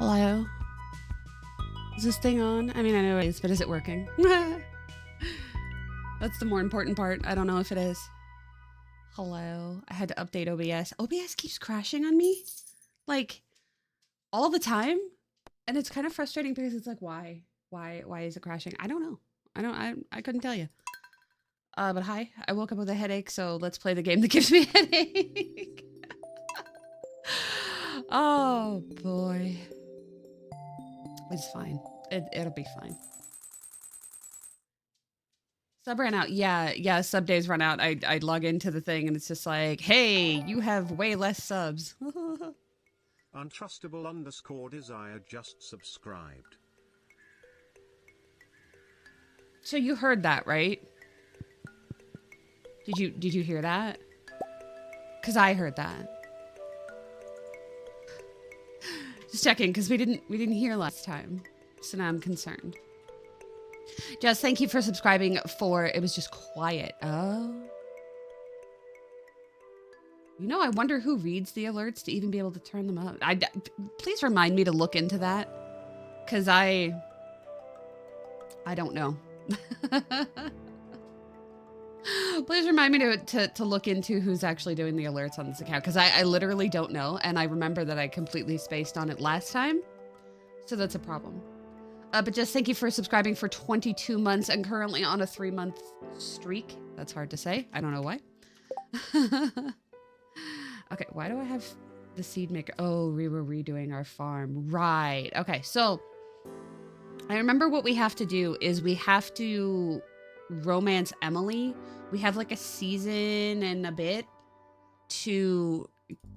Hello? Is this thing on? I mean, I know it is, but is it working? That's the more important part. I don't know if it is. Hello? I had to update OBS. OBS keeps crashing on me, like, all the time. And it's kind of frustrating because it's like, why? Why is it crashing? I don't know. I couldn't tell you. But hi, I woke up with a headache, so let's play the game that gives me a headache. Oh, boy. It's fine. It'll be fine. Sub ran out. Yeah, sub days run out. I log into the thing and it's just like, hey, you have way less subs. Untrustable_desire just subscribed. So you heard that, right? Did you hear that? Cause I heard that. Just checking, cause we didn't hear last time. So now I'm concerned. Jess, thank you for subscribing for It Was Just Quiet. Oh. You know, I wonder who reads the alerts to even be able to turn them up. Please remind me to look into that. Cause I don't know. Please remind me to look into who's actually doing the alerts on this account. Cause I literally don't know. And I remember that I completely spaced on it last time. So that's a problem. But just thank you for subscribing for 22 months and currently on a 3-month streak. That's hard to say. I don't know why. Okay, why do I have the seed maker? Oh, we were redoing our farm. Right. Okay, so I remember what we have to do is we have to romance Emily. We have like a season and a bit to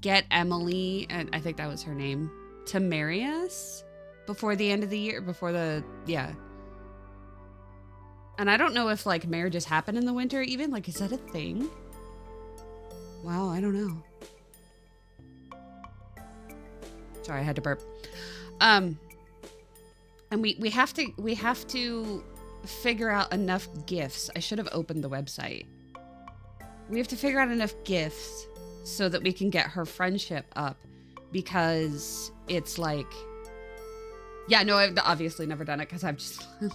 get Emily, and I think that was her name, to marry us before the end of the year, yeah. And I don't know if like marriages happen in the winter even, like, is that a thing? Wow, I don't know. Sorry, I had to burp. And we have to figure out enough gifts. I should have opened the website. We have to figure out enough gifts so that we can get her friendship up, because it's like, yeah, no, I've obviously never done it because I've just I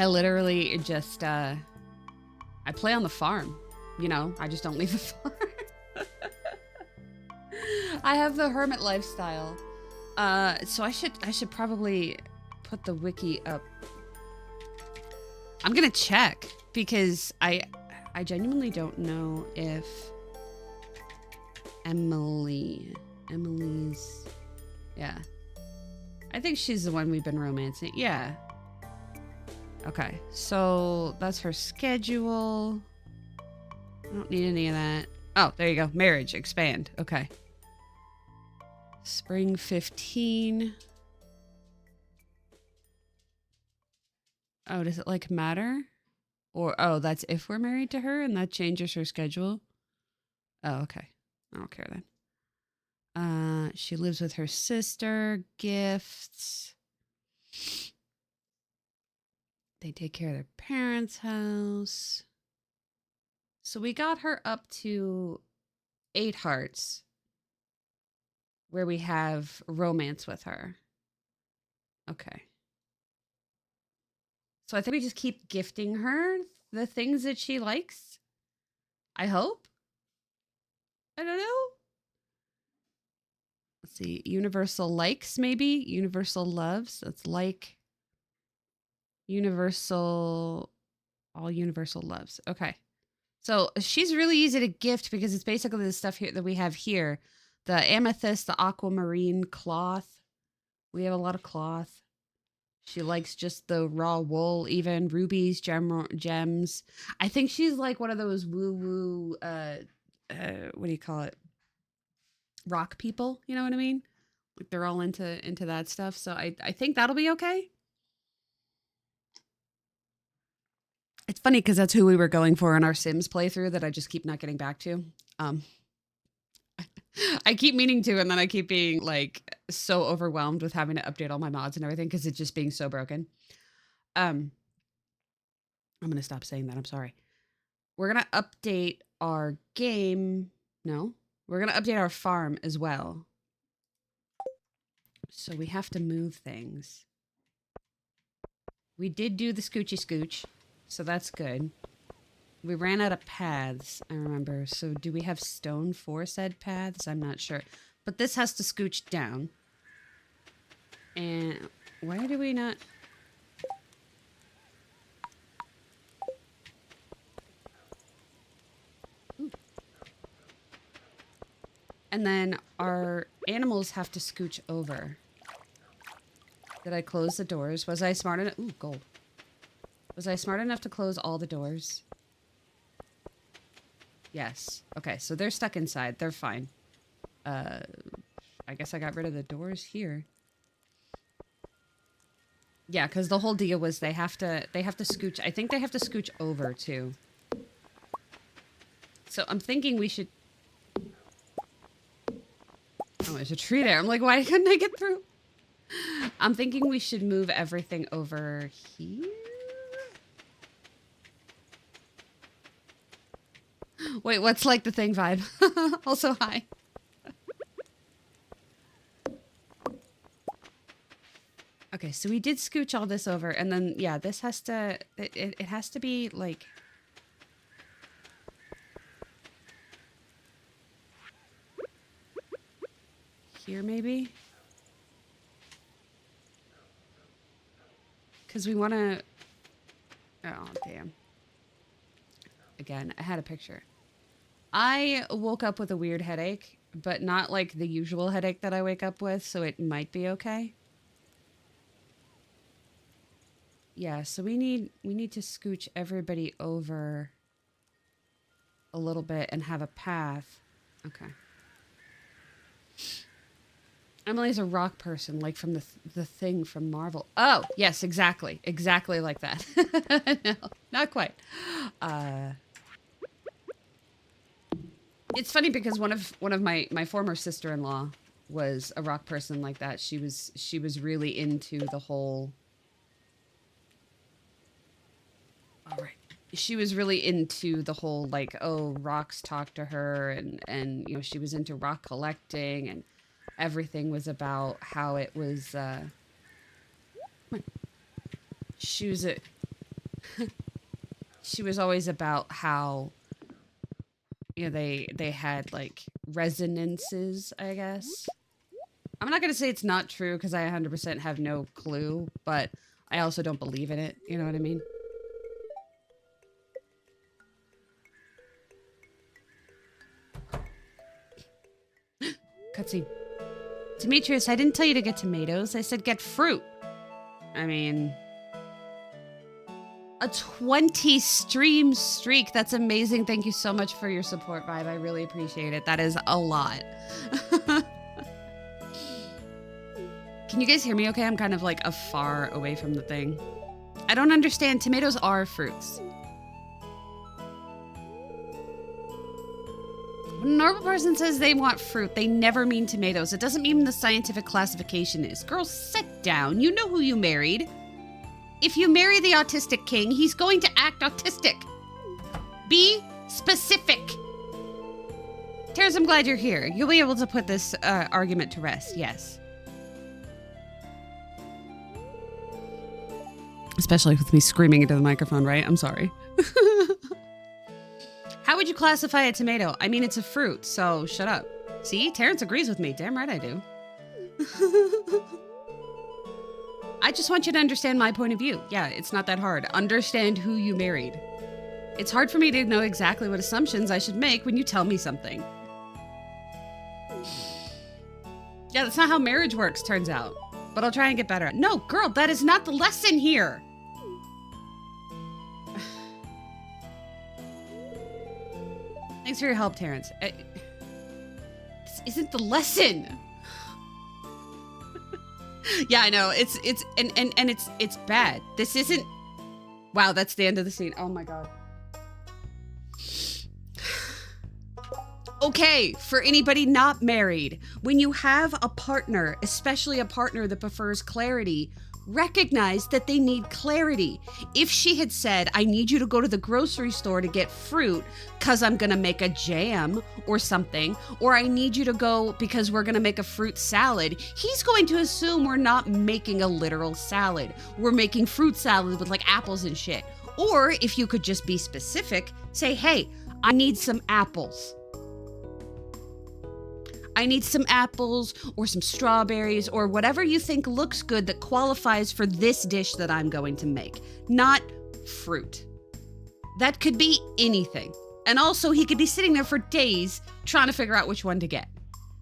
literally just, I play on the farm, you know, I just don't leave the farm. I have the hermit lifestyle. So I should probably put the wiki up. I'm gonna check because I genuinely don't know if Emily's, yeah. I think she's the one we've been romancing. Yeah. Okay, so that's her schedule. I don't need any of that. Oh, there you go. Marriage, expand. Okay. Spring 15. Oh, does it like matter? Or, oh, that's if we're married to her and that changes her schedule? Oh, okay. I don't care then. She lives with her sister. Gifts. They take care of their parents' house. So we got her up to 8 hearts, where we have romance with her. Okay. So I think we just keep gifting her the things that she likes. I hope. I don't know. Let's see. Universal likes, maybe. Universal loves. That's like. Universal. All universal loves. Okay. So she's really easy to gift because it's basically the stuff here that we have here. The amethyst, the aquamarine cloth. We have a lot of cloth. She likes just the raw wool, even rubies, gems. I think she's like one of those woo-woo, what do you call it? Rock people, you know what I mean? Like they're all into that stuff. So I think that'll be okay. It's funny because that's who we were going for in our Sims playthrough that I just keep not getting back to. I keep meaning to, and then I keep being like so overwhelmed with having to update all my mods and everything because it's just being so broken. I'm gonna stop saying that. I'm sorry. We're gonna update our game. No, we're gonna update our farm as well. So we have to move things. We did do the scoochy scooch, so that's good. We ran out of paths, I remember. So do we have stone for said paths? I'm not sure. But this has to scooch down. And why do we not... Ooh. And then our animals have to scooch over. Did I close the doors? Was I smart enough? Ooh, gold. Was I smart enough to close all the doors? Yes. Okay, so they're stuck inside. They're fine. I guess I got rid of the doors here. Yeah, because the whole deal was they have to scooch. I think they have to scooch over too. So I'm thinking we should... Oh, there's a tree there. I'm like, why couldn't I get through? I'm thinking we should move everything over here. Wait, what's like the thing vibe? Also, hi. Okay, so we did scooch all this over, and then, yeah, this has to... It has to be, like... Here, maybe? Because we want to... Oh, damn. Again, I had a picture. I woke up with a weird headache, but not like the usual headache that I wake up with, so it might be okay. Yeah, so we need to scooch everybody over a little bit and have a path. Okay. Emily's a rock person, like from the thing from Marvel. Oh, yes, exactly. Exactly like that. No, not quite. It's funny because one of my former sister-in-law was a rock person like that. She was really into the whole... All right. She was really into the whole, like, oh, rocks talk to her, and you know, she was into rock collecting, and everything was about how it was, she was a, she was always about how, you know, they had, like, resonances, I guess. I'm not going to say it's not true, because I 100% have no clue, but I also don't believe in it, you know what I mean? Cutscene. Demetrius, I didn't tell you to get tomatoes. I said get fruit. I mean... A 20 stream streak. That's amazing. Thank you so much for your support, Vibe. I really appreciate it. That is a lot. Can you guys hear me okay? I'm kind of like afar away from the thing. I don't understand. Tomatoes are fruits. When a normal person says they want fruit, they never mean tomatoes. It doesn't mean the scientific classification is. Girls, sit down. You know who you married. If you marry the autistic king, he's going to act autistic. Be specific. Terrence, I'm glad you're here. You'll be able to put this argument to rest, yes. Especially with me screaming into the microphone, right? I'm sorry. How would you classify a tomato? I mean, it's a fruit, so shut up. See? Terrence agrees with me. Damn right I do. I just want you to understand my point of view. Yeah, it's not that hard. Understand who you married. It's hard for me to know exactly what assumptions I should make when you tell me something. Yeah, that's not how marriage works, turns out. But I'll try and get better. No, girl, that is not the lesson here. Thanks for your help, Terrence. This isn't the lesson. Yeah, I know. It's bad. This isn't... Wow, that's the end of the scene. Oh my god. Okay, for anybody not married, when you have a partner, especially a partner that prefers clarity, recognize that they need clarity. If she had said, I need you to go to the grocery store to get fruit because I'm going to make a jam or something, or I need you to go because we're going to make a fruit salad, he's going to assume we're not making a literal salad. We're making fruit salad with like apples and shit. Or if you could just be specific, say, hey, I need some apples. I need some apples or some strawberries or whatever you think looks good that qualifies for this dish that I'm going to make, not fruit. That could be anything. And also, he could be sitting there for days trying to figure out which one to get.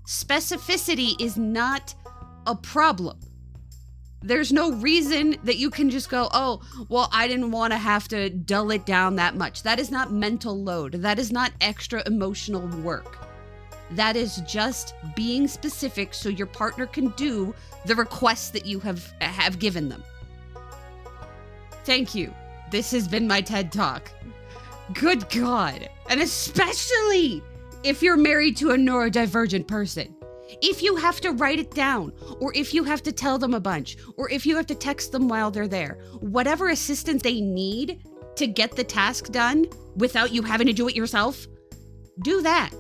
Specificity is not a problem. There's no reason that you can just go, oh, well, I didn't want to have to dull it down that much. That is not mental load. That is not extra emotional work. That is just being specific so your partner can do the requests that you have given them. Thank you. This has been my TED Talk. Good God. And especially if you're married to a neurodivergent person. If you have to write it down, or if you have to tell them a bunch, or if you have to text them while they're there, whatever assistance they need to get the task done without you having to do it yourself, do that.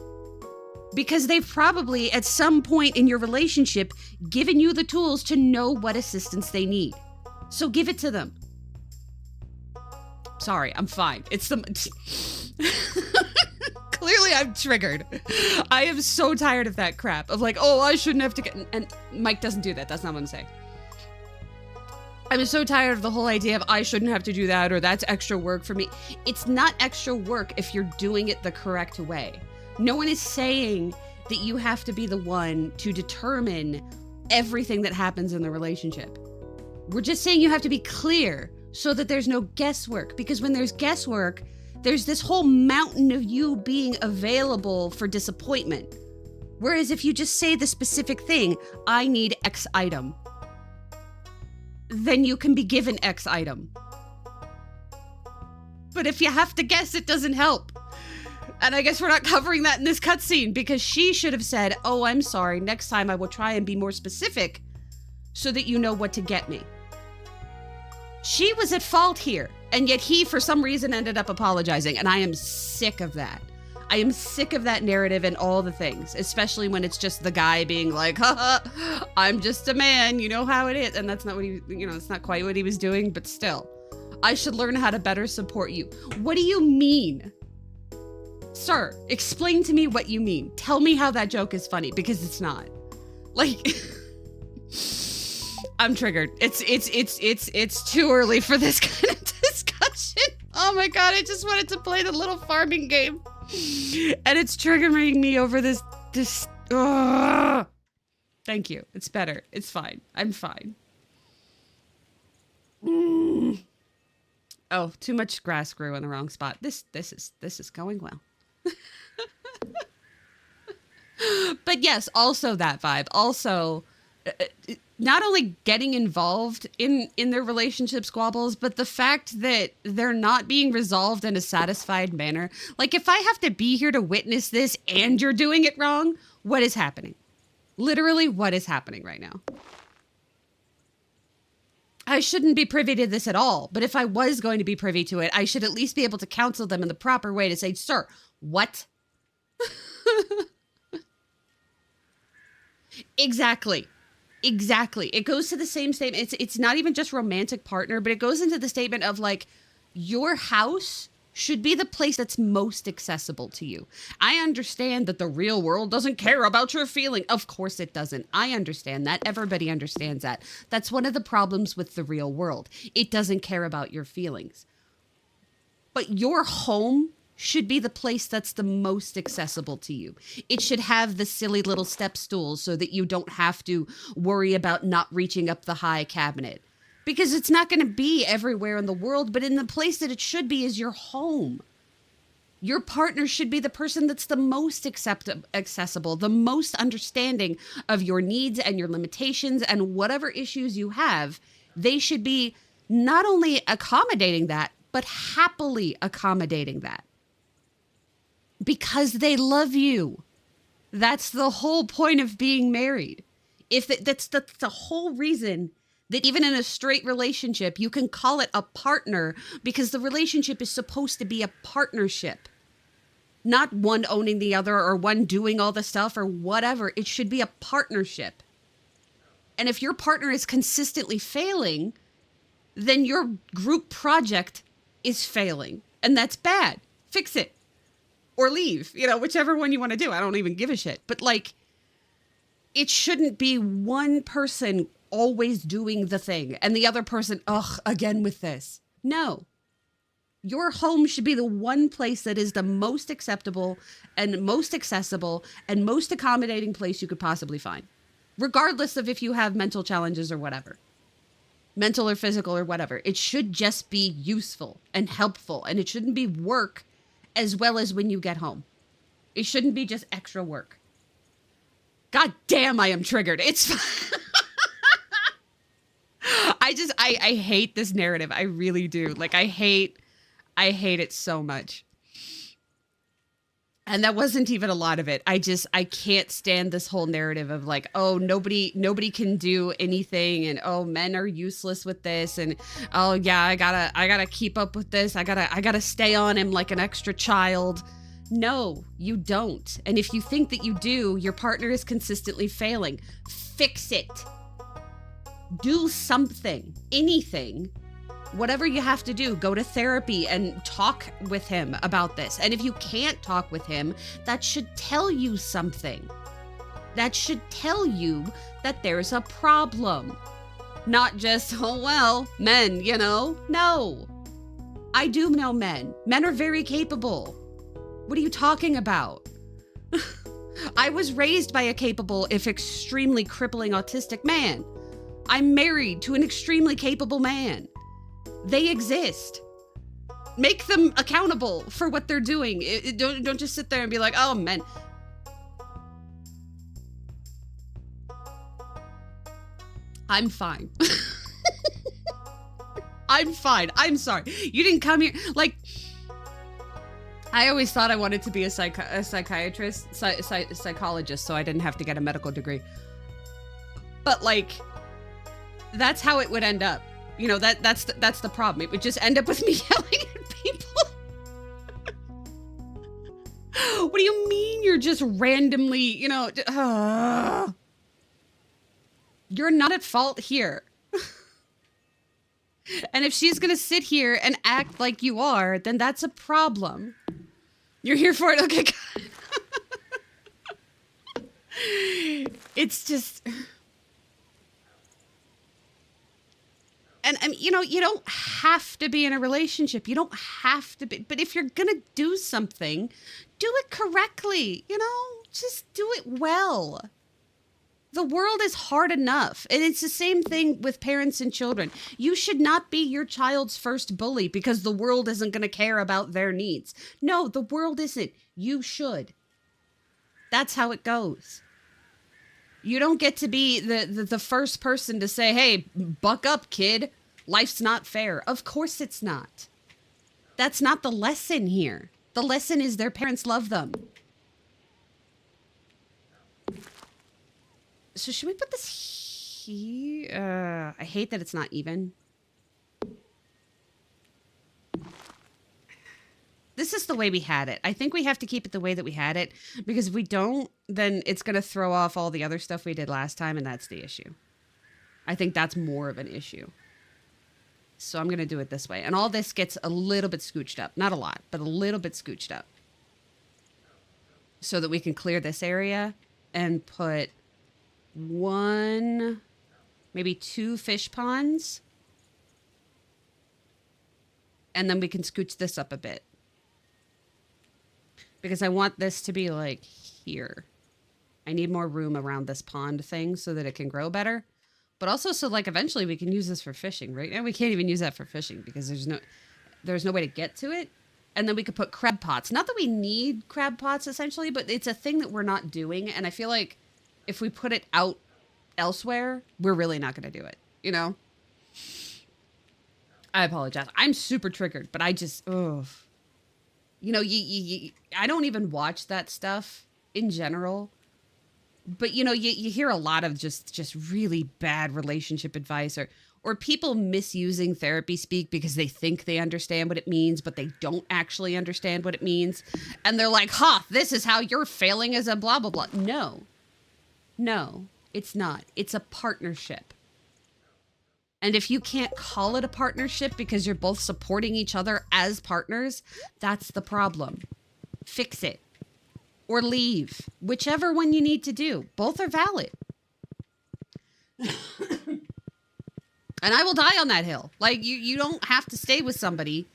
Because they've probably, at some point in your relationship, given you the tools to know what assistance they need. So give it to them. Sorry, I'm fine. It's the... Clearly, I'm triggered. I am so tired of that crap. Of like, oh, I shouldn't have to get... And Mike doesn't do that. That's not what I'm saying. I'm so tired of the whole idea of I shouldn't have to do that or that's extra work for me. It's not extra work if you're doing it the correct way. No one is saying that you have to be the one to determine everything that happens in the relationship. We're just saying you have to be clear so that there's no guesswork. Because when there's guesswork, there's this whole mountain of you being available for disappointment. Whereas if you just say the specific thing, I need X item, then you can be given X item. But if you have to guess, it doesn't help. And I guess we're not covering that in this cutscene because she should have said, oh, I'm sorry. Next time I will try and be more specific so that you know what to get me. She was at fault here. And yet he, for some reason, ended up apologizing. And I am sick of that. I am sick of that narrative and all the things, especially when it's just the guy being like, haha, I'm just a man. You know how it is. And that's not what it's not quite what he was doing, but still. I should learn how to better support you. What do you mean? Sir, explain to me what you mean. Tell me how that joke is funny, because it's not. Like, I'm triggered. It's too early for this kind of discussion. Oh my God, I just wanted to play the little farming game. And it's triggering me over this. Thank you. It's better. It's fine. I'm fine. Oh, too much grass grew in the wrong spot. This is going well. But yes, also that vibe. Also, not only getting involved in their relationship squabbles, but the fact that they're not being resolved in a satisfied manner. Like, if I have to be here to witness this and you're doing it wrong, what is happening? Literally, what is happening right now? I shouldn't be privy to this at all, but if I was going to be privy to it, I should at least be able to counsel them in the proper way to say, sir, what? Exactly. It goes to the same statement. It's not even just romantic partner, but it goes into the statement of like, your house should be the place that's most accessible to you. I understand that the real world doesn't care about your feeling. Of course it doesn't. I understand that. Everybody understands that. That's one of the problems with the real world. It doesn't care about your feelings. But your home should be the place that's the most accessible to you. It should have the silly little step stools so that you don't have to worry about not reaching up the high cabinet. Because it's not going to be everywhere in the world, but in the place that it should be is your home. Your partner should be the person that's the most accessible, the most understanding of your needs and your limitations and whatever issues you have. They should be not only accommodating that, but happily accommodating that. Because they love you. That's the whole point of being married. That's the whole reason That even in a straight relationship, you can call it a partner because the relationship is supposed to be a partnership. Not one owning the other or one doing all the stuff or whatever. It should be a partnership. And if your partner is consistently failing, then your group project is failing. And that's bad. Fix it. Or leave, whichever one you want to do. I don't even give a shit. But like, it shouldn't be one person always doing the thing and the other person, again with this. No. Your home should be the one place that is the most acceptable and most accessible and most accommodating place you could possibly find, regardless of if you have mental challenges or whatever, mental or physical or whatever. It should just be useful and helpful, and it shouldn't be work as well as when you get home. It shouldn't be just extra work. God damn, I am triggered. It's I hate this narrative. I really do. Like, I hate it so much. And that wasn't even a lot of it. I can't stand this whole narrative of like, oh, nobody can do anything, and oh, men are useless with this, and oh yeah, I gotta keep up with this. I gotta stay on him like an extra child. No, you don't. And if you think that you do, your partner is consistently failing. Fix it. Do something, anything. Whatever you have to do, go to therapy and talk with him about this. And if you can't talk with him, that should tell you something. That should tell you that there's a problem. Not just, oh, well, men, No. I do know men. Men are very capable. What are you talking about? I was raised by a capable, if extremely crippling autistic man. I'm married to an extremely capable man. They exist. Make them accountable for what they're doing. Don't just sit there and be like, oh, men. I'm fine. I'm fine. I'm sorry. You didn't come here. Like, I always thought I wanted to be a psychiatrist, psychologist, so I didn't have to get a medical degree. But like, that's how it would end up. That's the problem. It would just end up with me yelling at people. What do you mean you're just randomly, you're not at fault here. And if she's going to sit here and act like you are, then that's a problem. You're here for it? Okay, God. It's just... And you don't have to be in a relationship. You don't have to be. But if you're going to do something, do it correctly. Just do it well. The world is hard enough. And it's the same thing with parents and children. You should not be your child's first bully because the world isn't going to care about their needs. No, the world isn't. You should. That's how it goes. You don't get to be the first person to say, hey, buck up, kid. Life's not fair. Of course it's not. That's not the lesson here. The lesson is their parents love them. So should we put this here? I hate that it's not even. This is the way we had it. I think we have to keep it the way that we had it, because if we don't, then it's going to throw off all the other stuff we did last time, and that's the issue. I think that's more of an issue. So I'm going to do it this way. And all this gets a little bit scooched up. Not a lot, but a little bit scooched up. So that we can clear this area and put 1, maybe 2 fish ponds. And then we can scooch this up a bit. Because I want this to be like here. I need more room around this pond thing so that it can grow better. But also so like eventually we can use this for fishing. Right now we can't even use that for fishing because there's no way to get to it. And then we could put crab pots. Not that we need crab pots essentially, but it's a thing that we're not doing. And I feel like if we put it out elsewhere, we're really not going to do it. I apologize. I'm super triggered, but I just, ugh. I don't even watch that stuff in general. But you hear a lot of just really bad relationship advice, or people misusing therapy speak because they think they understand what it means, but they don't actually understand what it means. And they're like, this is how you're failing as a blah, blah, blah. No, it's not. It's a partnership. And if you can't call it a partnership because you're both supporting each other as partners, that's the problem. Fix it. Or leave. Whichever one you need to do. Both are valid. And I will die on that hill. Like, you don't have to stay with somebody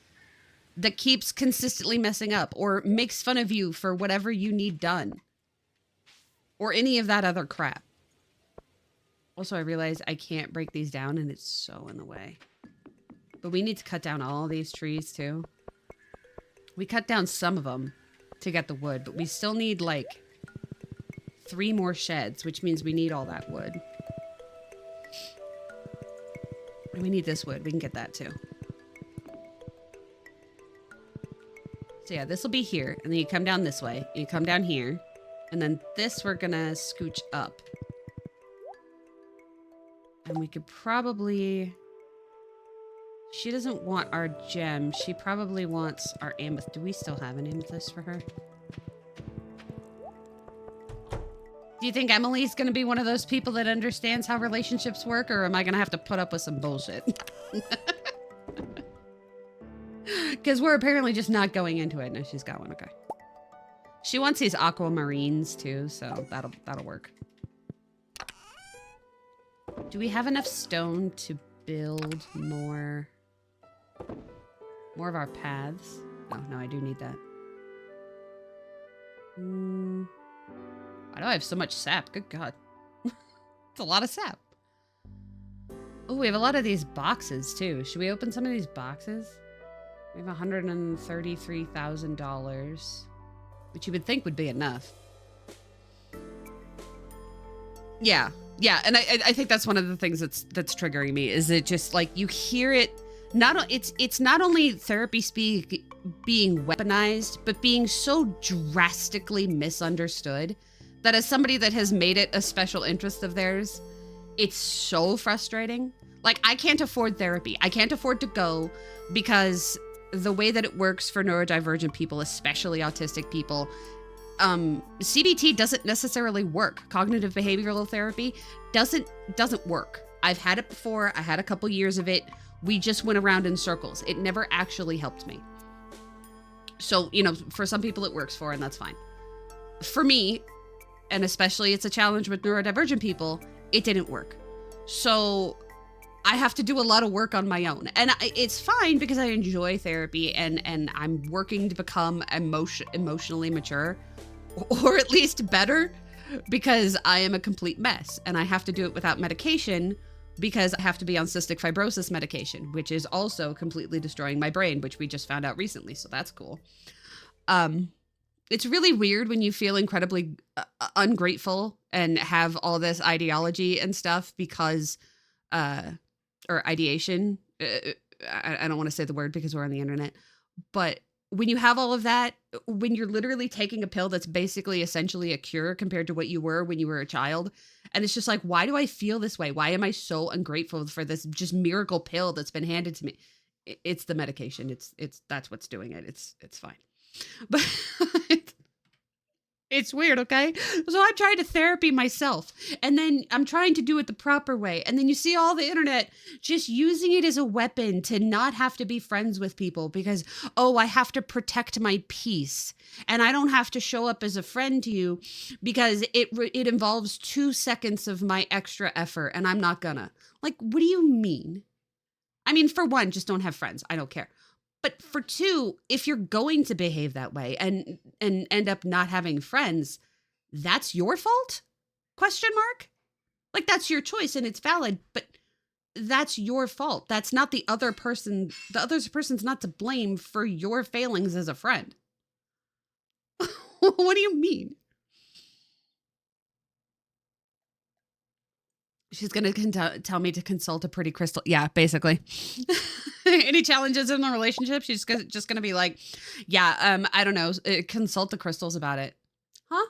that keeps consistently messing up or makes fun of you for whatever you need done. Or any of that other crap. Also, I realize I can't break these down and it's so in the way. But we need to cut down all these trees too. We cut down some of them to get the wood, but we still need like 3 more sheds, which means we need all that wood. And we need this wood. We can get that too. So yeah, this will be here. And then you come down this way. You come down here. And then this we're gonna scooch up. And we could probably... She doesn't want our gem. She probably wants our amethyst. Do we still have an amethyst for her? Do you think Emily's going to be one of those people that understands how relationships work, or am I going to have to put up with some bullshit? Because we're apparently just not going into it. No, she's got one. Okay. She wants these aquamarines too, so that'll work. Do we have enough stone to build more of our paths? Oh, no, I do need that. Why do I have so much sap? Good God. It's a lot of sap. Oh, we have a lot of these boxes too. Should we open some of these boxes? We have $133,000, which you would think would be enough. Yeah, and I think that's one of the things that's triggering me. Is it just like you hear it? It's not only therapy speak being weaponized, but being so drastically misunderstood that as somebody that has made it a special interest of theirs, it's so frustrating. Like, I can't afford therapy. I can't afford to go because the way that it works for neurodivergent people, especially autistic people, CBT doesn't necessarily work. Cognitive behavioral therapy doesn't work. I've had it before. I had a couple years of it. We just went around in circles. It never actually helped me. So, for some people it works for, and that's fine. For me, and especially it's a challenge with neurodivergent people, it didn't work. So I have to do a lot of work on my own. And it's fine because I enjoy therapy and I'm working to become emotionally mature, or at least better, because I am a complete mess and I have to do it without medication because I have to be on cystic fibrosis medication, which is also completely destroying my brain, which we just found out recently. So that's cool. It's really weird when you feel incredibly ungrateful and have all this ideology and stuff because, or ideation. I don't want to say the word because we're on the internet, but when you have all of that, when you're literally taking a pill that's basically essentially a cure compared to what you were when you were a child. And it's just like, why do I feel this way? Why am I so ungrateful for this just miracle pill that's been handed to me? It's the medication. That's what's doing it. It's fine. But it's weird, okay? So I'm trying to therapy myself, and then I'm trying to do it the proper way. And then you see all the internet just using it as a weapon to not have to be friends with people because, oh, I have to protect my peace. And I don't have to show up as a friend to you because it involves 2 seconds of my extra effort, and I'm not gonna. Like, what do you mean? I mean, for one, just don't have friends. I don't care. But for 2, if you're going to behave that way and end up not having friends, that's your fault? Question mark? Like, that's your choice and it's valid, but that's your fault. That's not the other person. The other person's not to blame for your failings as a friend. What do you mean? She's going to tell me to consult a pretty crystal. Yeah, basically. Any challenges in the relationship? She's just going to be like, yeah, I don't know. Consult the crystals about it. Huh?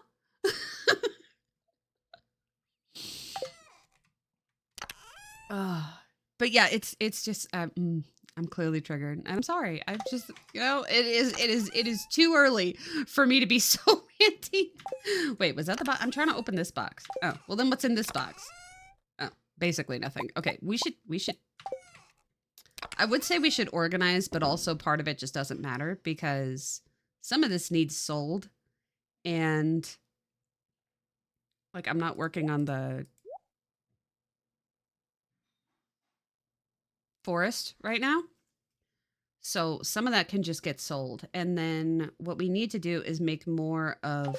Uh, but yeah, it's just I'm clearly triggered. I'm sorry. I'm just it is too early for me to be so anti. Wait, was that the box? I'm trying to open this box. Oh, well then what's in this box? Oh, basically nothing. Okay, we should I would say we should organize, but also part of it just doesn't matter because some of this needs sold and like I'm not working on the forest right now. So some of that can just get sold. And then what we need to do is make more of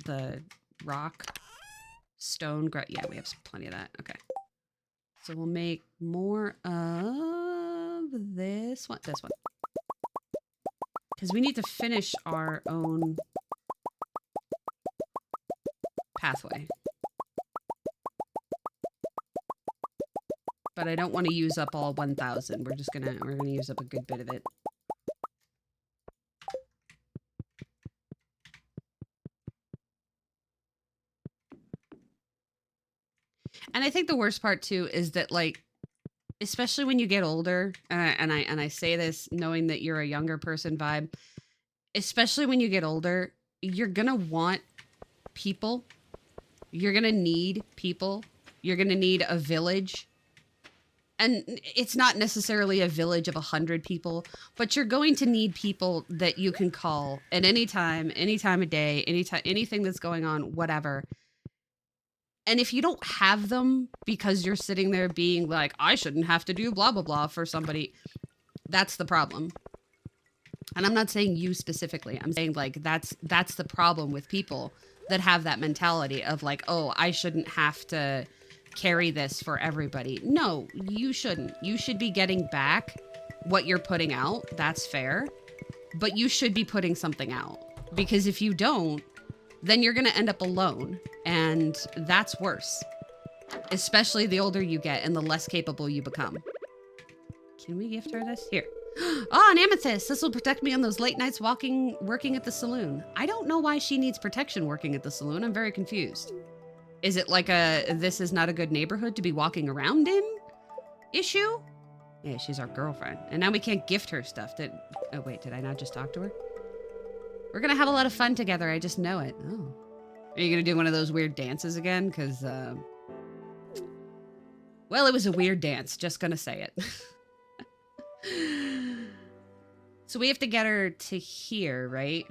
the rock, stone, yeah, we have plenty of that. Okay. So we'll make more of this one, because we need to finish our own pathway. But I don't want to use up all 1,000. We're gonna use up a good bit of it. And I think the worst part too is that like, especially when you get older, and I say this knowing that you're a younger person vibe, especially when you get older, you're gonna want people. You're gonna need people. You're gonna need a village. And it's not necessarily a village of 100 people, but you're going to need people that you can call at any time of day, anytime, anything that's going on, whatever. And if you don't have them because you're sitting there being like, I shouldn't have to do blah, blah, blah for somebody, that's the problem. And I'm not saying you specifically. I'm saying like that's the problem with people that have that mentality of like, oh, I shouldn't have to carry this for everybody. No, you shouldn't. You should be getting back what you're putting out. That's fair. But you should be putting something out. Because if you don't, then you're going to end up alone. And that's worse. Especially the older you get and the less capable you become. Can we gift her this? Here. Oh, an amethyst. This will protect me on those late nights working at the saloon. I don't know why she needs protection working at the saloon. I'm very confused. Is it like this is not a good neighborhood to be walking around in issue? Yeah, she's our girlfriend. And now we can't gift her stuff. Oh, wait, did I not just talk to her? We're going to have a lot of fun together. I just know it. Oh. Are you going to do one of those weird dances again? Because, well, it was a weird dance. Just going to say it. So we have to get her to here, right?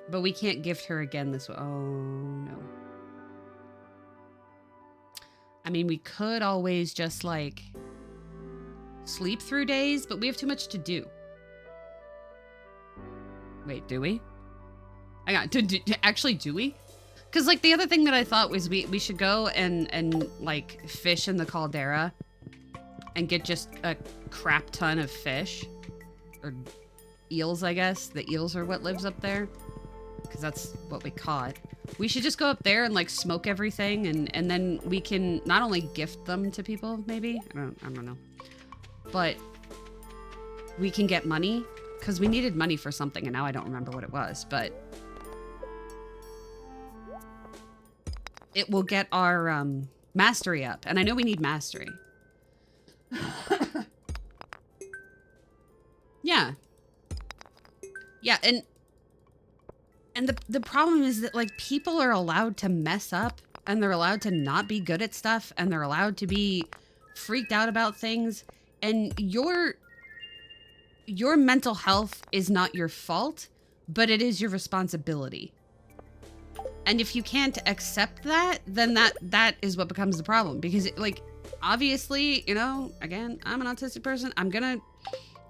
But we can't gift her again this way. Oh, no. I mean, we could always just, like, sleep through days, but we have too much to do. Wait, do we? Actually, do we? Because, like, the other thing that I thought was we should go and, like, fish in the caldera and get just a crap ton of fish. Or eels, I guess. The eels are what lives up there. Because that's what we caught. We should just go up there and like smoke everything and then we can not only gift them to people, maybe. I don't know. But we can get money because we needed money for something and now I don't remember what it was, but it will get our mastery up. And I know we need mastery. Yeah. Yeah, and the problem is that like people are allowed to mess up and they're allowed to not be good at stuff and they're allowed to be freaked out about things and your mental health is not your fault, but it is your responsibility. And if you can't accept that, then that is what becomes the problem because like obviously, you know, again, I'm an autistic person. I'm going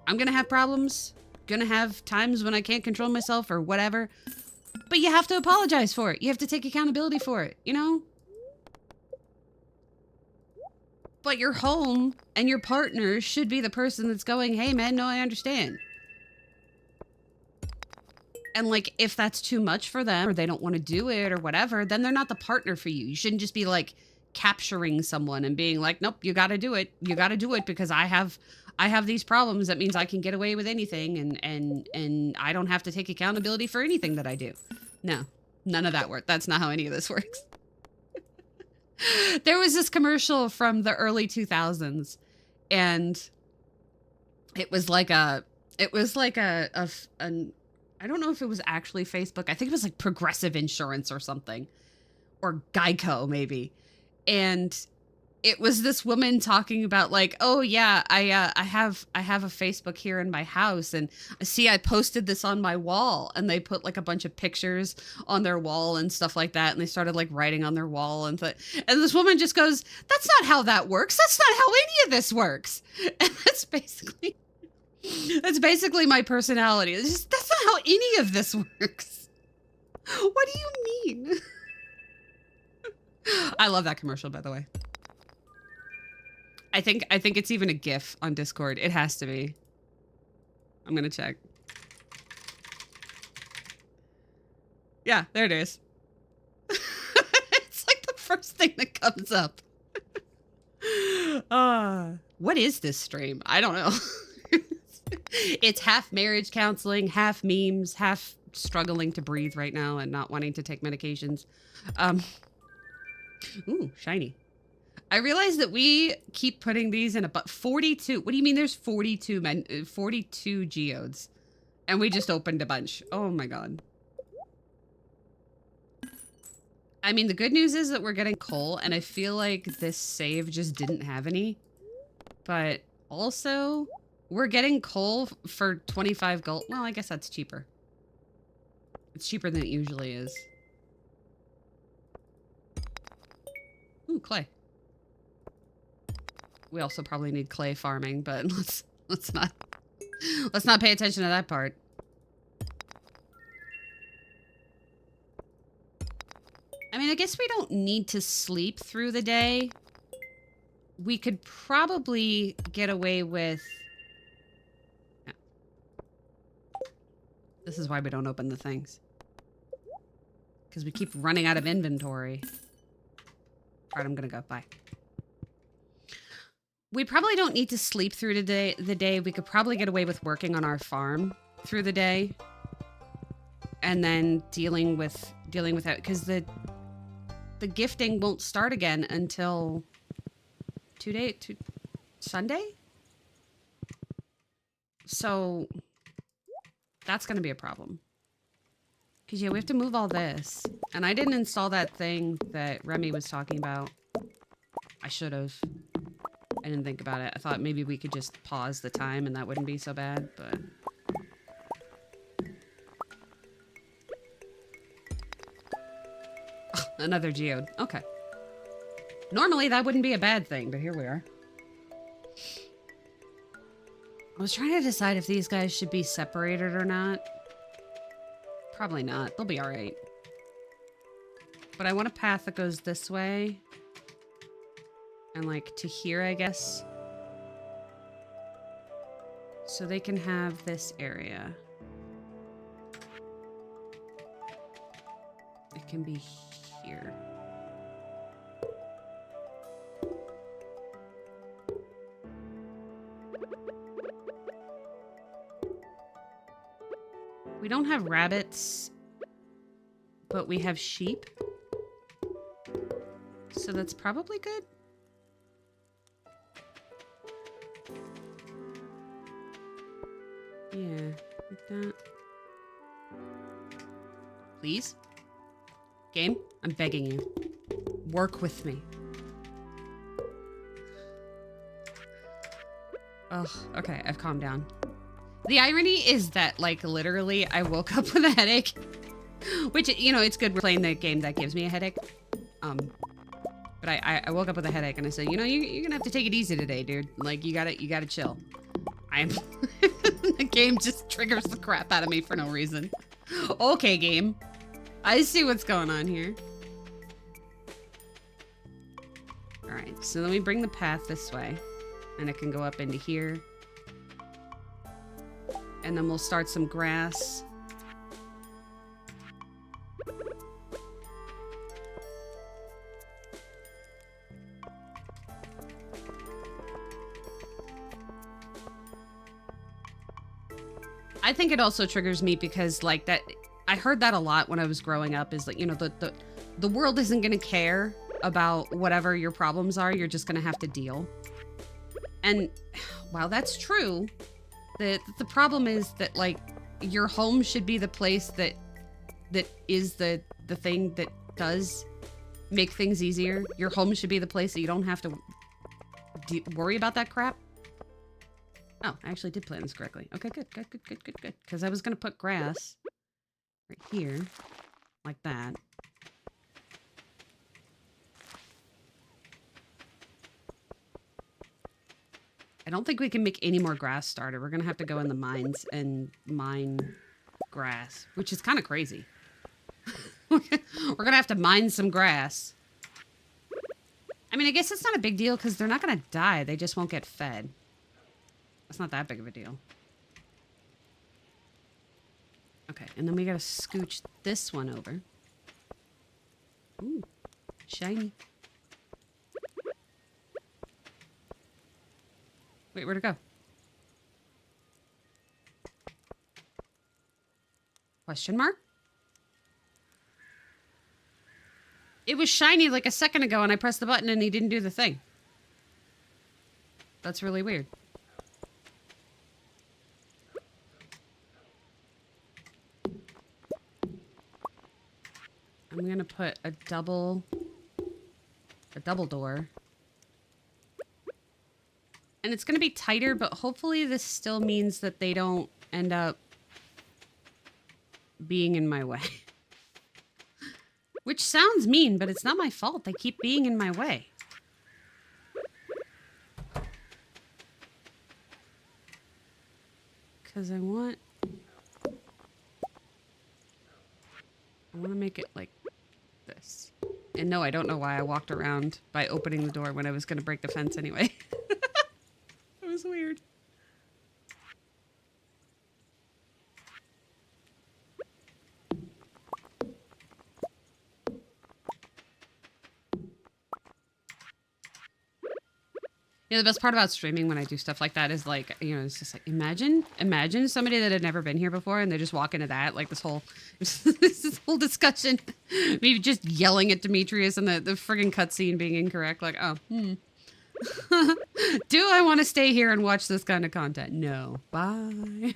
to have problems, going to have times when I can't control myself or whatever. But you have to apologize for it. You have to take accountability for it, you know? But your home and your partner should be the person that's going, hey, man, no, I understand. And, like, if that's too much for them or they don't want to do it or whatever, then they're not the partner for you. You shouldn't just be, like, capturing someone and being like, nope, you got to do it. You got to do it because I have these problems. That means I can get away with anything and I don't have to take accountability for anything that I do. No, none of that works. That's not how any of this works. There was this commercial from the early 2000s, and it was like an, I don't know if it was actually Facebook. I think it was like Progressive Insurance or something, or Geico maybe. And it was this woman talking about like, oh yeah, I have a Facebook here in my house, and see, I posted this on my wall, and they put like a bunch of pictures on their wall and stuff like that, and they started like writing on their wall, and this woman just goes, "That's not how that works. That's not how any of this works." And that's basically my personality. It's just, that's not how any of this works. What do you mean? I love that commercial, by the way. I think it's even a GIF on Discord. It has to be. I'm gonna check. Yeah, there it is. It's like the first thing that comes up. What is this stream? I don't know. It's half marriage counseling, half memes, half struggling to breathe right now and not wanting to take medications. Ooh, shiny. I realize that we keep putting these in a 42. What do you mean there's 42 geodes? And we just opened a bunch. Oh my god. I mean, the good news is that we're getting coal, and I feel like this save just didn't have any. But also, we're getting coal for 25 gold. Well, I guess that's cheaper. It's cheaper than it usually is. Ooh, clay. We also probably need clay farming, but let's not pay attention to that part. I mean, I guess we don't need to sleep through the day. We could probably get away with... Yeah. This is why we don't open the things. Because we keep running out of inventory. All right, I'm gonna go. Bye. We probably don't need to sleep through the day. We could probably get away with working on our farm through the day. And then dealing with that, because the gifting won't start again until Sunday? So that's going to be a problem. Because, yeah, we have to move all this. And I didn't install that thing that Remy was talking about. I should have. I didn't think about it. I thought maybe we could just pause the time and that wouldn't be so bad, but... Oh, another geode. Okay. Normally that wouldn't be a bad thing, but here we are. I was trying to decide if these guys should be separated or not. Probably not. They'll be alright. But I want a path that goes this way. And like to here, I guess. So they can have this area. It can be here. We don't have rabbits, but we have sheep. So that's probably good. Yeah, like that. Please? Game, I'm begging you. Work with me. Oh, okay, I've calmed down. The irony is that, like, literally, I woke up with a headache. Which, you know, it's good we're playing the game that gives me a headache. But I woke up with a headache and I said, you know, you're gonna have to take it easy today, dude. Like, you gotta chill. The game just triggers the crap out of me for no reason. Okay, game. I see what's going on here. Alright, so then we bring the path this way. And it can go up into here. And then we'll start some grass. I think it also triggers me because, like, that I heard that a lot when I was growing up, is like, you know, the world isn't gonna care about whatever your problems are, you're just gonna have to deal. And while that's true, the problem is that like your home should be the place that is the thing that does make things easier. Your home should be the place that you don't have to worry about that crap. Oh, I actually did plan this correctly. Okay, good. Because I was going to put grass right here, like that. I don't think we can make any more grass starter. We're going to have to go in the mines and mine grass, which is kind of crazy. We're going to have to mine some grass. I mean, I guess it's not a big deal because they're not going to die. They just won't get fed. That's not that big of a deal. Okay, and then we gotta scooch this one over. Ooh, shiny. Wait, where'd it go? Question mark? It was shiny like a second ago and I pressed the button and he didn't do the thing. That's really weird. I'm gonna put a double door. And it's gonna be tighter, but hopefully this still means that they don't end up being in my way. Which sounds mean, but it's not my fault. They keep being in my way. Because I want to make it like this. And no, I don't know why I walked around by opening the door when I was going to break the fence anyway. It was weird. Yeah, the best part about streaming when I do stuff like that is like, you know, it's just like, imagine somebody that had never been here before and they just walk into that, like this whole discussion, maybe just yelling at Demetrius and the friggin' cutscene being incorrect. Like, oh, do I want to stay here and watch this kind of content? No. Bye.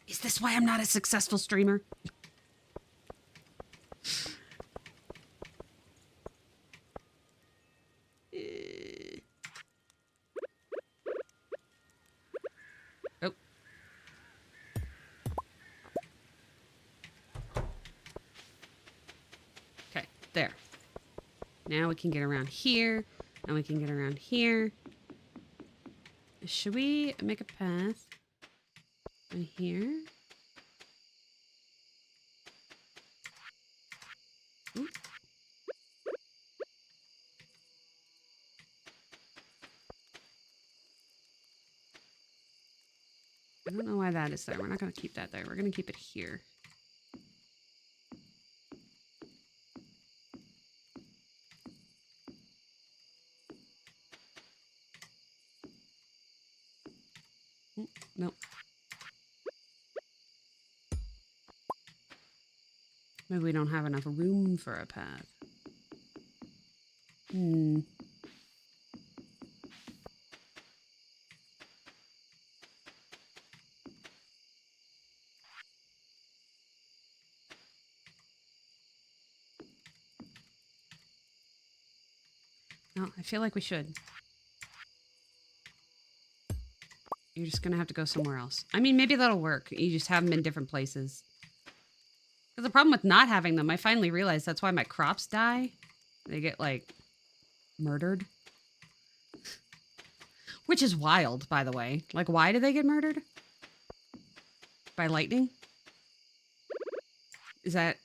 Is this why I'm not a successful streamer? Oh. Okay, there. Now we can get around here, and we can get around here. Should we make a path in here? Ooh. I don't know why that is there. We're not going to keep that there. We're going to keep it here. Nope. Maybe we don't have enough room for a path. Hmm. No, I feel like we should. You're just going to have to go somewhere else. I mean, maybe that'll work. You just have them in different places. Because the problem with not having them, I finally realized that's why my crops die. They get, like, murdered. Which is wild, by the way. Like, why do they get murdered? By lightning? Is that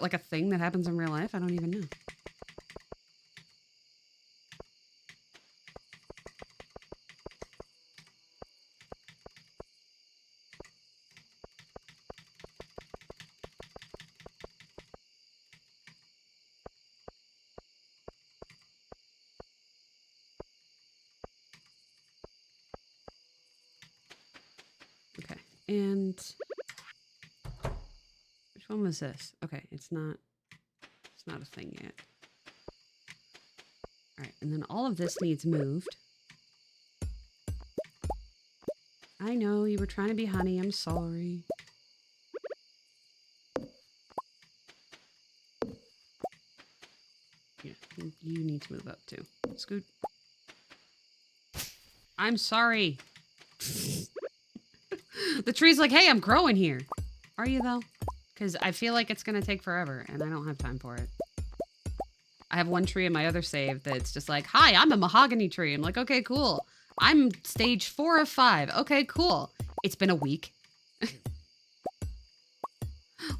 like a thing that happens in real life? I don't even know. Okay, and which one was this? Okay, it's not. not a thing yet. All right, and then all of this needs moved. I know you were trying to be honey. I'm sorry. Yeah, you need to move up too. Scoot. I'm sorry. The tree's like, hey, I'm growing here. Are you though? Because I feel like it's going to take forever and I don't have time for it. I have one tree in my other save that's just like, hi, I'm a mahogany tree. I'm like, okay, cool. I'm stage 4 of 5. Okay, cool. It's been a week.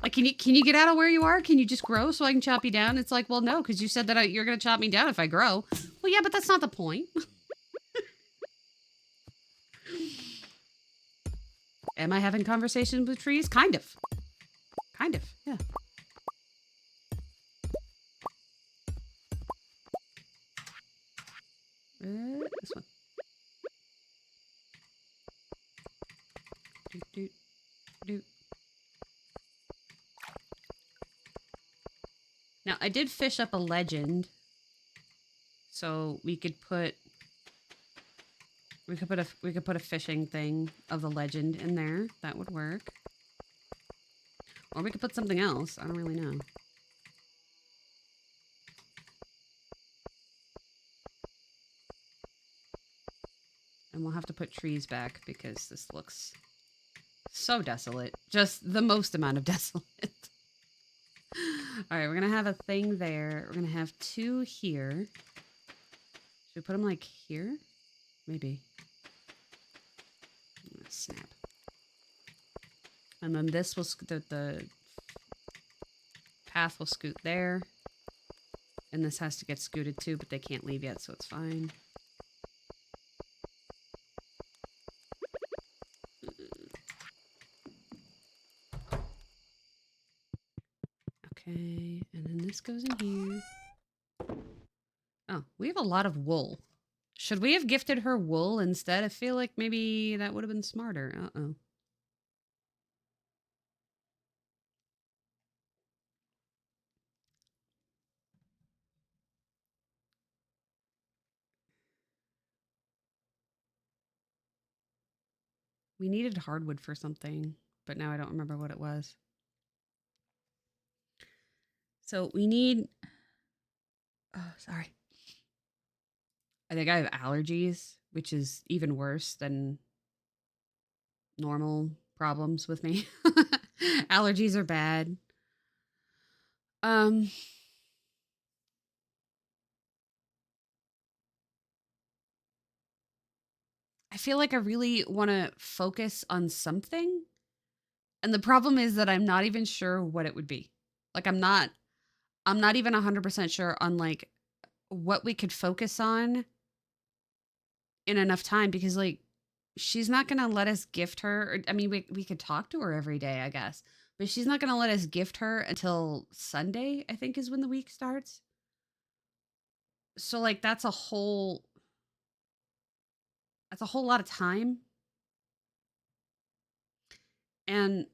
Like, can you get out of where you are? Can you just grow so I can chop you down? It's like, well, no, because you said that you're going to chop me down if I grow. Well, yeah, but that's not the point. Am I having conversations with trees? Kind of. Kind of, yeah. This one. Doot, doot, doot. Now, I did fish up a legend, so we could put a fishing thing of the legend in there. That would work. Or we could put something else. I don't really know. And we'll have to put trees back because this looks so desolate. Just the most amount of desolate. All right, we're going to have a thing there. We're going to have 2 here. Should we put them like here? Maybe. Oh, snap. And then this will, the path will scoot there. And this has to get scooted too, but they can't leave yet, so it's fine. Okay, and then this goes in here. Oh, we have a lot of wool. Should we have gifted her wool instead? I feel like maybe that would have been smarter. Uh-oh. We needed hardwood for something, but now I don't remember what it was. So we need... Oh, sorry. I think I have allergies, which is even worse than normal problems with me. Allergies are bad. I feel like I really want to focus on something. And the problem is that I'm not even sure what it would be. Like I'm not even 100% sure on like what we could focus on in enough time because like she's not going to let us gift her. I mean, we could talk to her every day, I guess. But she's not going to let us gift her until Sunday, I think is when the week starts. So like that's a whole lot of time. And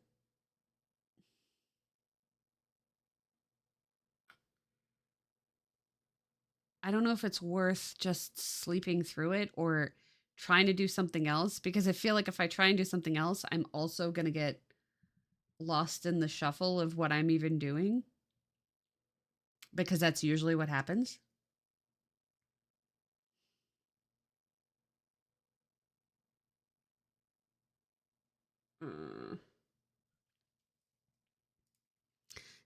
I don't know if it's worth just sleeping through it or trying to do something else because I feel like if I try and do something else, I'm also going to get lost in the shuffle of what I'm even doing because that's usually what happens. Uh,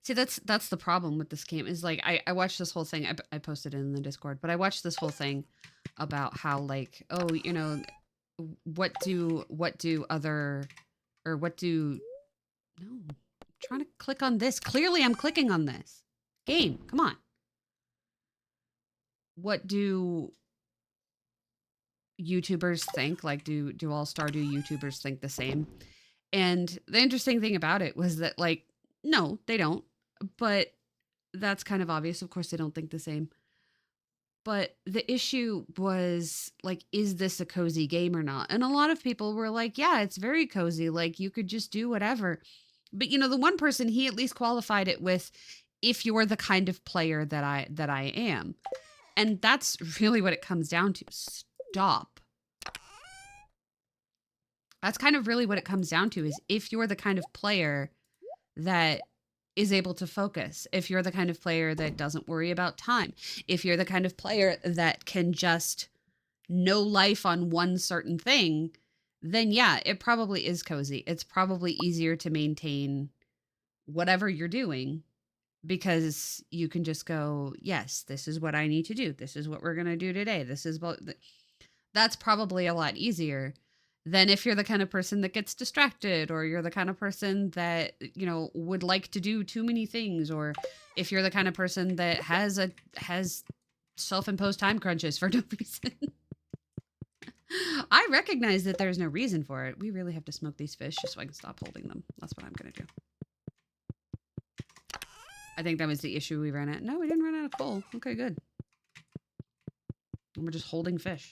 See, that's the problem with this game is like I watched this whole thing. I posted it in the Discord, but I watched this whole thing about how like what do other or what do no I'm trying to click on this. Clearly, I'm clicking on this game. Come on. What do YouTubers think? Like, do all Stardew YouTubers think the same? And the interesting thing about it was that like no, they don't. But that's kind of obvious. Of course, they don't think the same. But the issue was like, is this a cozy game or not? And a lot of people were like, yeah, it's very cozy. Like, you could just do whatever. But, the one person, he at least qualified it with if you're the kind of player that I am. And that's really what it comes down to. Stop. That's kind of really what it comes down to, is if you're the kind of player that is able to focus, if you're the kind of player that doesn't worry about time, if you're the kind of player that can just know life on one certain thing, then yeah, it probably is cozy. It's probably easier to maintain whatever you're doing because you can just go, yes, this is what I need to do. This is what we're going to do today. This is what that's probably a lot easier than if you're the kind of person that gets distracted, or you're the kind of person that, would like to do too many things, or if you're the kind of person that has self-imposed time crunches for no reason. I recognize that there's no reason for it. We really have to smoke these fish just so I can stop holding them. That's what I'm going to do. I think that was the issue we ran at. No, we didn't run out of coal. Okay, good. And we're just holding fish.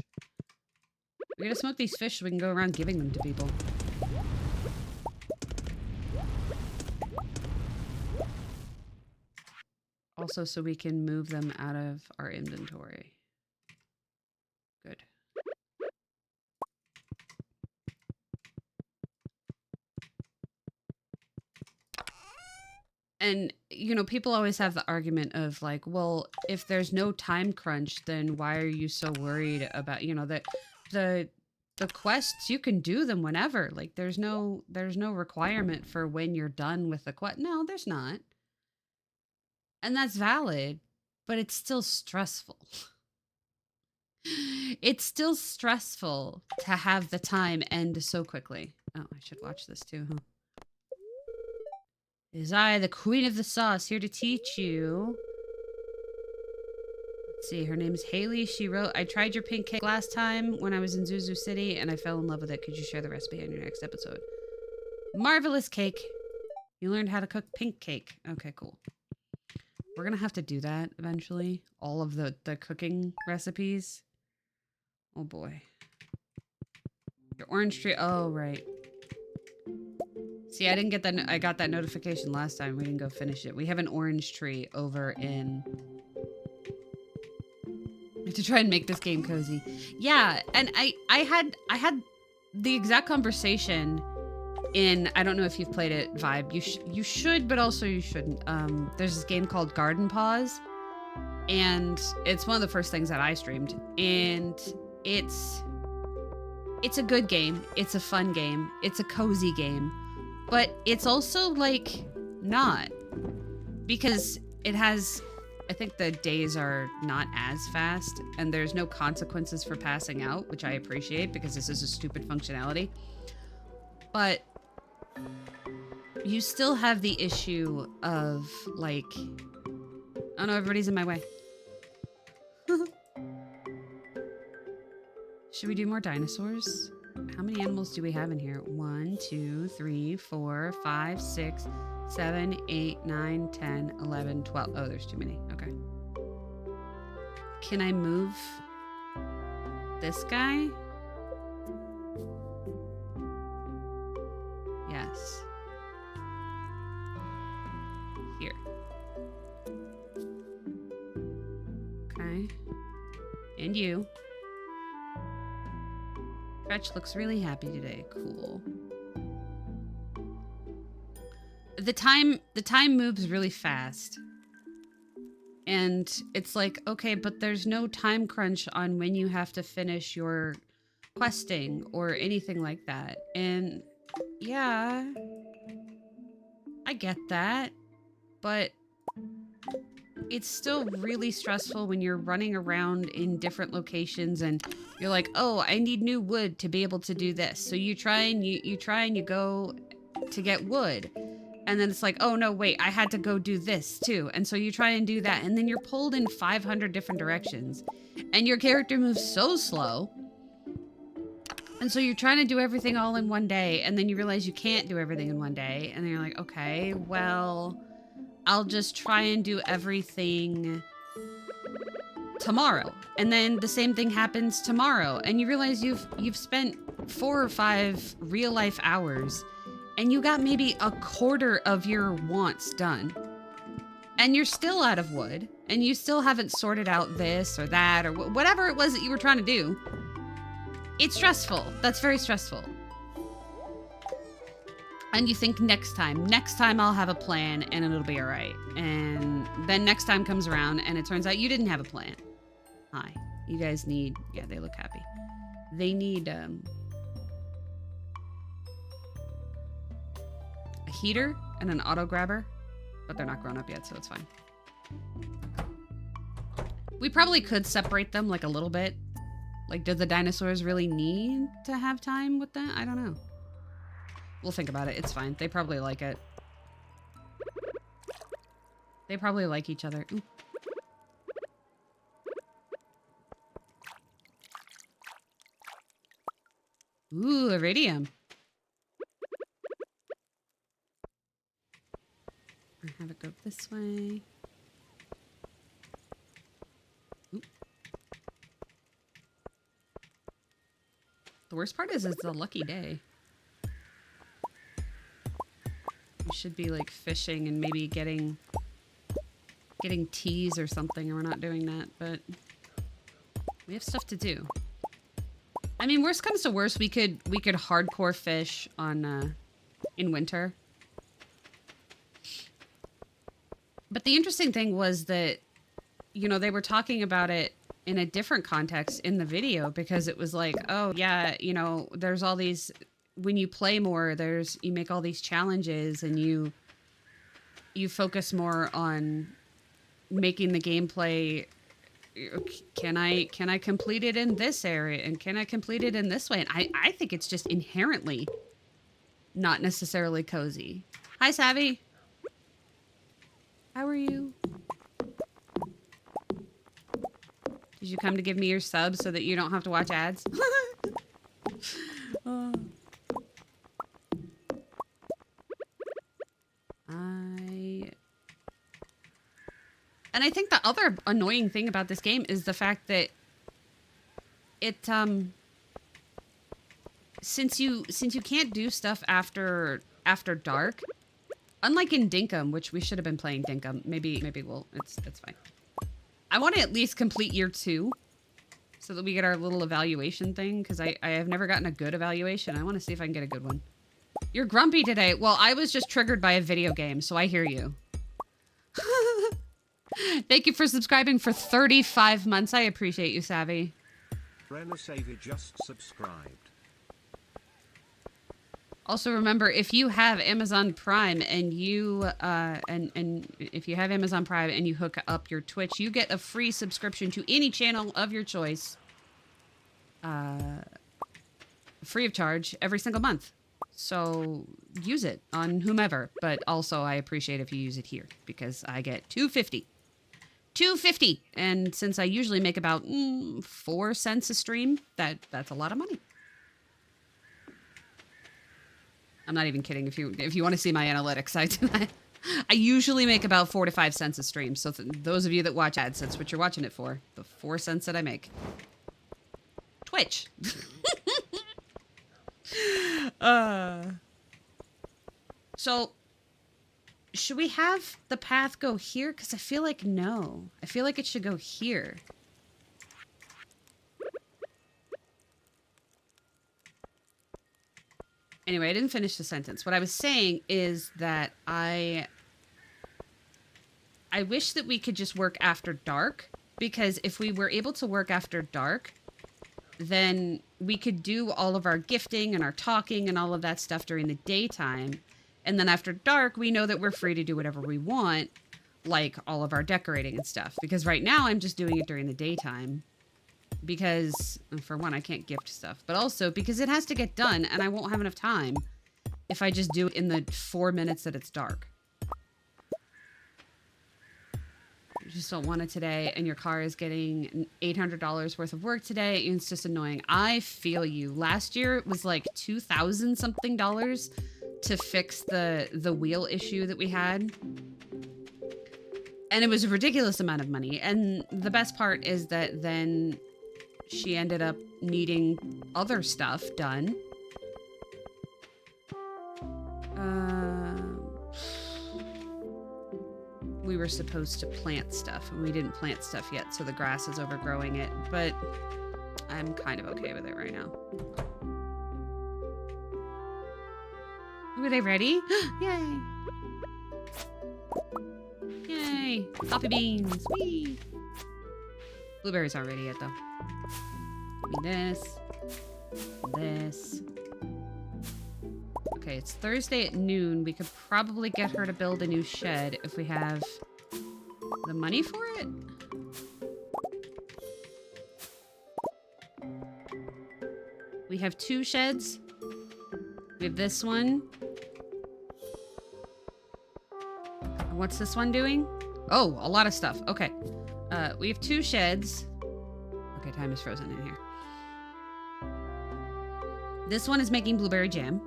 We're going to smoke these fish so we can go around giving them to people. Also, so we can move them out of our inventory. Good. And, people always have the argument of like, well, if there's no time crunch, then why are you so worried about, that the quests, you can do them whenever. Like there's no requirement for when you're done with the quest. No, there's not. And that's valid, but it's still stressful. It's still stressful to have the time end so quickly. Oh, I should watch this too, huh? It is I, the queen of the sauce, here to teach you. Let's see, her name is Haley. She wrote, I tried your pink cake last time when I was in Zuzu City and I fell in love with it. Could you share the recipe on your next episode? Marvelous cake. You learned how to cook pink cake. Okay, cool. We're going to have to do that eventually. All of the cooking recipes. Oh boy. Your orange tree. Oh, right. See, I didn't get that. I got that notification last time. We didn't go finish it. We have an orange tree over in... to try and make this game cozy. Yeah, and I had the exact conversation in, I don't know if you've played it, Vibe. You should, but also you shouldn't. There's this game called Garden Paws, and it's one of the first things that I streamed, and it's a good game. It's a fun game. It's a cozy game, but it's also like not, because it has, I think the days are not as fast and there's no consequences for passing out, which I appreciate because this is a stupid functionality. But you still have the issue of like, oh no, everybody's in my way. Should we do more dinosaurs? How many animals do we have in here? 1, 2, 3, 4, 5, 6, 7, 8, 9, 10, 11, 12. Oh, there's too many. Okay. Can I move this guy? Yes. Here. Okay. And you. Stretch looks really happy today. Cool. The time moves really fast. And it's like, okay, but there's no time crunch on when you have to finish your questing or anything like that. And yeah, I get that, but it's still really stressful when you're running around in different locations and you're like, oh, I need new wood to be able to do this. So you try and you go to get wood. And then it's like, oh no, wait, I had to go do this too. And so you try and do that. And then you're pulled in 500 different directions. And your character moves so slow. And so you're trying to do everything all in one day. And then you realize you can't do everything in one day. And then you're like, okay, well, I'll just try and do everything tomorrow. And then the same thing happens tomorrow. And you realize you've spent 4 or 5 real life hours and you got maybe a quarter of your wants done. and you're still out of wood, and you still haven't sorted out this or that or whatever it was that you were trying to do, it's stressful. That's very stressful. And you think next time I'll have a plan and it'll be all right. And then next time comes around and it turns out you didn't have a plan. Hi. You guys need, yeah, they look happy. They need a heater and an auto grabber, but they're not grown up yet, so it's fine. We probably could separate them like a little bit. Like, do the dinosaurs really need to have time with that? I don't know. We'll think about it. It's fine. They probably like it. They probably like each other. Ooh, iridium. I have it go this way. Ooh. The worst part is it's a lucky day. We should be like fishing and maybe getting teas or something, and we're not doing that, but we have stuff to do. I mean, worst comes to worst, we could hardcore fish on in winter. But the interesting thing was that, you know, they were talking about it in a different context in the video, because it was like, oh yeah, you know, there's all these, when you play more, you make all these challenges and you focus more on making the gameplay. Can I complete it in this area, and can I complete it in this way? And I think it's just inherently not necessarily cozy. Hi, Savvy. How are you? Did you come to give me your sub so that you don't have to watch ads? And I think the other annoying thing about this game is the fact that it since you can't do stuff after dark, unlike in Dinkum, which we should have been playing Dinkum. Maybe it's fine. I want to at least complete year 2 so that we get our little evaluation thing, because I have never gotten a good evaluation. I want to see if I can get a good one. You're grumpy today. Well, I was just triggered by a video game, so I hear you. Thank you for subscribing for 35 months. I appreciate you, Savvy. Brenna Savvy just subscribed. Also, remember, if you have Amazon Prime and you and if you have Amazon Prime and you hook up your Twitch, you get a free subscription to any channel of your choice, free of charge every single month. So use it on whomever, but also I appreciate if you use it here, because I get $2.50, and since I usually make about 4 cents a stream, that's a lot of money. I'm not even kidding. If you want to see my analytics, I usually make about 4 to 5 cents a stream. So those of you that watch ads, that's what you're watching it for. The 4 cents that I make. Twitch. So should we have the path go here? Because I feel like no. I feel like it should go here. Anyway, I didn't finish the sentence. What I was saying is that I wish that we could just work after dark, because if we were able to work after dark, then we could do all of our gifting and our talking and all of that stuff during the daytime. And then after dark, we know that we're free to do whatever we want, like all of our decorating and stuff. Because right now I'm just doing it during the daytime. Because, for one, I can't gift stuff, but also because it has to get done and I won't have enough time if I just do it in the 4 minutes that it's dark. You just don't want it today, and your car is getting $800 worth of work today, and it's just annoying. I feel you. Last year it was like $2,000 something to fix the wheel issue that we had. And it was a ridiculous amount of money. And the best part is that then she ended up needing other stuff done. we were supposed to plant stuff, and we didn't plant stuff yet, so the grass is overgrowing it, but I'm kind of okay with it right now. Are they ready? Yay! Yay! Coffee beans! Whee! Blueberries aren't ready yet, though. Give me this. This. Okay, it's Thursday at noon. We could probably get her to build a new shed if we have the money for it. We have 2 sheds. We have this one. What's this one doing? Oh, a lot of stuff. Okay. We have 2 sheds. Okay, time is frozen in here. This one is making blueberry jam.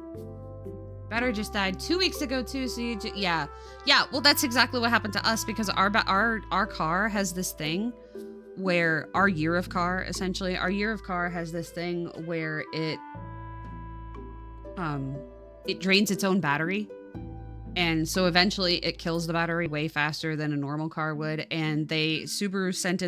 Battery just died 2 weeks ago too, so you yeah. Yeah, well that's exactly what happened to us because our car has this thing where our year of car has this thing where it drains its own battery. And so eventually it kills the battery way faster than a normal car would. And Subaru sent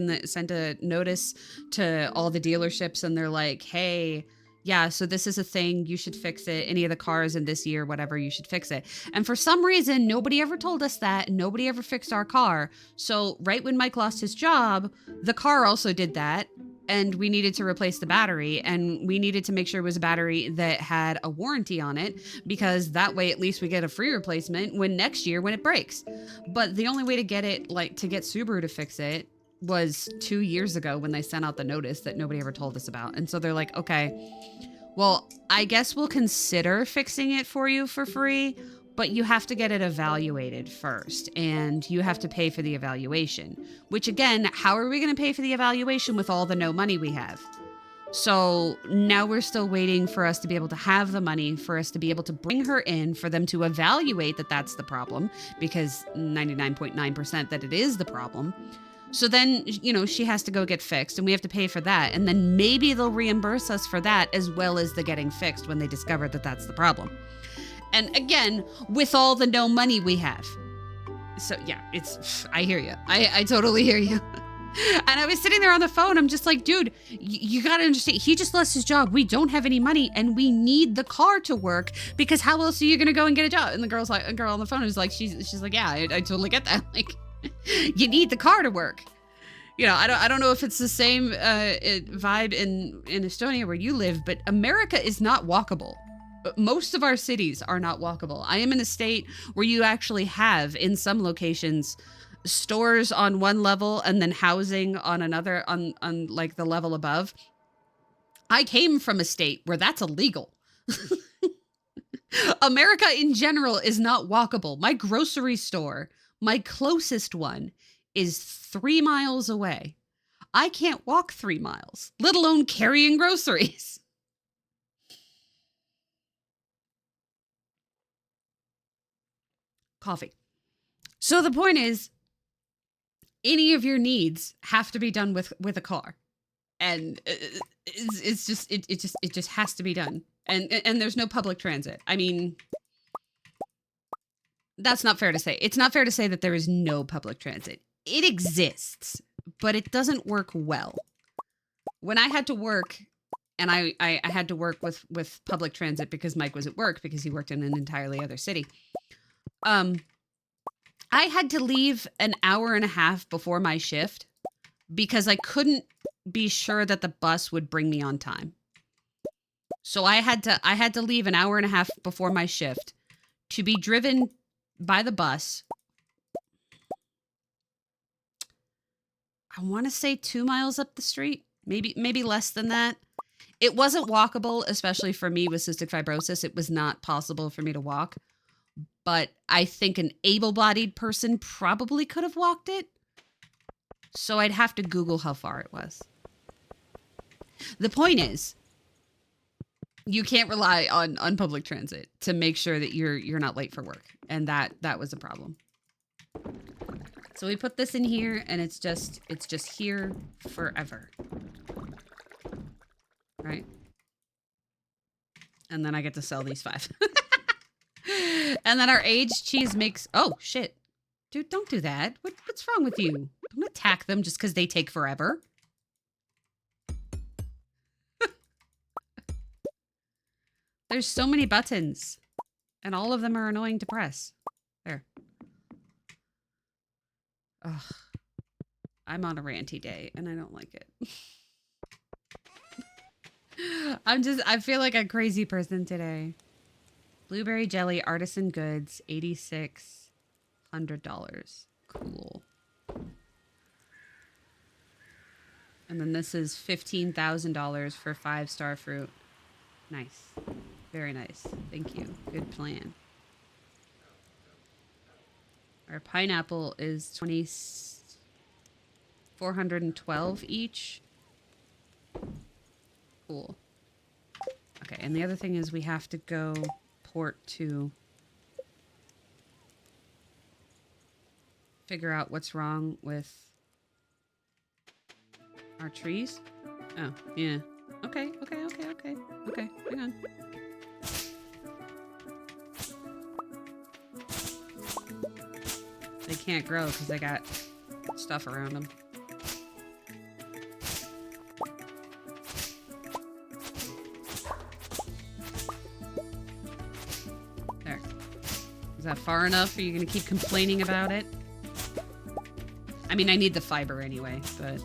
a notice to all the dealerships and they're like, hey, yeah, so this is a thing. You should fix it. Any of the cars in this year, whatever, you should fix it. And for some reason, nobody ever told us that. Nobody ever fixed our car. So right when Mike lost his job, the car also did that. And we needed to replace the battery, and we needed to make sure it was a battery that had a warranty on it, because that way at least we get a free replacement next year when it breaks. But the only way to get it, to get Subaru to fix it was 2 years ago when they sent out the notice that nobody ever told us about. And so they're like, okay, well, I guess we'll consider fixing it for you for free, but you have to get it evaluated first, and you have to pay for the evaluation, which again, how are we going to pay for the evaluation with all the no money we have? So now we're still waiting for us to be able to have the money for us to be able to bring her in for them to evaluate that that's the problem, because 99.9% that it is the problem. So then, she has to go get fixed and we have to pay for that. And then maybe they'll reimburse us for that as well as the getting fixed when they discover that that's the problem. And again, with all the no money we have. So yeah, I hear you. I totally hear you. And I was sitting there on the phone. I'm just like, dude, you got to understand. He just lost his job. We don't have any money and we need the car to work because how else are you going to go and get a job? And the girl on the phone is like, she's like, yeah, I totally get that. Like, you need the car to work. I don't know if it's the same vibe in Estonia where you live, but America is not walkable. Most of our cities are not walkable. I am in a state where you actually have, in some locations, stores on one level and then housing on another, on like the level above. I came from a state where that's illegal. America in general is not walkable. My grocery store, my closest one, is 3 miles away. I can't walk 3 miles, let alone carrying groceries. Coffee. So the point is, any of your needs have to be done with a car, and it just has to be done. And there's no public transit. I mean, that's not fair to say. It's not fair to say that there is no public transit. It exists, but it doesn't work well. When I had to work, and I had to work with public transit because Mike was at work because he worked in an entirely other city. I had to leave an hour and a half before my shift because I couldn't be sure that the bus would bring me on time. So I had to leave an hour and a half before my shift to be driven by the bus. I want to say 2 miles up the street, maybe less than that. It wasn't walkable, especially for me with cystic fibrosis. It was not possible for me to walk. But I think an able-bodied person probably could have walked it. So I'd have to Google how far it was. The point is, you can't rely on public transit to make sure that you're not late for work. And that was a problem. So we put this in here and it's just here forever. Right? And then I get to sell these 5. And then our aged cheese makes... Oh, shit. Dude, don't do that. What's wrong with you? Don't attack them just because they take forever. There's so many buttons, and all of them are annoying to press. There. Ugh. I'm on a ranty day, and I don't like it. I feel like a crazy person today. Blueberry jelly, artisan goods, $8,600. Cool. And then this is $15,000 for 5-star fruit. Nice. Very nice. Thank you. Good plan. Our pineapple is 412 each. Cool. Okay, and the other thing is we have to go port to figure out what's wrong with our trees. Oh, yeah. Okay. Okay, hang on. They can't grow because they got stuff around them. There. Is that far enough? Are you going to keep complaining about it? I mean, I need the fiber anyway, but...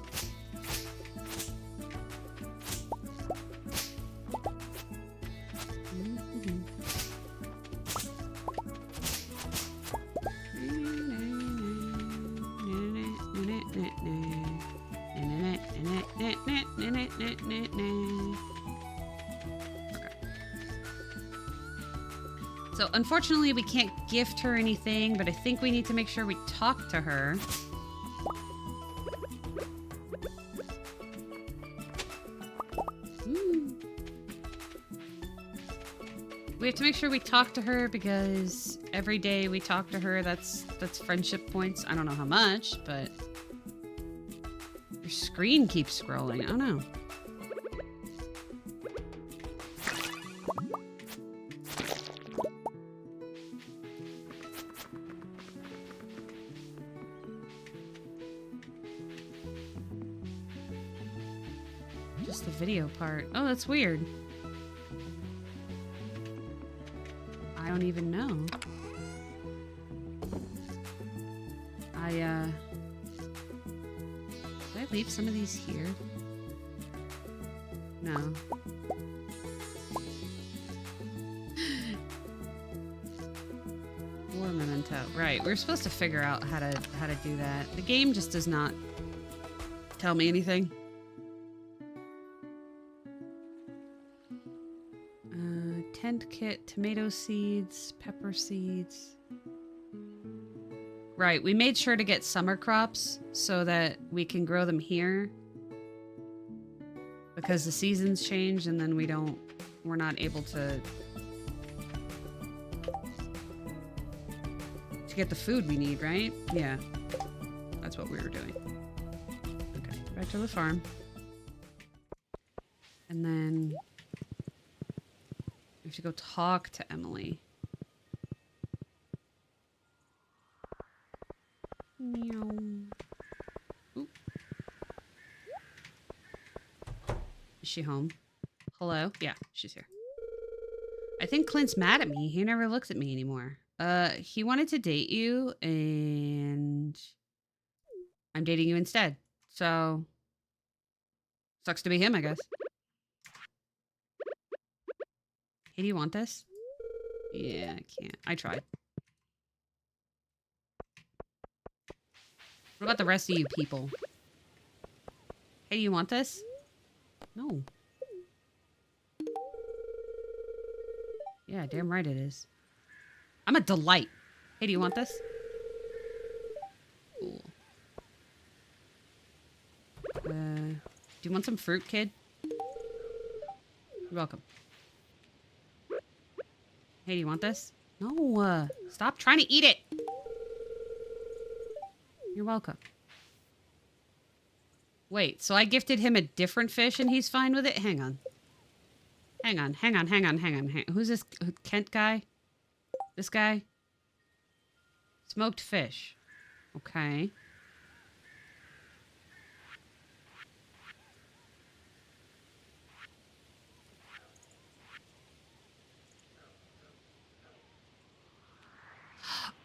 So unfortunately we can't gift her anything, but I think we need to make sure we talk to her. We have to make sure we talk to her because every day we talk to her, that's friendship points. I don't know how much, but your screen keeps scrolling. I don't know. Just the video part. Oh, that's weird. I don't even know. Did I leave some of these here? No. War memento. Right, we're supposed to figure out how to do that. The game just does not tell me anything. Tent kit, tomato seeds, pepper seeds. Right, we made sure to get summer crops so that we can grow them here. Because the seasons change and then we're not able to get the food we need, right? Yeah. That's what we were doing. Okay, back to the farm. And then we have to go talk to Emily. Meow. Oop. Is she home? Hello? Yeah, she's here. I think Clint's mad at me. He never looks at me anymore. He wanted to date you, and I'm dating you instead. So, sucks to be him, I guess. Hey, do you want this? Yeah, I can't. I tried. What about the rest of you people? Hey, do you want this? No. Yeah, damn right it is. I'm a delight. Hey, do you want this? Cool. Do you want some fruit, kid? You're welcome. Hey, do you want this? No, stop trying to eat it. You're welcome. Wait, so I gifted him a different fish and he's fine with it? Hang on. Hang on. Who's this Kent guy? This guy? Smoked fish. Okay.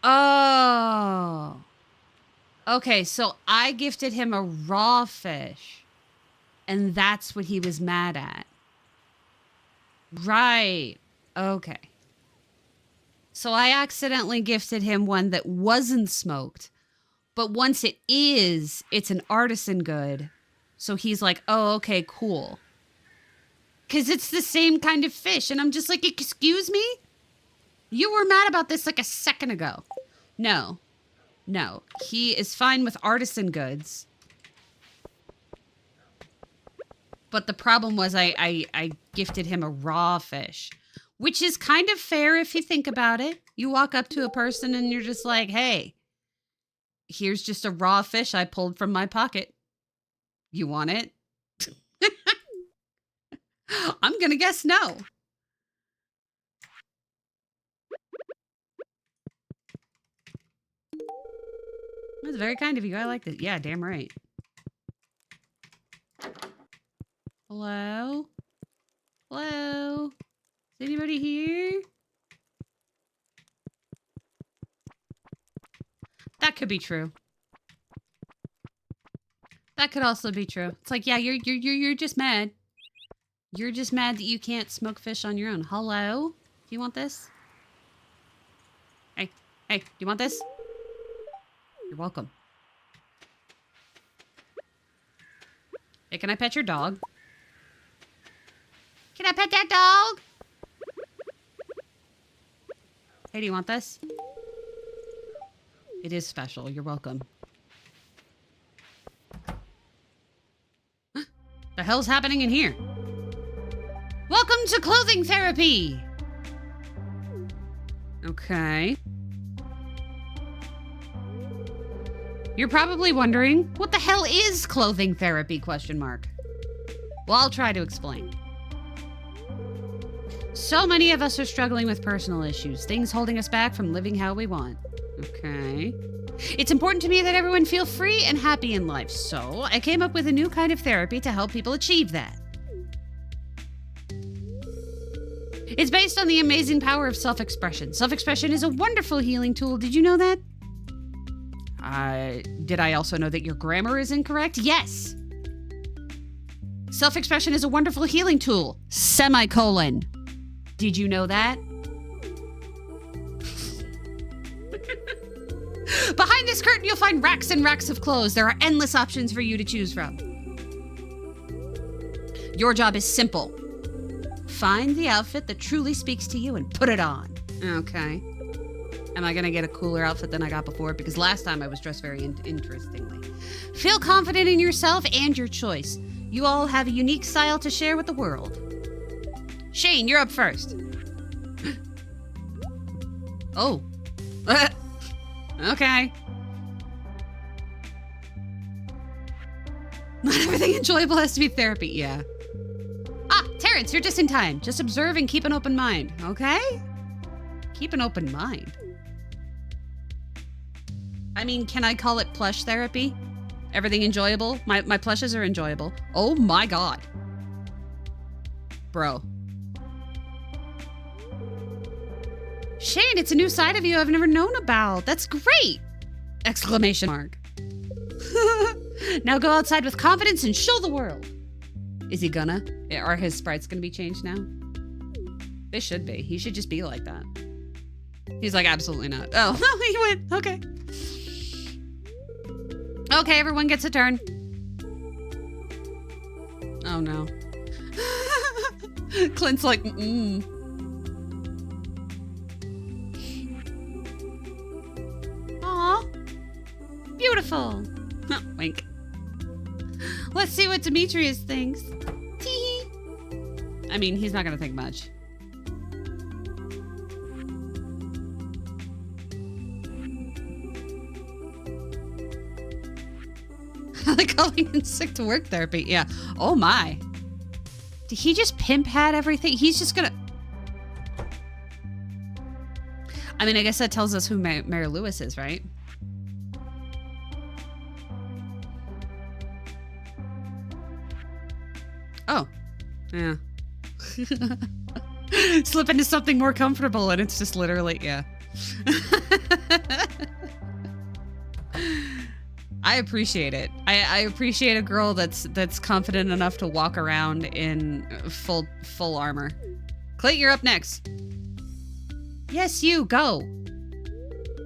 Oh. Okay, so I gifted him a raw fish, and that's what he was mad at. Right. Okay. So I accidentally gifted him one that wasn't smoked, but once it is, it's an artisan good. So he's like, oh, okay, cool. Because it's the same kind of fish. And I'm just like, excuse me? You were mad about this like a second ago. No. No. He is fine with artisan goods. But the problem was I gifted him a raw fish, which is kind of fair if you think about it. You walk up to a person and you're just like, hey, here's just a raw fish I pulled from my pocket. You want it? I'm going to guess no. That's very kind of you. I like that. Yeah, damn right. Hello? Hello? Is anybody here? That could be true. That could also be true. It's like, yeah, you're just mad. You're just mad that you can't smoke fish on your own. Hello? Do you want this? Hey, do you want this? You're welcome. Hey, can I pet your dog? Can I pet that dog? Hey, do you want this? It is special. You're welcome. The hell's happening in here? Welcome to clothing therapy. Okay. You're probably wondering, what the hell is clothing therapy? Question mark. Well, I'll try to explain. So many of us are struggling with personal issues, things holding us back from living how we want. Okay. It's important to me that everyone feel free and happy in life, so I came up with a new kind of therapy to help people achieve that. It's based on the amazing power of self-expression. Self-expression is a wonderful healing tool. Did you know that? Did I also know that your grammar is incorrect? Yes. Self-expression is a wonderful healing tool. Semicolon. Did you know that? Behind this curtain, you'll find racks and racks of clothes. There are endless options for you to choose from. Your job is simple. Find the outfit that truly speaks to you and put it on. Okay. Am I going to get a cooler outfit than I got before? Because last time I was dressed very interestingly. Feel confident in yourself and your choice. You all have a unique style to share with the world. Shane, you're up first. Oh. Okay. Not everything enjoyable has to be therapy, yeah. Ah, Terrence, you're just in time. Just observe and keep an open mind, okay? Keep an open mind. I mean, can I call it plush therapy? Everything enjoyable? My plushes are enjoyable. Oh my god. Bro. Shane, it's a new side of you I've never known about. That's great! Exclamation mark. Now go outside with confidence and show the world. Is he gonna? Are his sprites gonna be changed now? They should be. He should just be like that. He's like, absolutely not. Oh, he went. Okay. Okay, everyone gets a turn. Oh no. Clint's like, Aw. Beautiful. Wink. Let's see what Demetrius thinks. Tee. I mean, he's not gonna think much. I like calling in sick to work therapy. Yeah. Oh my. Did he just pimp hat everything? He's just gonna... I mean, I guess that tells us who Mayor Lewis is, right? Yeah. Slip into something more comfortable and it's just literally, yeah. I appreciate it. I appreciate a girl that's confident enough to walk around in full armor. Clayt, you're up next. Yes, you go.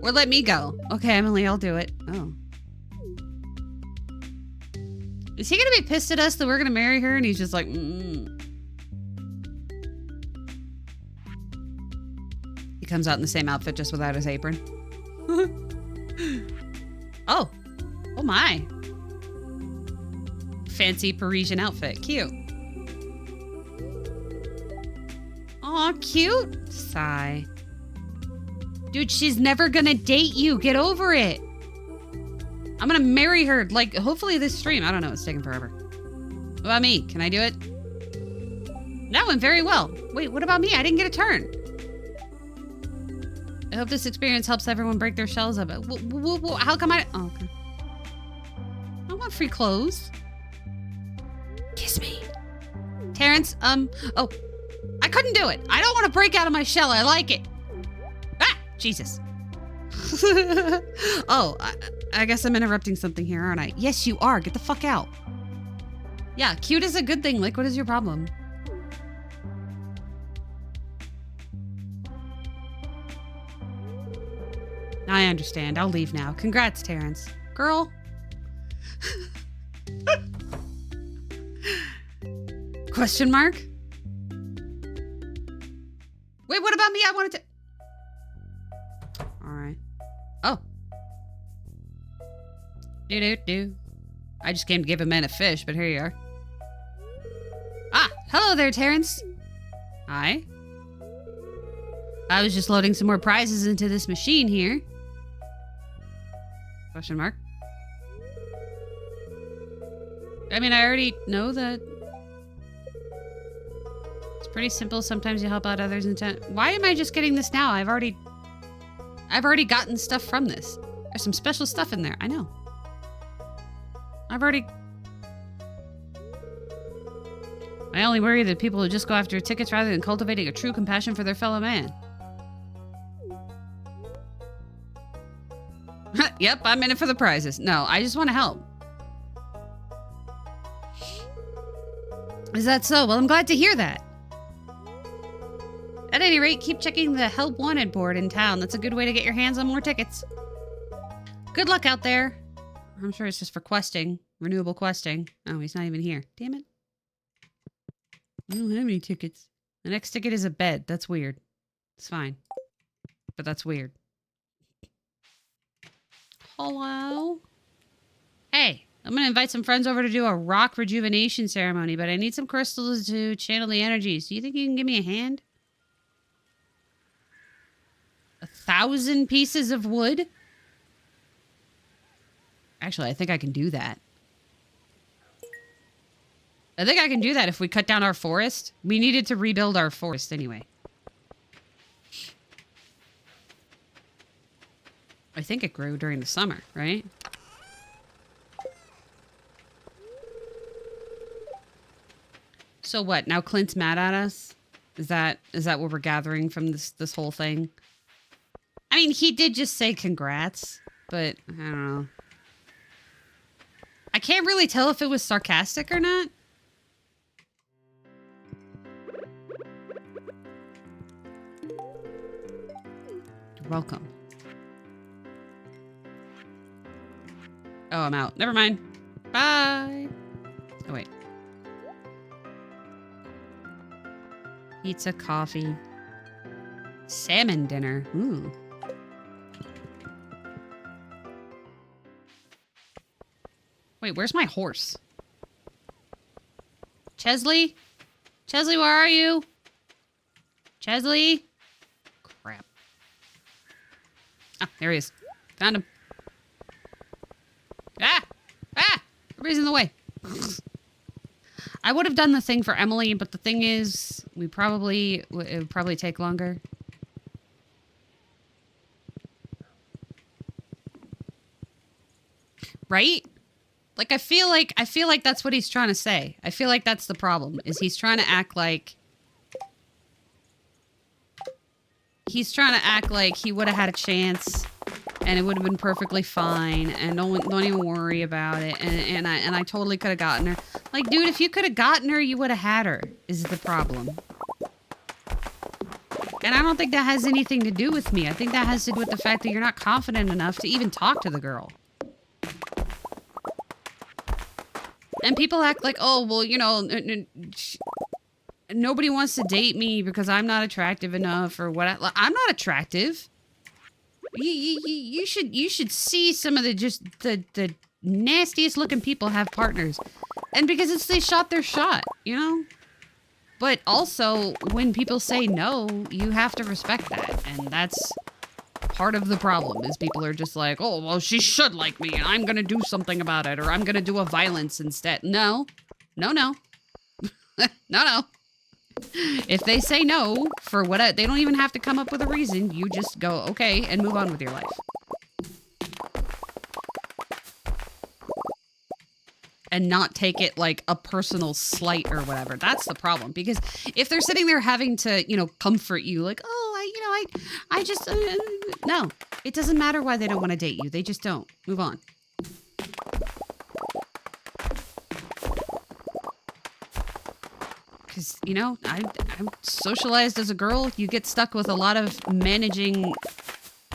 Or let me go. Okay, Emily, I'll do it. Oh. Is he gonna be pissed at us that we're gonna marry her? And he's just like, He comes out in the same outfit just without his apron. Oh. Oh my. Fancy Parisian outfit. Cute. Aw, cute. Sigh. Dude, she's never gonna date you. Get over it. I'm gonna marry her, like, hopefully this stream. I don't know. It's taking forever. What about me? Can I do it? That went very well. Wait, what about me? I didn't get a turn. I hope this experience helps everyone break their shells of it. How come I... Oh, okay. I want free clothes. Kiss me. Terrence, oh. I couldn't do it. I don't want to break out of my shell. I like it. Ah! Jesus. Oh, I guess I'm interrupting something here, aren't I? Yes, you are. Get the fuck out. Yeah, cute is a good thing. Like, what is your problem? I understand. I'll leave now. Congrats, Terrence. Girl. Question mark? Wait, what about me? I wanted to... All right. Oh. Do. I just came to give a man a fish, but here you are. Ah, hello there, Terrence. Hi. I was just loading some more prizes into this machine here. Question mark? I mean, I already know that. It's pretty simple. Sometimes you help out others in time. Why am I just getting this now? I've already gotten stuff from this. There's some special stuff in there. I know. I only worry that people who just go after tickets rather than cultivating a true compassion for their fellow man. Yep, I'm in it for the prizes. No, I just want to help. Is that so? Well, I'm glad to hear that. At any rate, keep checking the Help Wanted board in town. That's a good way to get your hands on more tickets. Good luck out there. I'm sure it's just for questing. Renewable questing. Oh, he's not even here. Damn it. I don't have any tickets. The next ticket is a bed. That's weird. It's fine. But that's weird. Hello? Hey, I'm going to invite some friends over to do a rock rejuvenation ceremony, but I need some crystals to channel the energies. Do you think you can give me a hand? 1,000 pieces of wood? Actually, I think I can do that. I think I can do that if we cut down our forest. We needed to rebuild our forest anyway. I think it grew during the summer, right? So what? Now Clint's mad at us? Is that what we're gathering from this whole thing? I mean, he did just say congrats, but I don't know. I can't really tell if it was sarcastic or not. You're welcome. Oh, I'm out. Never mind. Bye. Oh, wait. Pizza, coffee. Salmon dinner. Ooh. Wait, where's my horse? Chesley? Chesley, where are you? Chesley? Crap. Ah, there he is. Found him. Ah! Ah! Everybody's in the way. I would have done the thing for Emily, but the thing is, it would probably take longer. Right? Like I feel like that's what he's trying to say. I feel like that's the problem. Is he's trying to act like he would have had a chance and it would have been perfectly fine and don't even worry about it and I totally could have gotten her. Like, dude, if you could have gotten her, you would have had her, is the problem. And I don't think that has anything to do with me. I think that has to do with the fact that you're not confident enough to even talk to the girl. And people act like, oh, well, you know, nobody wants to date me because I'm not attractive enough or what. I'm not attractive. You should see some of the nastiest looking people have partners. And because they shot their shot, you know? But also, when people say no, you have to respect that. And that's part of the problem, is people are just like, oh, well, she should like me, and I'm going to do something about it, or I'm going to do a violence instead. No. No, no. No, no. If they say no, for what, they don't even have to come up with a reason. You just go, okay, and move on with your life. And not take it like a personal slight or whatever. That's the problem. Because if they're sitting there having to, you know, comfort you, like, oh, I just, no. It doesn't matter why they don't want to date you. They just don't. Move on. Because, you know, I'm socialized as a girl. You get stuck with a lot of managing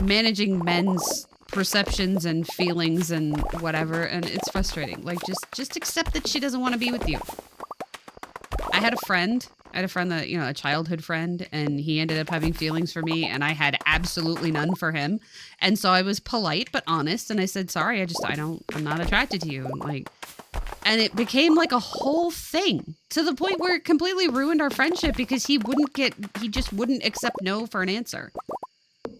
men's perceptions and feelings and whatever, and it's frustrating. Like, just accept that she doesn't want to be with you. I had a friend that, you know, a childhood friend, and he ended up having feelings for me, and I had absolutely none for him. And so I was polite but honest, and I said, sorry, I'm not attracted to you. And it became like a whole thing, to the point where it completely ruined our friendship because he just wouldn't accept no for an answer.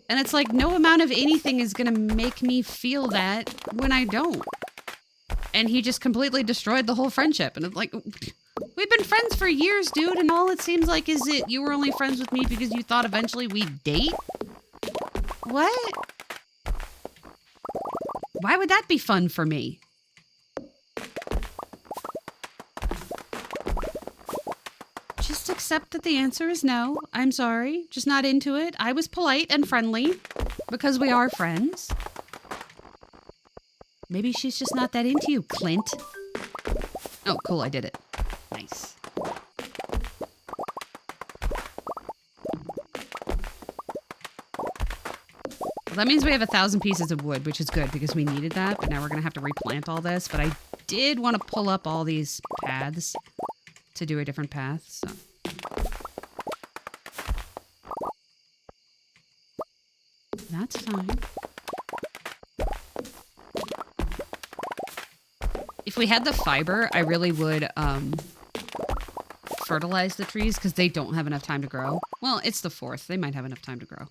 And it's like, no amount of anything is going to make me feel that when I don't. And he just completely destroyed the whole friendship. And it's like, we've been friends for years, dude. And all it seems like is that you were only friends with me because you thought eventually we'd date? What? Why would that be fun for me? Just accept that the answer is no. I'm sorry. Just not into it. I was polite and friendly because we are friends. Maybe she's just not that into you, Clint. Oh, cool. I did it. Nice. Well, that means we have 1,000 pieces of wood, which is good because we needed that. But now we're going to have to replant all this. But I did want to pull up all these paths to do a different path, so. That's fine. If we had the fiber, I really would fertilize the trees because they don't have enough time to grow. Well, it's the 4th. They might have enough time to grow.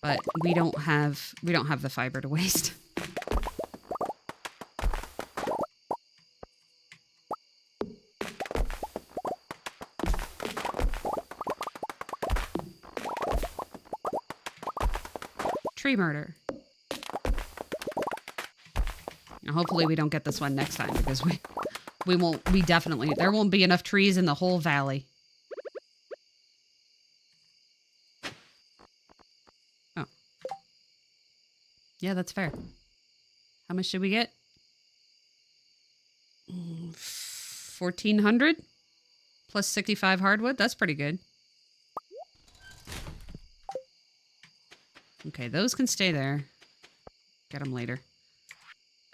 But we don't have the fiber to waste. Tree murder. Now, hopefully we don't get this one next time because there won't be enough trees in the whole valley. Oh. Yeah, that's fair. How much should we get? 1,400 plus 65 hardwood. That's pretty good. Okay, those can stay there. Get them later.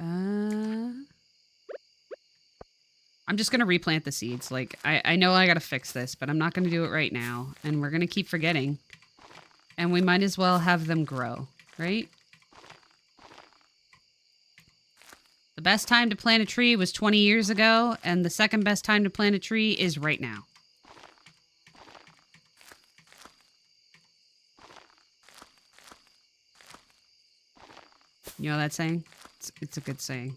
I'm just going to replant the seeds. Like, I know I got to fix this, but I'm not going to do it right now. And we're going to keep forgetting. And we might as well have them grow, right? The best time to plant a tree was 20 years ago, and the second best time to plant a tree is right now. You know that saying? It's a good saying.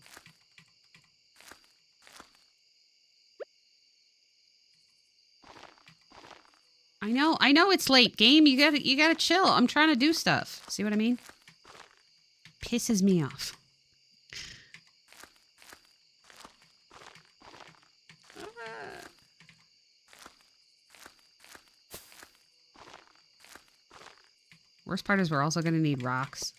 I know it's late, game. You gotta chill. I'm trying to do stuff. See what I mean? pisses me off. Worst part is we're also going to need rocks.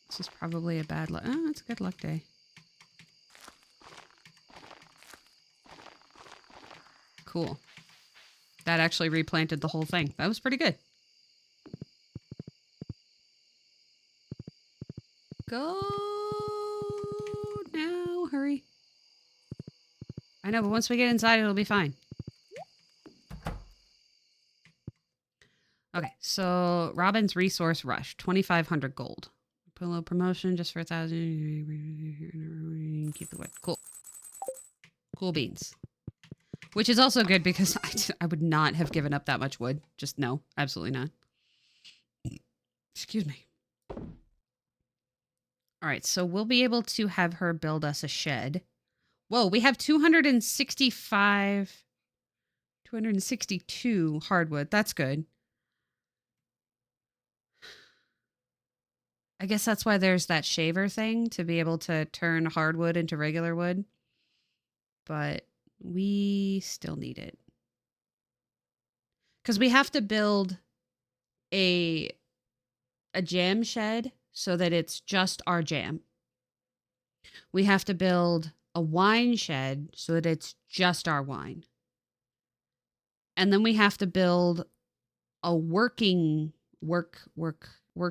This is probably a bad luck. Oh, it's a good luck day. Cool. That actually replanted the whole thing. That was pretty good. Go now. Hurry. I know, but once we get inside, it'll be fine. Okay, so Robin's Resource Rush, 2,500 gold. Put a little promotion just for 1,000. Keep the wood. Cool. Cool beans. Which is also good because I would not have given up that much wood. Just no, absolutely not. Excuse me. All right, so we'll be able to have her build us a shed. Whoa, we have 262 hardwood. That's good. I guess that's why there's that shaver thing, to be able to turn hardwood into regular wood. But we still need it. Because we have to build a jam shed so that it's just our jam. We have to build a wine shed so that it's just our wine. And then we have to build a working work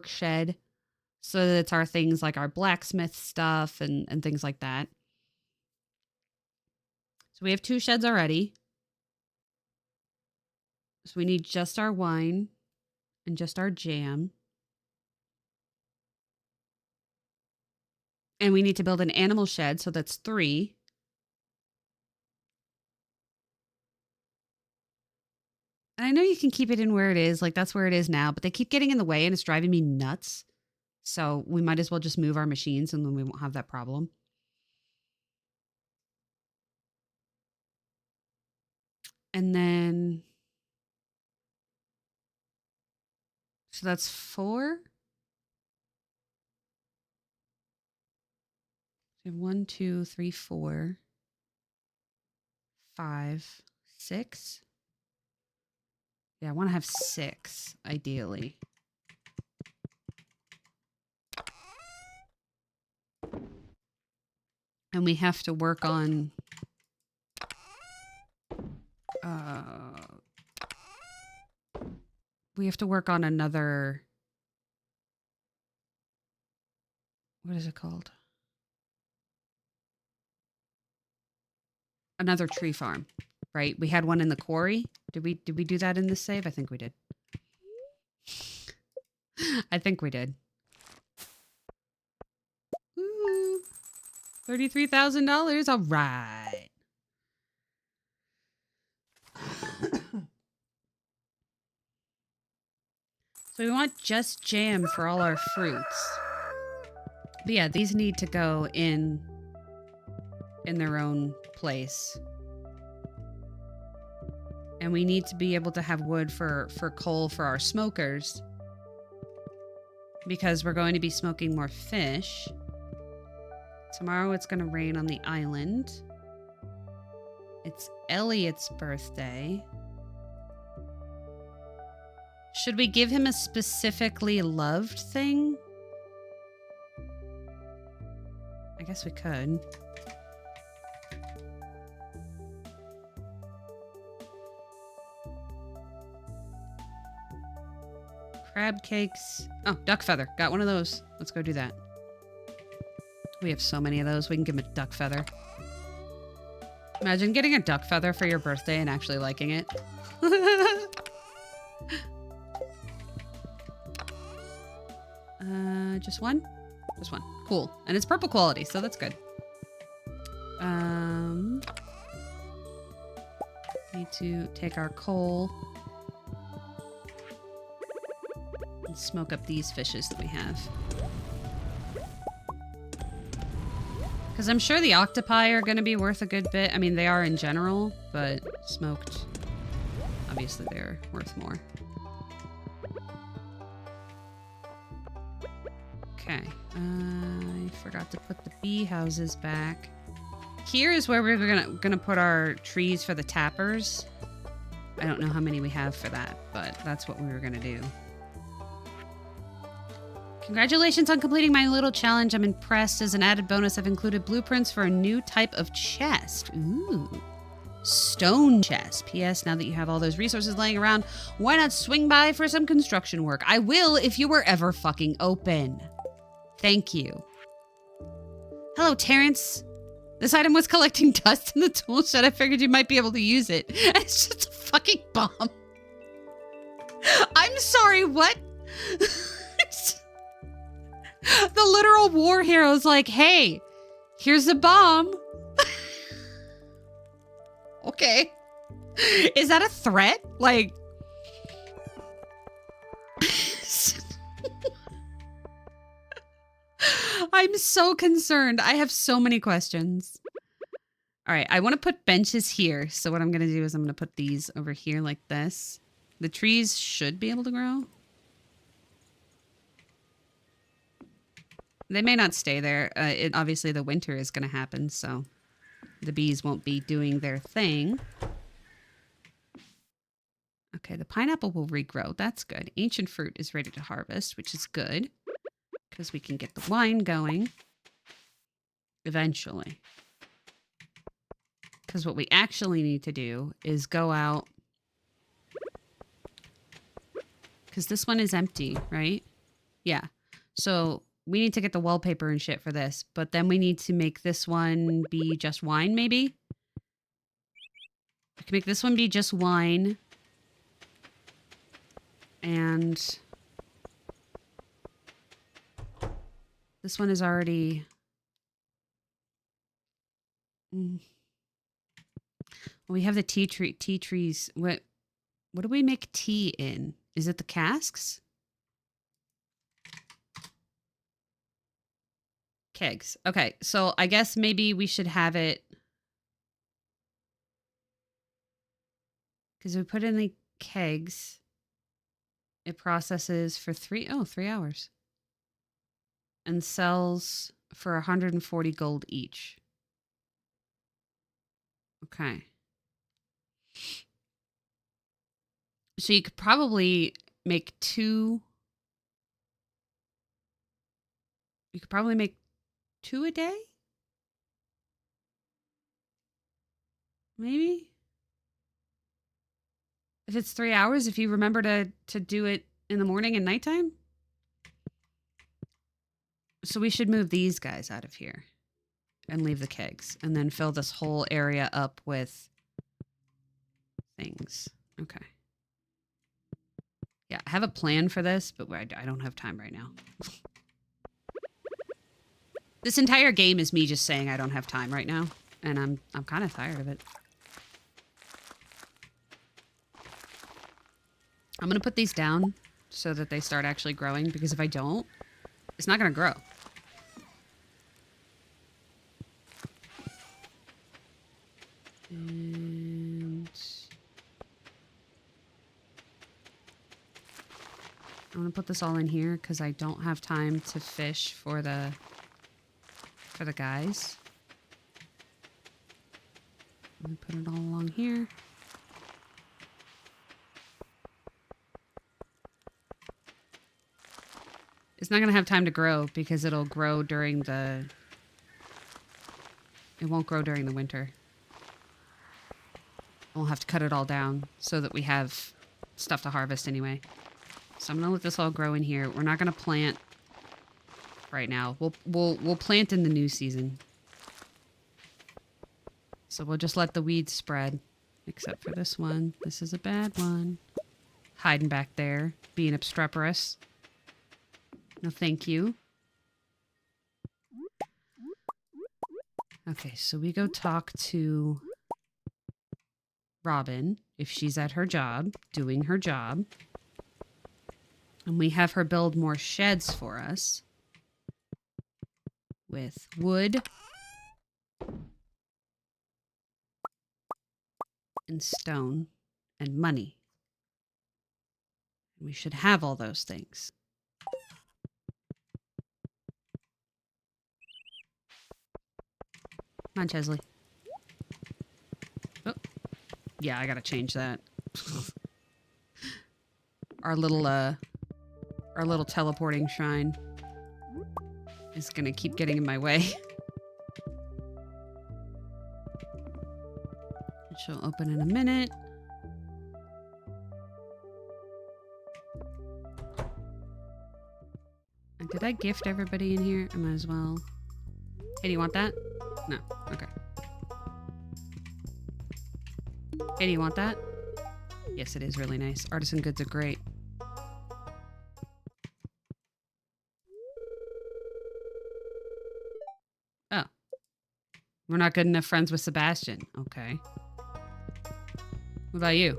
shed so that it's our things like our blacksmith stuff and things like that. So we have 2 sheds already. So we need just our wine and just our jam. And we need to build an animal shed, so that's 3. And I know you can keep it in where it is, like that's where it is now, but they keep getting in the way and it's driving me nuts. So we might as well just move our machines and then we won't have that problem. And then, so that's 4. So 1, 2, 3, 4, 5, 6. Yeah, I want to have 6, ideally. And we have to work on another, what is it called? Another tree farm, right? We had one in the quarry. Did we do that in this save? I think we did. I think we did. Ooh, $33,000. All right. So we want just jam for all our fruits. But yeah, these need to go in their own place. And we need to be able to have wood for coal for our smokers. Because we're going to be smoking more fish. Tomorrow it's going to rain on the island. It's Elliot's birthday. Should we give him a specifically loved thing? I guess we could. Crab cakes. Oh, duck feather. Got one of those. Let's go do that. We have so many of those. We can give him a duck feather. Imagine getting a duck feather for your birthday and actually liking it. Just one? Just one. Cool. And it's purple quality, so that's good. Need to take our coal and smoke up these fishes that we have. Because I'm sure the octopi are going to be worth a good bit. I mean, they are in general, but smoked obviously they're worth more. Okay. I forgot to put the bee houses back. Here is where we're gonna put our trees for the tappers. I don't know how many we have for that, but that's what we were gonna do. Congratulations on completing my little challenge. I'm impressed. As an added bonus, I've included blueprints for a new type of chest. Ooh. Stone chest. P.S. Now that you have all those resources laying around, why not swing by for some construction work? I will if you were ever fucking open. Thank you. Hello, Terrence. This item was collecting dust in the tool shed. I figured you might be able to use it. It's just a fucking bomb. I'm sorry, what? The literal war hero's like, hey, here's a bomb. Okay. Is that a threat? Like... I'm so concerned. I have so many questions. All right, I want to put benches here. So what I'm going to do is I'm going to put these over here like this. The trees should be able to grow. They may not stay there. Obviously, the winter is going to happen, so the bees won't be doing their thing. Okay, the pineapple will regrow. That's good. Ancient fruit is ready to harvest, which is good. Because we can get the wine going. Eventually. Because what we actually need to do is go out. Because this one is empty, right? Yeah. So we need to get the wallpaper and shit for this. But then we need to make this one be just wine, maybe? We can make this one be just wine. And... this one is already... Well, we have the tea trees. What do we make tea in? Is it the casks? Kegs. Okay, so I guess maybe we should have it... because we put in the kegs, it processes for 3 hours. And sells for 140 gold each. Okay. So you could probably make two. You could probably make 2 a day? Maybe? If it's 3 hours, if you remember to do it in the morning and nighttime? So we should move these guys out of here. And leave the kegs. And then fill this whole area up with things. Okay. Yeah, I have a plan for this, but I don't have time right now. This entire game is me just saying I don't have time right now. And I'm kind of tired of it. I'm going to put these down so that they start actually growing. Because if I don't, it's not going to grow. And I'm gonna put this all in here because I don't have time to fish for the guys. I'm gonna put it all along here. It's not gonna have time to grow because it'll grow during the... it won't grow during the winter. We'll have to cut it all down so that we have stuff to harvest anyway. So I'm gonna let this all grow in here. We're not gonna plant right now. We'll plant in the new season. So we'll just let the weeds spread. Except for this one. This is a bad one. Hiding back there, being obstreperous. No, thank you. Okay, so we go talk to Robin, if she's at her job, doing her job. And we have her build more sheds for us. With wood. And stone. And money. We should have all those things. Come on, Chesley. Oh, yeah, I gotta change that. Our little teleporting shrine is gonna keep getting in my way. She'll open in a minute. Did I gift everybody in here? I might as well. Hey, do you want that? No. Okay. Hey, do you want that? Yes, it is really nice. Artisan goods are great. Oh. We're not good enough friends with Sebastian. Okay. What about you?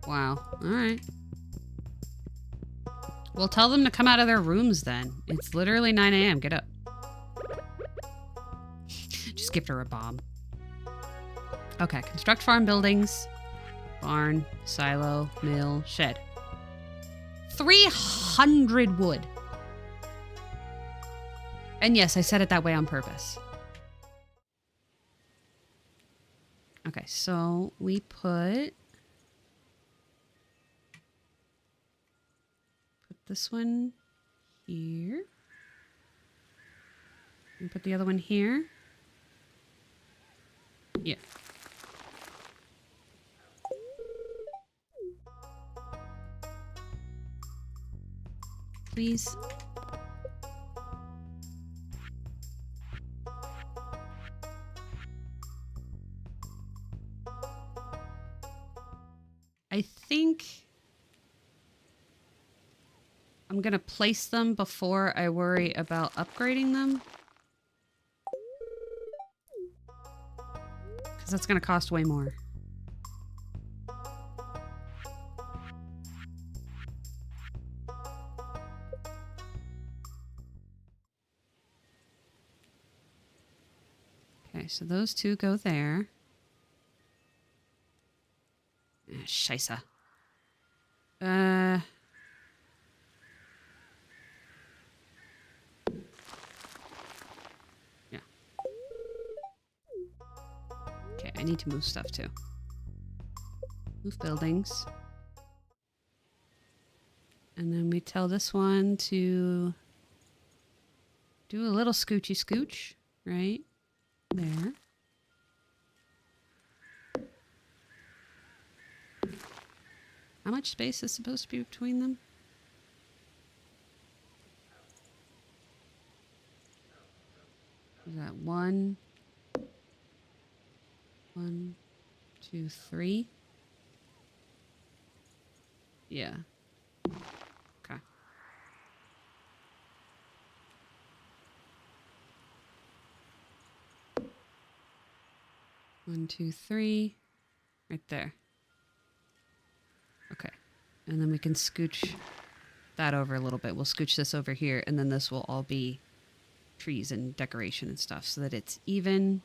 Wow. All right. Well, tell them to come out of their rooms then. It's literally 9 a.m. Get up. Just gift her a bomb. Okay. Construct farm buildings. Barn, silo, mill, shed. 300 wood. And yes, I said it that way on purpose. Okay, so we put this one here. And put the other one here. Yeah. Please. I think I'm going to place them before I worry about upgrading them. Because that's going to cost way more. Okay, so those two go there. Scheisse. Yeah. Okay, I need to move stuff too. Move buildings. And then we tell this one to do a little scoochy scooch, right? There. How much space is supposed to be between them? Is that 1, 1, 2, 3? Yeah. Okay. One, two, three. Right there. Okay. And then we can scooch that over a little bit. We'll scooch this over here, and then this will all be trees and decoration and stuff so that it's even.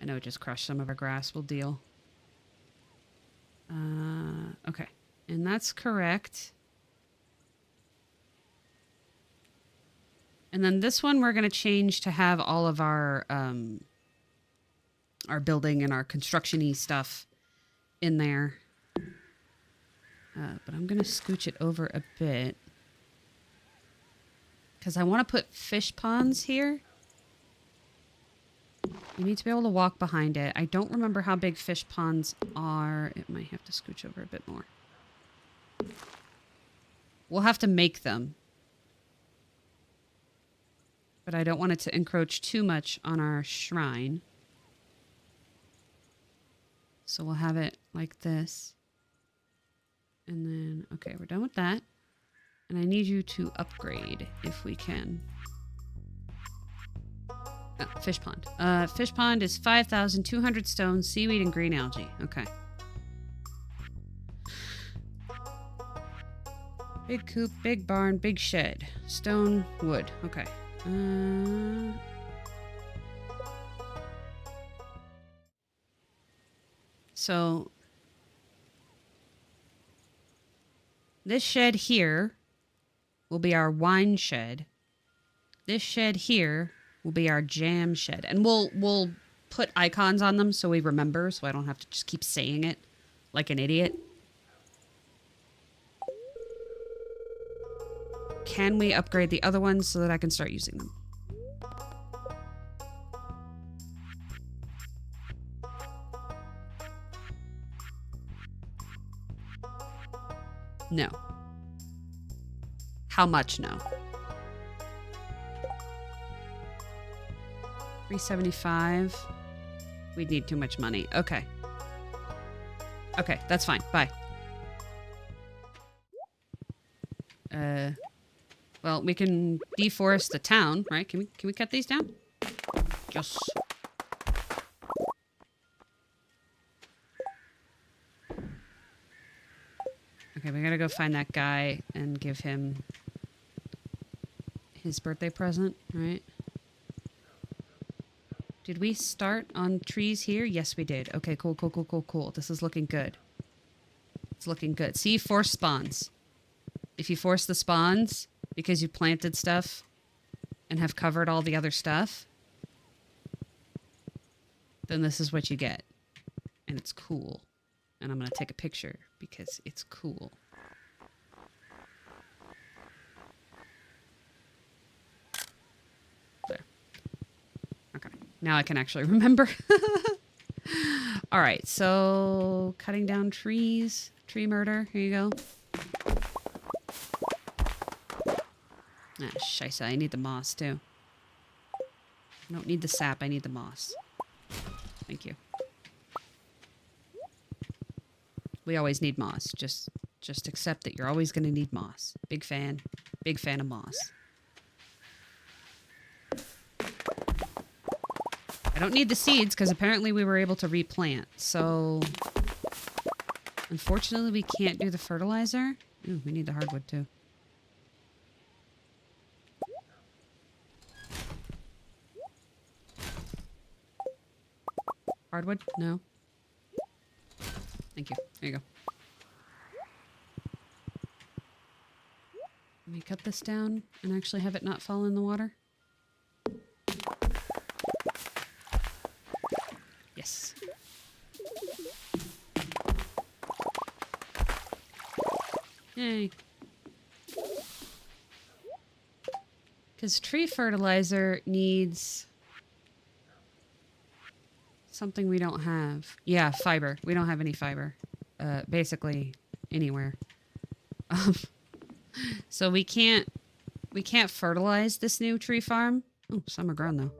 I know it just crushed some of our grass. We'll deal. Okay. And that's correct. And then this one we're going to change to have all of our building and our construction-y stuff in there. But I'm going to scooch it over a bit. Because I want to put fish ponds here. You need to be able to walk behind it. I don't remember how big fish ponds are. It might have to scooch over a bit more. We'll have to make them. But I don't want it to encroach too much on our shrine. So we'll have it like this. And then, okay, we're done with that. And I need you to upgrade if we can. Oh, fish pond. Fish pond is 5,200 stones, seaweed, and green algae. Okay. Big coop, big barn, big shed. Stone, wood. Okay. So this shed here will be our wine shed. This shed here will be our jam shed. And we'll put icons on them so we remember, so I don't have to just keep saying it like an idiot. Can we upgrade the other ones so that I can start using them? No. How much no? 375. We'd need too much money. Okay. Okay, that's fine. Bye. Well, we can deforest the town, right? Can we cut these down? Yes. Okay, we gotta go find that guy and give him his birthday present, right? Did we start on trees here? Yes, we did. Okay, cool, cool, cool, cool, cool. This is looking good. It's looking good. See, force spawns. If you force the spawns because you planted stuff and have covered all the other stuff, then this is what you get. And it's cool. And I'm going to take a picture because it's cool. There. Okay. Now I can actually remember. All right. So cutting down trees. Tree murder. Here you go. Ah, scheisse. I need the moss too. I don't need the sap. I need the moss. Thank you. We always need moss. Just accept that you're always going to need moss. Big fan of moss. I don't need the seeds because apparently we were able to replant. So, unfortunately, we can't do the fertilizer. Ooh, we need the hardwood too. Hardwood? No. Thank you. There you go. Let me cut this down and actually have it not fall in the water. Yes. Yay. Because tree fertilizer needs something we don't have. Yeah, fiber. We don't have any fiber. Basically anywhere. So we can't fertilize this new tree farm. Oh, some are grown though.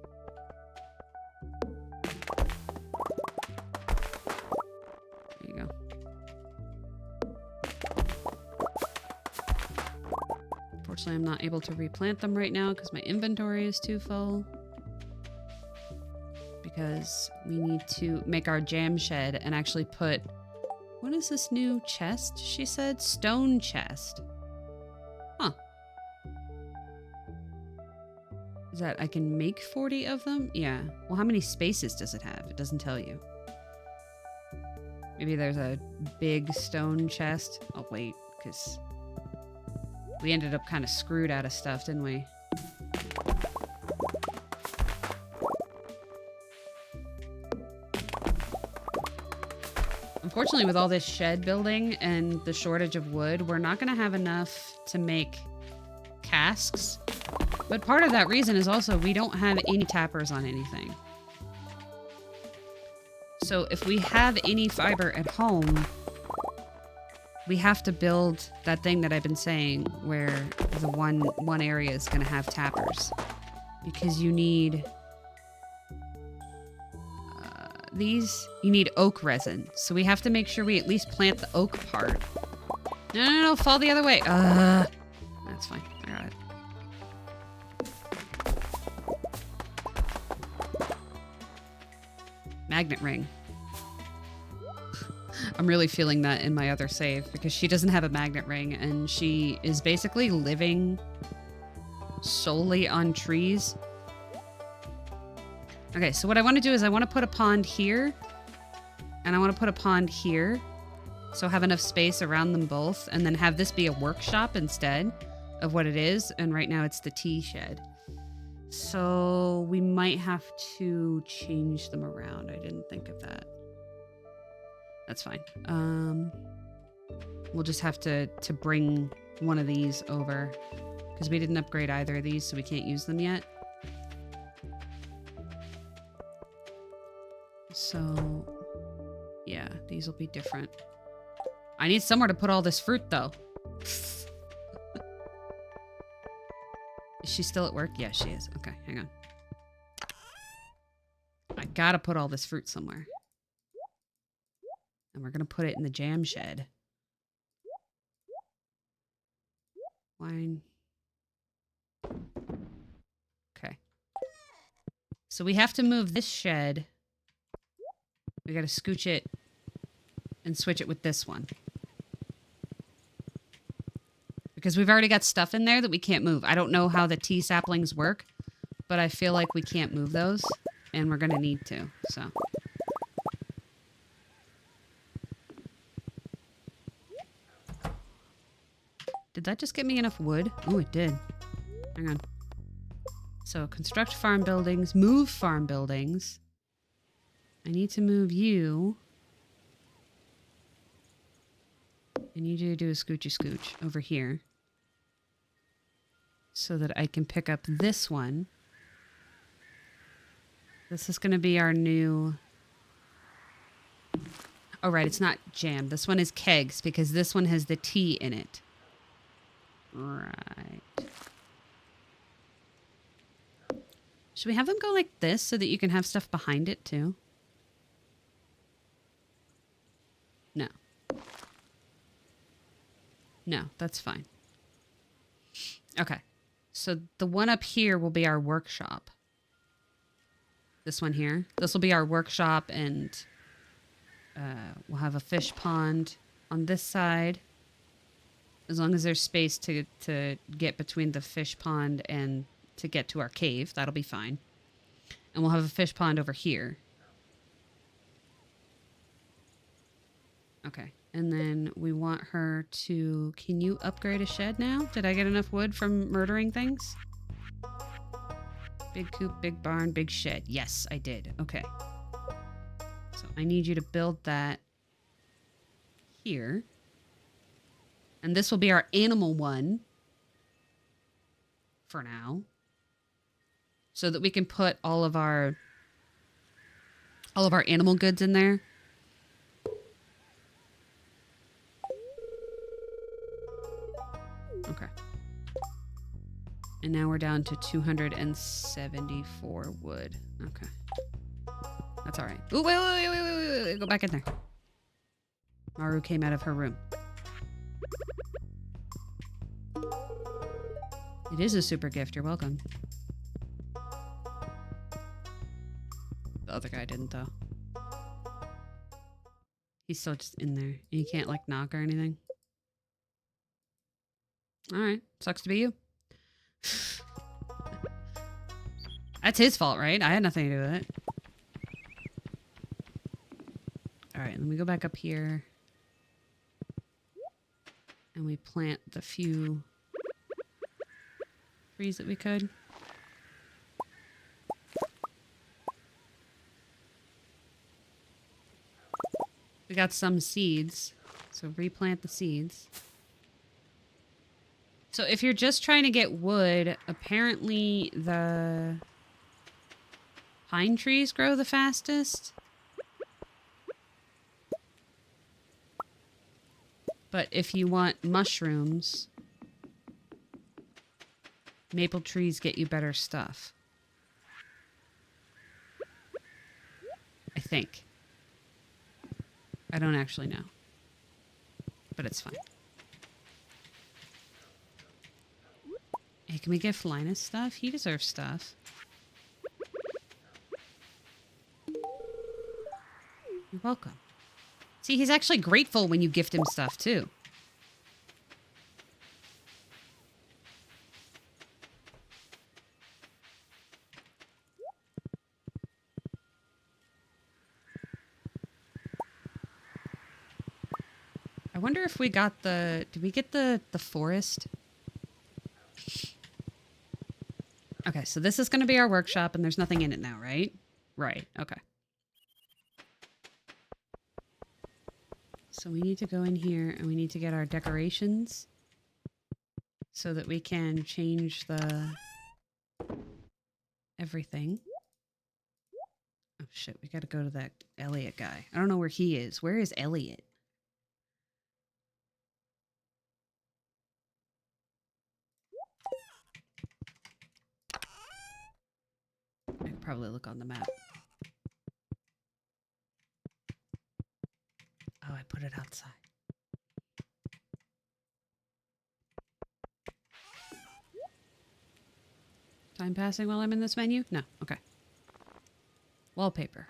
There you go. Unfortunately, I'm not able to replant them right now because my inventory is too full. Because we need to make our jam shed and actually put... What is this new chest, she said? Stone chest. Huh. Is that I can make 40 of them? Yeah. Well, how many spaces does it have? It doesn't tell you. Maybe there's a big stone chest. Oh, wait, because we ended up kind of screwed out of stuff, didn't we? Unfortunately, with all this shed building and the shortage of wood, we're not going to have enough to make casks. But part of that reason is also we don't have any tappers on anything. So if we have any fiber at home, we have to build that thing that I've been saying where the one area is going to have tappers. Because you need... you need oak resin. So we have to make sure we at least plant the oak part. No, fall the other way. That's fine. I got it. Magnet ring. I'm really feeling that in my other save because she doesn't have a magnet ring and she is basically living solely on trees. Okay, so what I want to do is I want to put a pond here And I want to put a pond here. So have enough space around them both. And then have this be a workshop instead of what it is. And right now it's the tea shed. So we might have to change them around. I didn't think of that. That's fine. We'll just have to bring one of these over because we didn't upgrade either of these, so we can't use them yet. So yeah, these will be different. I need somewhere to put all this fruit though. Is she still at work? Yeah, she is. Okay, hang on. I gotta put all this fruit somewhere. And we're gonna put it in the jam shed. Wine. Okay. So we have to move this shed. We gotta scooch it and switch it with this one. Because we've already got stuff in there that we can't move. I don't know how the tea saplings work, but I feel like we can't move those, and we're gonna need to, so. Did that just get me enough wood? Oh, it did. Hang on. So, construct farm buildings, move farm buildings. I need to move you. I need you to do a scoochy scooch over here. So that I can pick up this one. This is going to be our new... Oh, right, it's not jam. This one is kegs because this one has the tea in it. Right. Should we have them go like this so that you can have stuff behind it too? No. No, that's fine. Okay. So the one up here will be our workshop. This one here. This will be our workshop, and we'll have a fish pond on this side. As long as there's space to get between the fish pond and to get to our cave, that'll be fine. And we'll have a fish pond over here. Okay. And then we want her to... Can you upgrade a shed now? Did I get enough wood from murdering things? Big coop, big barn, big shed. Yes, I did. Okay. So I need you to build that here. And this will be our animal one. For now. So that we can put all of our animal goods in there. Okay. And now we're down to 274 wood. Okay. That's all right. Ooh, wait. Go back in there. Maru came out of her room. It is a super gift. You're welcome. The other guy didn't, though. He's still just in there. You can't, like, knock or anything. Alright. Sucks to be you. That's his fault, right? I had nothing to do with it. Alright, let me go back up here. And we plant the few trees that we could. We got some seeds, so replant the seeds. So if you're just trying to get wood, apparently the pine trees grow the fastest. But if you want mushrooms, maple trees get you better stuff. I think. I don't actually know. But it's fine. Hey, can we give Linus stuff? He deserves stuff. You're welcome. See, he's actually grateful when you gift him stuff, too. wonder if we got the... Did we get the forest? Okay, so this is going to be our workshop, and there's nothing in it now, right? Right, okay. So we need to go in here, and we need to get our decorations so that we can change the... everything. Oh, shit, we got to go to that Elliot guy. I don't know where he is. Where is Elliot? I could probably look on the map. Oh, I put it outside. Time passing while I'm in this menu? No. Okay. Wallpaper.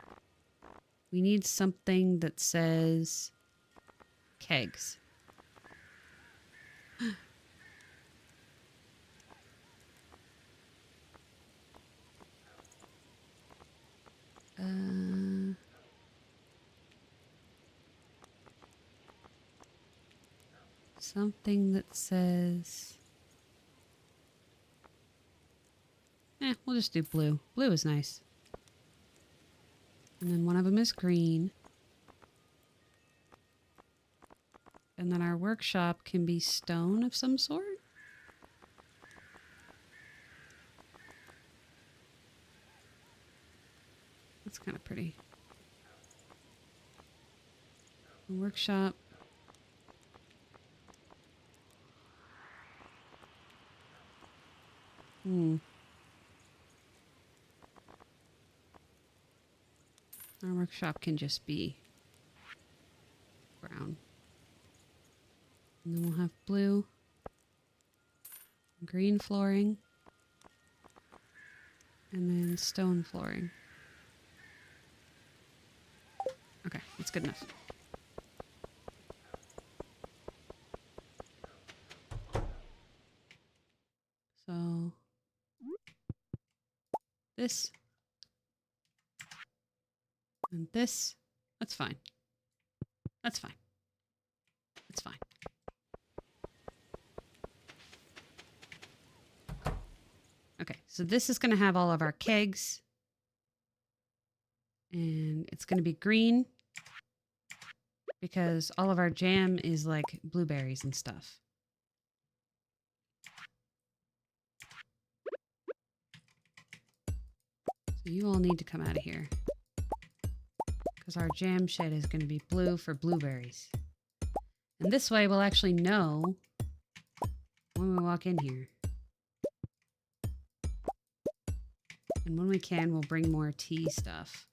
We need something that says kegs. Something that says... we'll just do blue. Blue is nice. And then one of them is green. And then our workshop can be stone of some sort? That's kind of pretty. The workshop. Our workshop can just be brown. And then we'll have blue, green flooring, and then stone flooring. Okay, that's good enough. So, this, and this, that's fine. That's fine. That's fine. Okay, so this is going to have all of our kegs. And it's going to be green because all of our jam is like blueberries and stuff. So you all need to come out of here because our jam shed is going to be blue for blueberries. And this way we'll actually know when we walk in here. And when we can, we'll bring more tea stuff.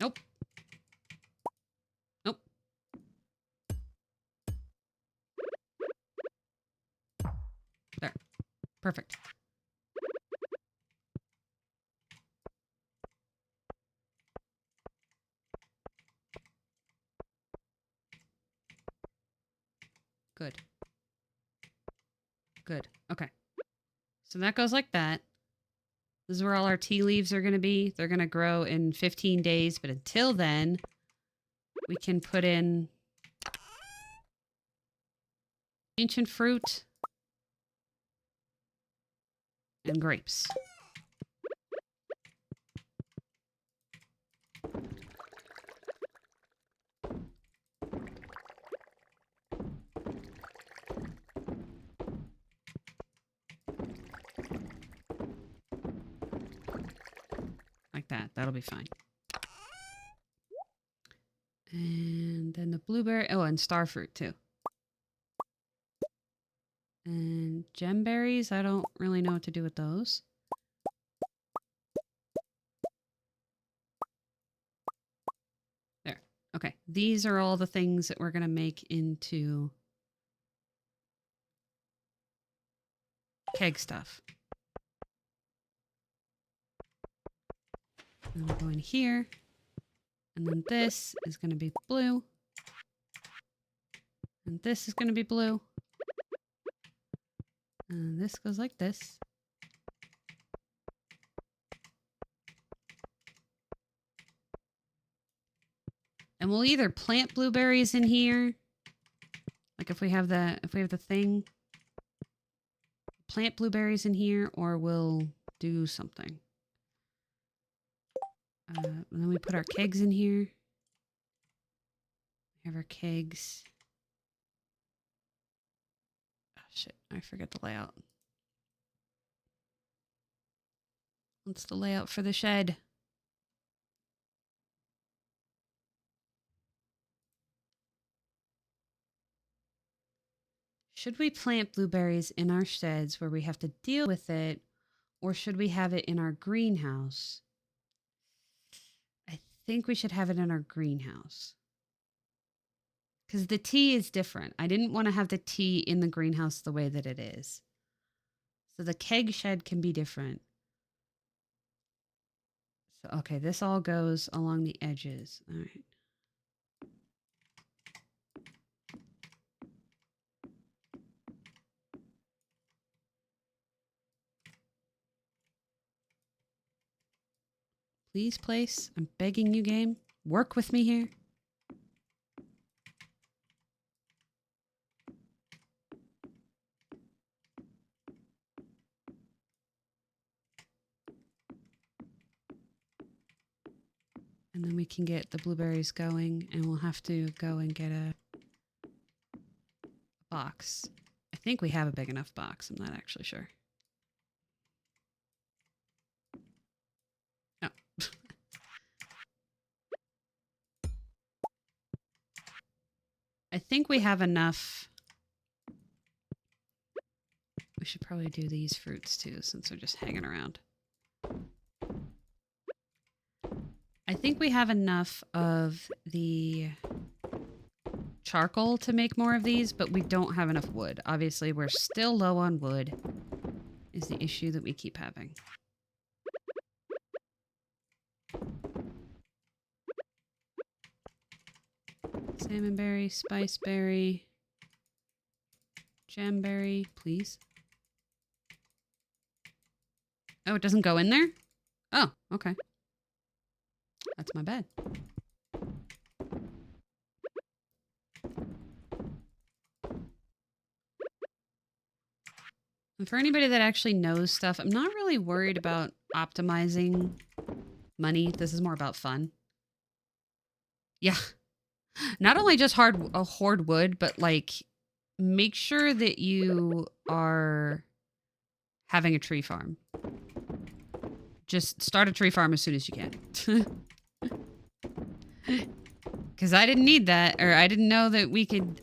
Nope. Nope. There. Perfect. Good. Good. Okay. So that goes like that. This is where all our tea leaves are going to be. They're going to grow in 15 days. But until then, we can put in ancient fruit and grapes. Like that. That'll be fine. And then the blueberry. Oh, and starfruit too. And gemberries. I don't really know what to do with those. There. Okay, these are all the things that we're going to make into keg stuff. And we'll go in here. And then this is going to be blue. And this is going to be blue. And this goes like this. And we'll either plant blueberries in here. Like if we have the thing, plant blueberries in here, or we'll do something. And then we put our kegs in here. We have our kegs. Oh, shit, I forget the layout. What's the layout for the shed? Should we plant blueberries in our sheds where we have to deal with it, or should we have it in our greenhouse? I think we should have it in our greenhouse. Because the tea is different. I didn't want to have the tea in the greenhouse the way that it is. So the keg shed can be different. So, okay, this all goes along the edges. All right. Please, place. I'm begging you, game. Work with me here. And then we can get the blueberries going, and we'll have to go and get a box. I think we have a big enough box. I'm not actually sure. Oh. I think we have enough. We should probably do these fruits too, since they're just hanging around. I think we have enough of the charcoal to make more of these, but we don't have enough wood. Obviously, we're still low on wood, is the issue that we keep having. Salmonberry, spiceberry, jamberry, please. Oh, it doesn't go in there? Oh, okay. That's my bad. And for anybody that actually knows stuff, I'm not really worried about optimizing money. This is more about fun. Yeah. Not only just hoard wood, but like make sure that you are having a tree farm. Just start a tree farm as soon as you can. Because I didn't need that, or I didn't know that we could.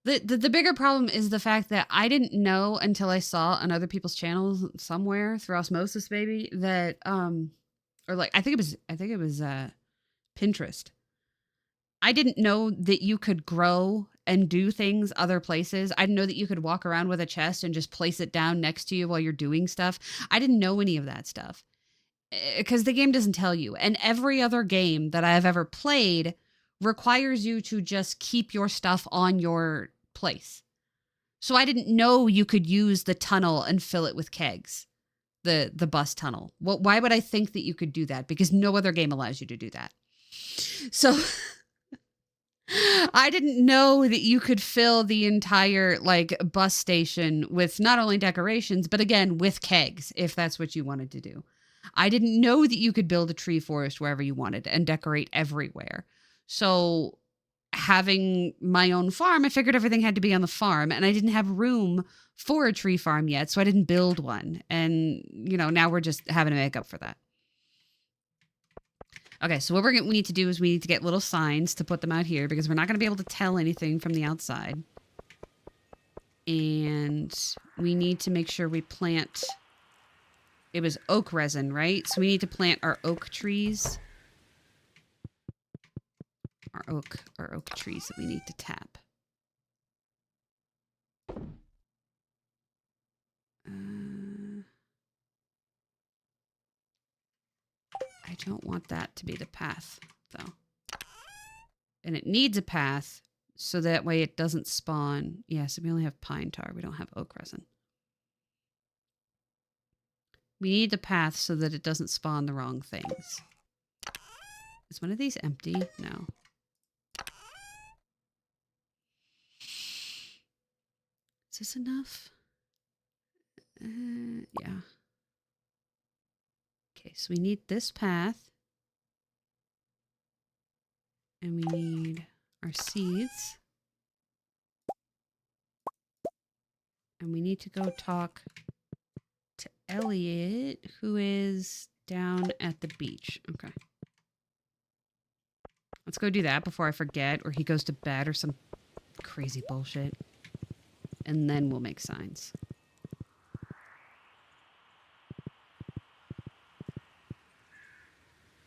The bigger problem is the fact that I didn't know until I saw on other people's channels somewhere through osmosis, maybe that or like I think it was Pinterest. I didn't know that you could grow and do things other places. I didn't know that you could walk around with a chest and just place it down next to you while you're doing stuff. I didn't know any of that stuff because the game doesn't tell you. And every other game that I've ever played requires you to just keep your stuff on your place. So I didn't know you could use the tunnel and fill it with kegs, the bus tunnel. Well, why would I think that you could do that? Because no other game allows you to do that. So I didn't know that you could fill the entire like bus station with not only decorations, but again, with kegs, if that's what you wanted to do. I didn't know that you could build a tree forest wherever you wanted and decorate everywhere. So having my own farm, I figured everything had to be on the farm, and I didn't have room for a tree farm yet, so I didn't build one. And, you know, now we're just having to make up for that. Okay, so what we need to do is we need to get little signs to put them out here because we're not going to be able to tell anything from the outside. And we need to make sure we plant... It was oak resin, right? So we need to plant our oak trees our oak trees that we need to tap. I don't want that to be the path, though. And it needs a path, so that way it doesn't spawn. Yeah, so we only have pine tar. We don't have oak resin. We need the path so that it doesn't spawn the wrong things. Is one of these empty? No. Is this enough? Yeah. Okay, so we need this path. And we need our seeds. And we need to go talk to Elliot, who is down at the beach. Okay. Let's go do that before I forget, or he goes to bed or some crazy bullshit. And then we'll make signs.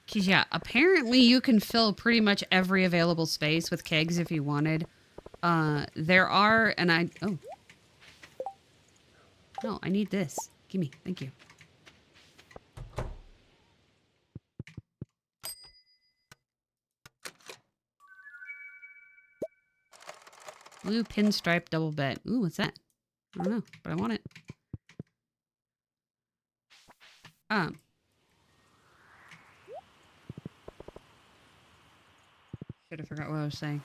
Because, yeah, apparently you can fill pretty much every available space with kegs if you wanted. There are, and I... Oh. No, I need this. Gimme. Thank you. Blue pinstripe double bed. Ooh, what's that? I don't know, but I want it. Should have forgot what I was saying.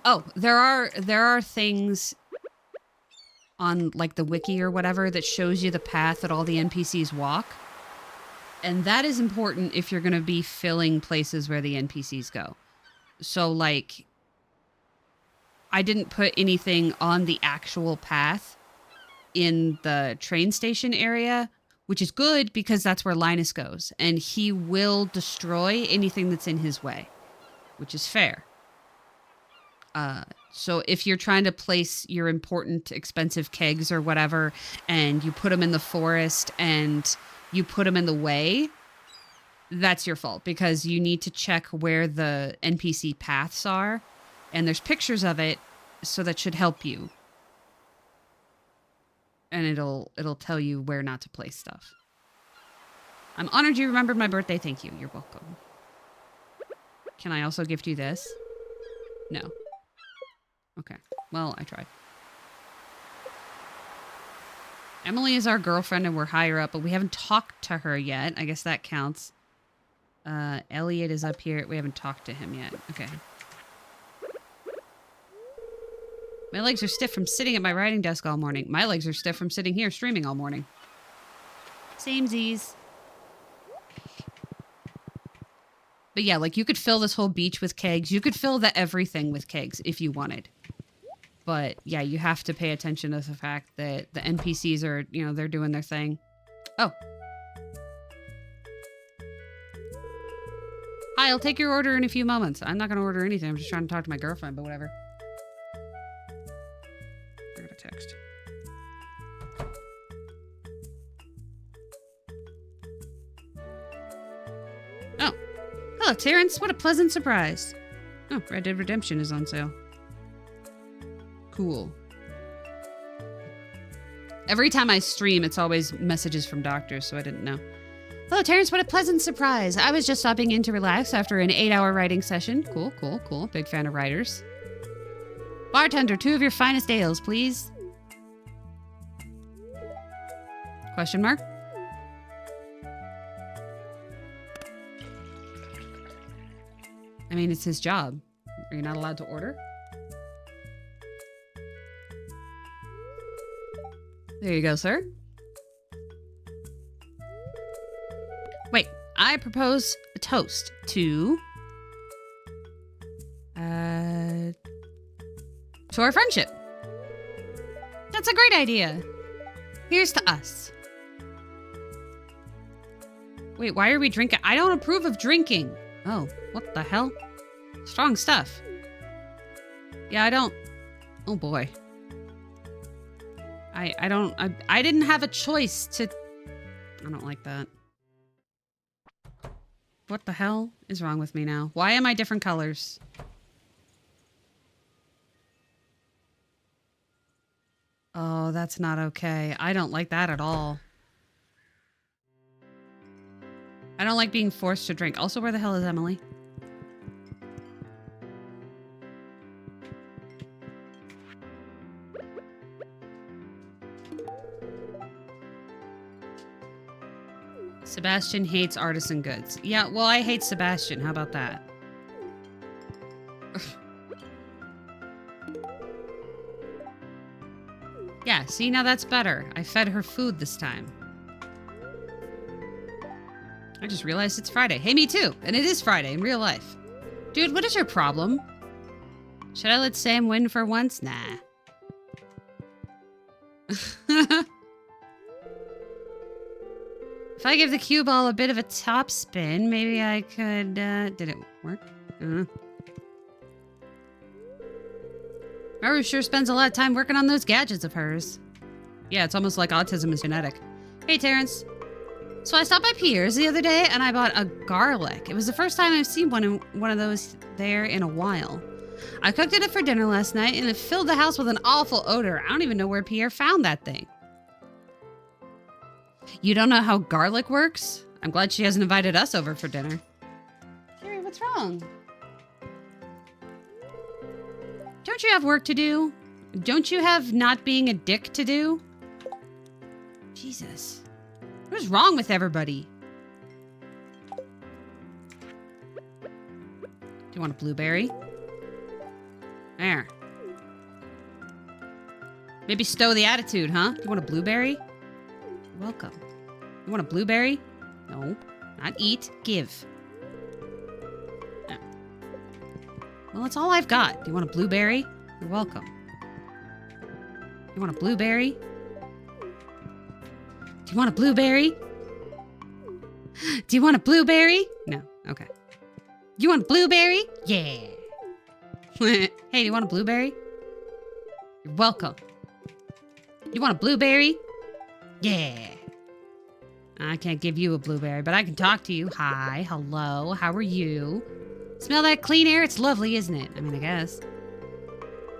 Oh, there are things on like the wiki or whatever that shows you the path that all the NPCs walk. And that is important if you're going to be filling places where the NPCs go. So like I didn't put anything on the actual path in the train station area, which is good because that's where Linus goes. And he will destroy anything that's in his way, which is fair. So if you're trying to place your important, expensive kegs or whatever, and you put them in the forest and you put them in the way, that's your fault because you need to check where the NPC paths are. And there's pictures of it, so that should help you. And it'll tell you where not to place stuff. I'm honored you remembered my birthday. Thank you. You're welcome. Can I also gift you this? No. Okay. Well, I tried. Emily is our girlfriend and we're higher up, but we haven't talked to her yet. I guess that counts. Elliot is up here. We haven't talked to him yet. Okay. My legs are stiff from sitting at my writing desk all morning. My legs are stiff from sitting here streaming all morning. Samesies. But yeah, like you could fill this whole beach with kegs. You could fill everything with kegs if you wanted. But yeah, you have to pay attention to the fact that the NPCs are, they're doing their thing. Oh. Hi, I'll take your order in a few moments. I'm not going to order anything. I'm just trying to talk to my girlfriend, but whatever. I got a text. Oh. Hello, Terrence. What a pleasant surprise. Oh, Red Dead Redemption is on sale. Cool. Every time I stream, it's always messages from doctors, so I didn't know. Hello, Terrence. What a pleasant surprise. I was just stopping in to relax after an 8-hour writing session. Cool, cool, cool. Big fan of writers. Bartender, 2 of your finest ales, please. Question mark? I mean, it's his job. Are you not allowed to order? There you go, sir. Wait, I propose a toast to our friendship. That's a great idea. Here's to us. Wait, why are we drinking? I don't approve of drinking. Oh, what the hell? Strong stuff. Yeah, I don't. Oh boy. I didn't have a choice to. I don't like that. What the hell is wrong with me now? Why am I different colors? Oh, that's not okay. I don't like that at all. I don't like being forced to drink. Also, where the hell is Emily? Sebastian hates artisan goods. Yeah, well, I hate Sebastian. How about that? Yeah, see, now that's better. I fed her food this time. I just realized it's Friday. Hey, me too. And it is Friday in real life. Dude, what is your problem? Should I let Sam win for once? Nah. If I give the cue ball a bit of a top spin, maybe I could, did it work? Maru sure spends a lot of time working on those gadgets of hers. Yeah, it's almost like autism is genetic. Hey, Terrence. So I stopped by Pierre's the other day and I bought a garlic. It was the first time I've seen one of those there in a while. I cooked it up for dinner last night and it filled the house with an awful odor. I don't even know where Pierre found that thing. You don't know how garlic works? I'm glad she hasn't invited us over for dinner. Carrie, what's wrong? Don't you have work to do? Don't you have not being a dick to do? Jesus. What is wrong with everybody? Do you want a blueberry? There. Maybe stow the attitude, huh? Do you want a blueberry? You're welcome. You want a blueberry? No. Not eat. Give. No. Well, that's all I've got. Do you want a blueberry? You're welcome. You want a blueberry? Do you want a blueberry? Do you want a blueberry? No. Okay. You want a blueberry? Yeah. Hey, do you want a blueberry? You're welcome. You want a blueberry? Yeah. I can't give you a blueberry, but I can talk to you. Hi, hello, how are you? Smell that clean air? It's lovely, isn't it? I mean, I guess.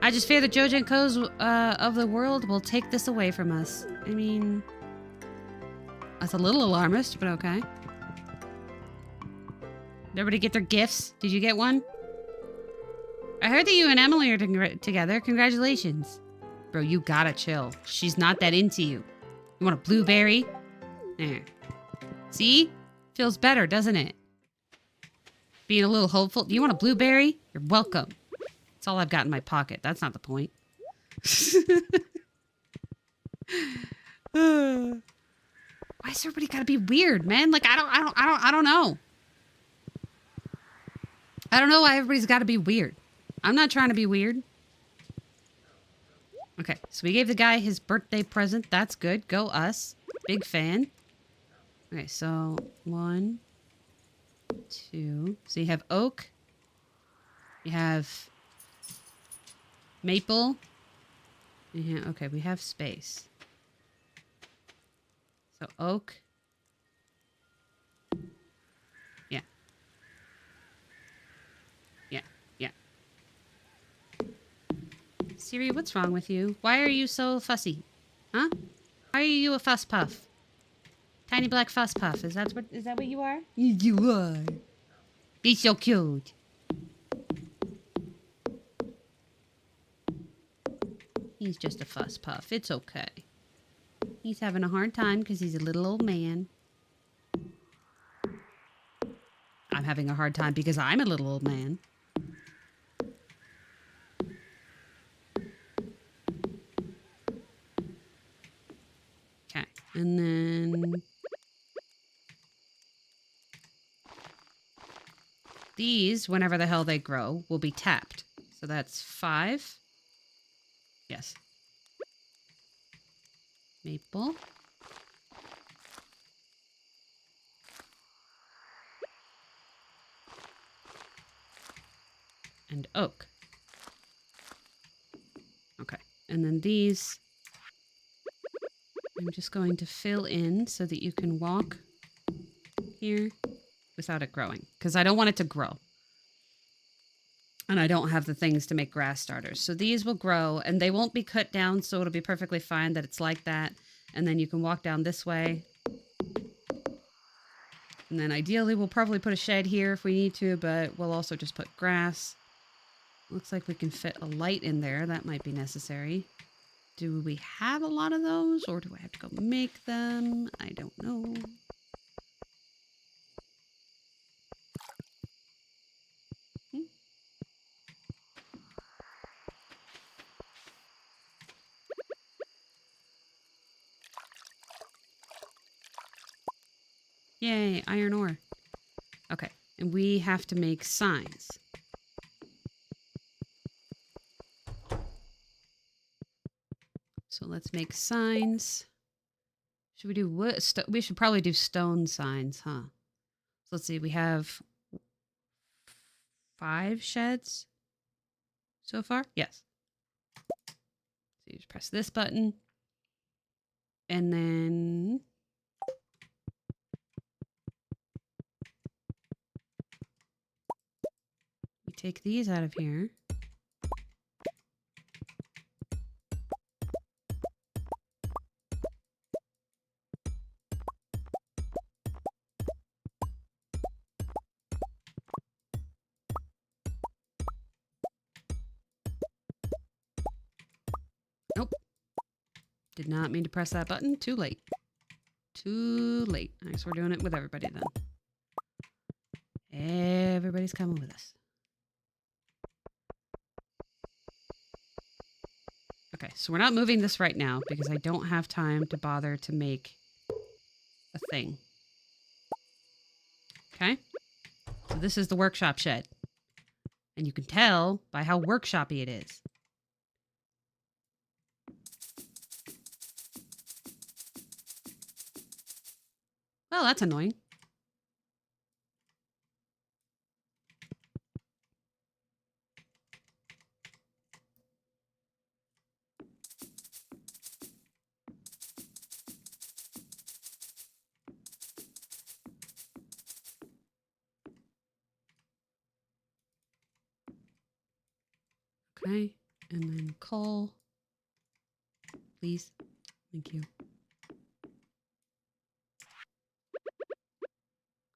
I just fear the Jojenkos of the world will take this away from us. I mean, that's a little alarmist, but okay. Did everybody get their gifts? Did you get one? I heard that you and Emily are together. Congratulations. Bro, you gotta chill. She's not that into you. You want a blueberry? There. See? Feels better, doesn't it? Being a little hopeful. Do you want a blueberry? You're welcome. That's all I've got in my pocket. That's not the point. Why has everybody gotta be weird, man? Like, I don't know. I don't know why everybody's gotta be weird. I'm not trying to be weird. Okay, so we gave the guy his birthday present. That's good. Go us. Big fan. Okay, so 1, 2. So you have oak. You have maple. Yeah, okay, we have space. So oak. Yeah. Yeah, yeah. Siri, what's wrong with you? Why are you so fussy? Huh? Why are you a fuss puff? Tiny black fuss puff. Is that what you are? You are. He's so cute. He's just a fuss puff. It's okay. He's having a hard time because he's a little old man. I'm having a hard time because I'm a little old man. Okay. And then these, whenever the hell they grow, will be tapped. So that's 5. Yes. Maple. And oak. Okay. And then these, I'm just going to fill in so that you can walk here without it growing because I don't want it to grow. And I don't have the things to make grass starters. So these will grow and they won't be cut down. So it'll be perfectly fine that it's like that. And then you can walk down this way. And then ideally we'll probably put a shed here if we need to, but we'll also just put grass. Looks like we can fit a light in there. That might be necessary. Do we have a lot of those or do I have to go make them? I don't know. Yay, iron ore. Okay, and we have to make signs. So let's make signs. Should we do wood? We should probably do stone signs, huh? So let's see, we have 5 sheds so far. Yes. So you just press this button. And then we take these out of here. Nope. Did not mean to press that button. Too late. Too late. I guess we're doing it with everybody then. Everybody's coming with us. Okay, so we're not moving this right now because I don't have time to bother to make a thing. Okay? So this is the workshop shed. And you can tell by how workshoppy it is. Well, that's annoying. Okay, and then coal. Please. Thank you.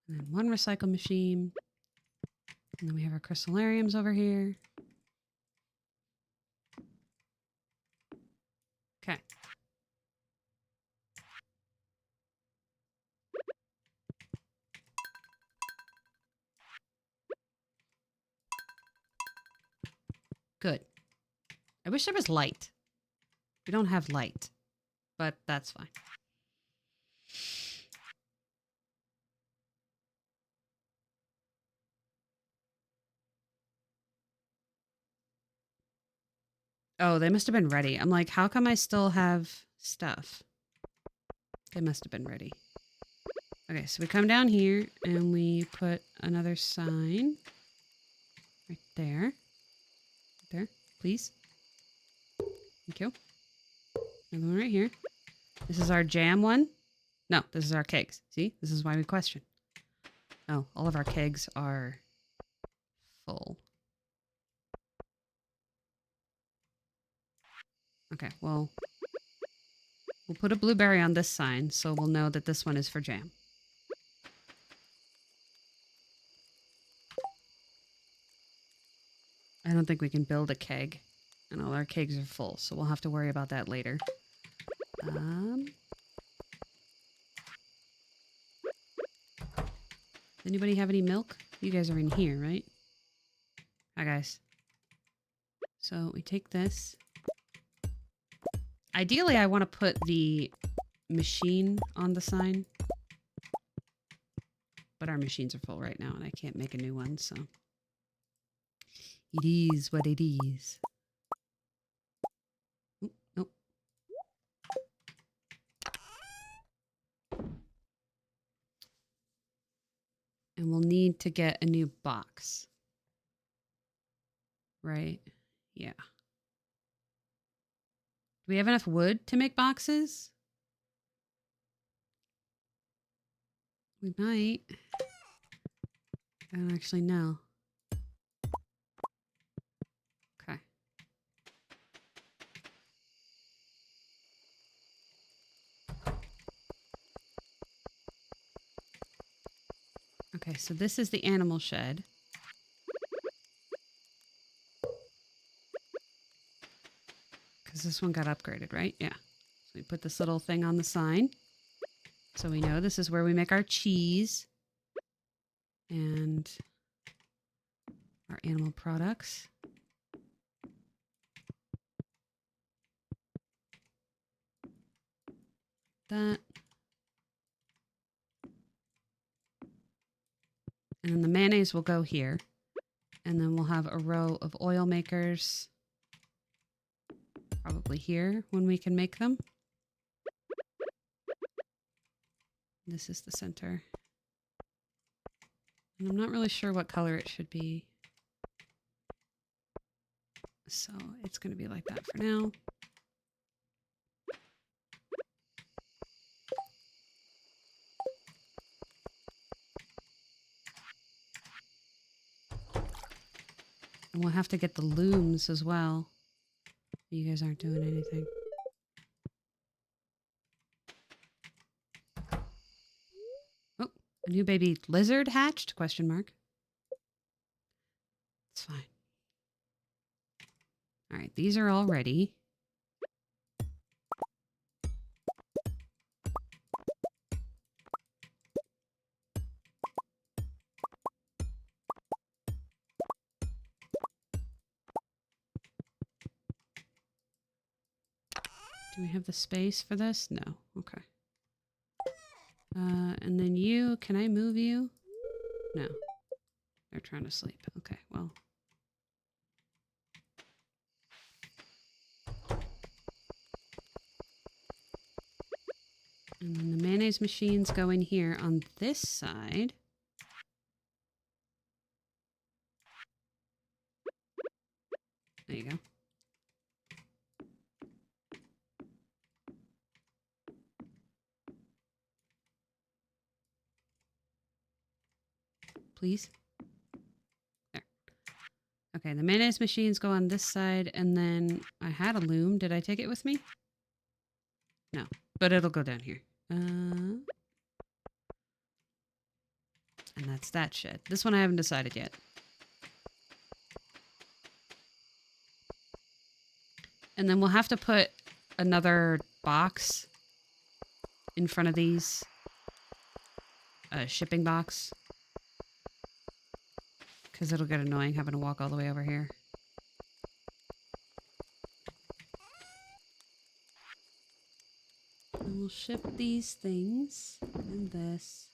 And then 1 recycle machine. And then we have our crystallariums over here. Okay. Good. I wish there was light. We don't have light, but that's fine. Oh, they must have been ready. I'm like, how come I still have stuff? They must have been ready. Okay, so we come down here and we put another sign right there. Right there, please. Thank you. Another one right here. This is our jam one. No, this is our kegs. See, this is why we question. Oh, all of our kegs are full. Okay, well, we'll put a blueberry on this sign so we'll know that this one is for jam. I don't think we can build a keg. And all our kegs are full, so we'll have to worry about that later. Anybody have any milk? You guys are in here, right? Hi, guys. So we take this. Ideally, I want to put the machine on the sign. But our machines are full right now, and I can't make a new one, so... It is what it is. Oh, nope. And we'll need to get a new box. Right? Yeah. Do we have enough wood to make boxes? We might. I don't actually know. Okay. Okay, so this is the animal shed. Because this one got upgraded, right? Yeah. So we put this little thing on the sign. So we know this is where we make our cheese and our animal products. That. And then the mayonnaise will go here. And then we'll have a row of oil makers probably here when we can make them. This is the center. And I'm not really sure what color it should be. So it's going to be like that for now. And we'll have to get the looms as well. You guys aren't doing anything. Oh, a new baby lizard hatched? Question mark. It's fine. All right, these are all ready. Do we have the space for this? No. Okay. And then you, can I move you? No. They're trying to sleep. Okay, well. And then the mayonnaise machines go in here on this side. There you go. Please. There. Okay, the mayonnaise machines go on this side, and then I had a loom. Did I take it with me? No, but it'll go down here. And that's that shed. This one I haven't decided yet. And then we'll have to put another box in front of these. A shipping box. Because it'll get annoying having to walk all the way over here. And we'll ship these things. And this.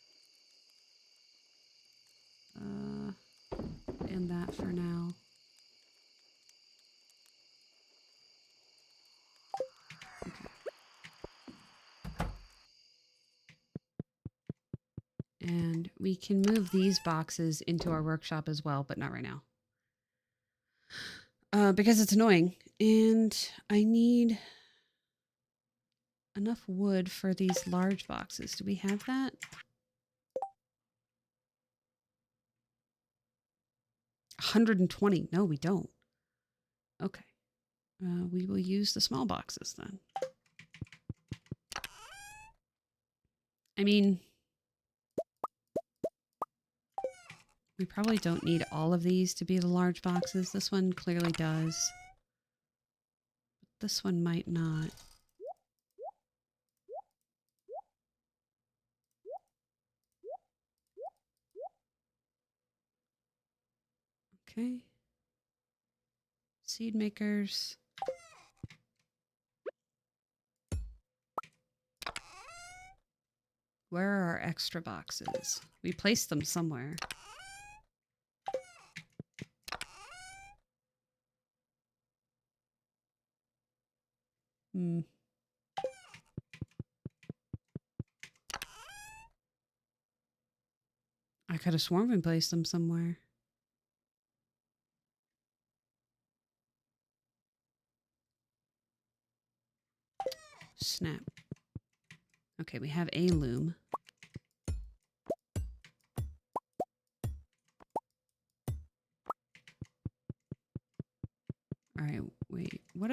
And that for now. And we can move these boxes into our workshop as well, but not right now. Because it's annoying. And I need enough wood for these large boxes. Do we have that? 120. No, we don't. Okay. We will use the small boxes then. I mean, we probably don't need all of these to be the large boxes. This one clearly does. This one might not. Okay. Seed makers. Where are our extra boxes? We placed them somewhere. Hmm. I could have sworn we placed them somewhere. Snap. Okay, we have a loom.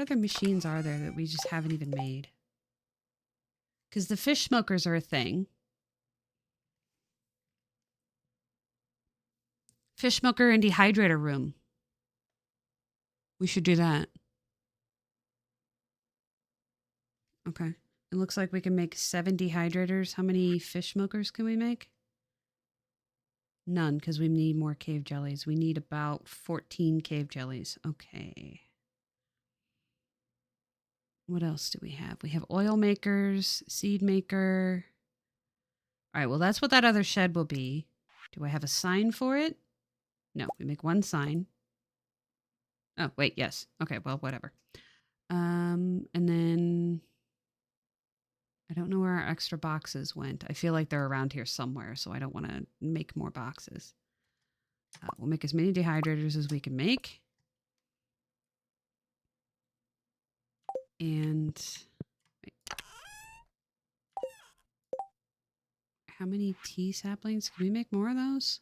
other machines are there that we just haven't even made? Because the fish smokers are a thing. Fish smoker and dehydrator room. We should do that. Okay. It looks like we can make 7 dehydrators. How many fish smokers can we make? None, because we need more cave jellies. We need about 14 cave jellies. Okay. What else do we have? We have oil makers, seed maker. All right, well, that's what that other shed will be. Do I have a sign for it? No, we make 1 sign. Oh, wait, yes. Okay, well, whatever. And then I don't know where our extra boxes went. I feel like they're around here somewhere, so I don't want to make more boxes. We'll make as many dehydrators as we can make. And wait, how many tea saplings? Can we make more of those?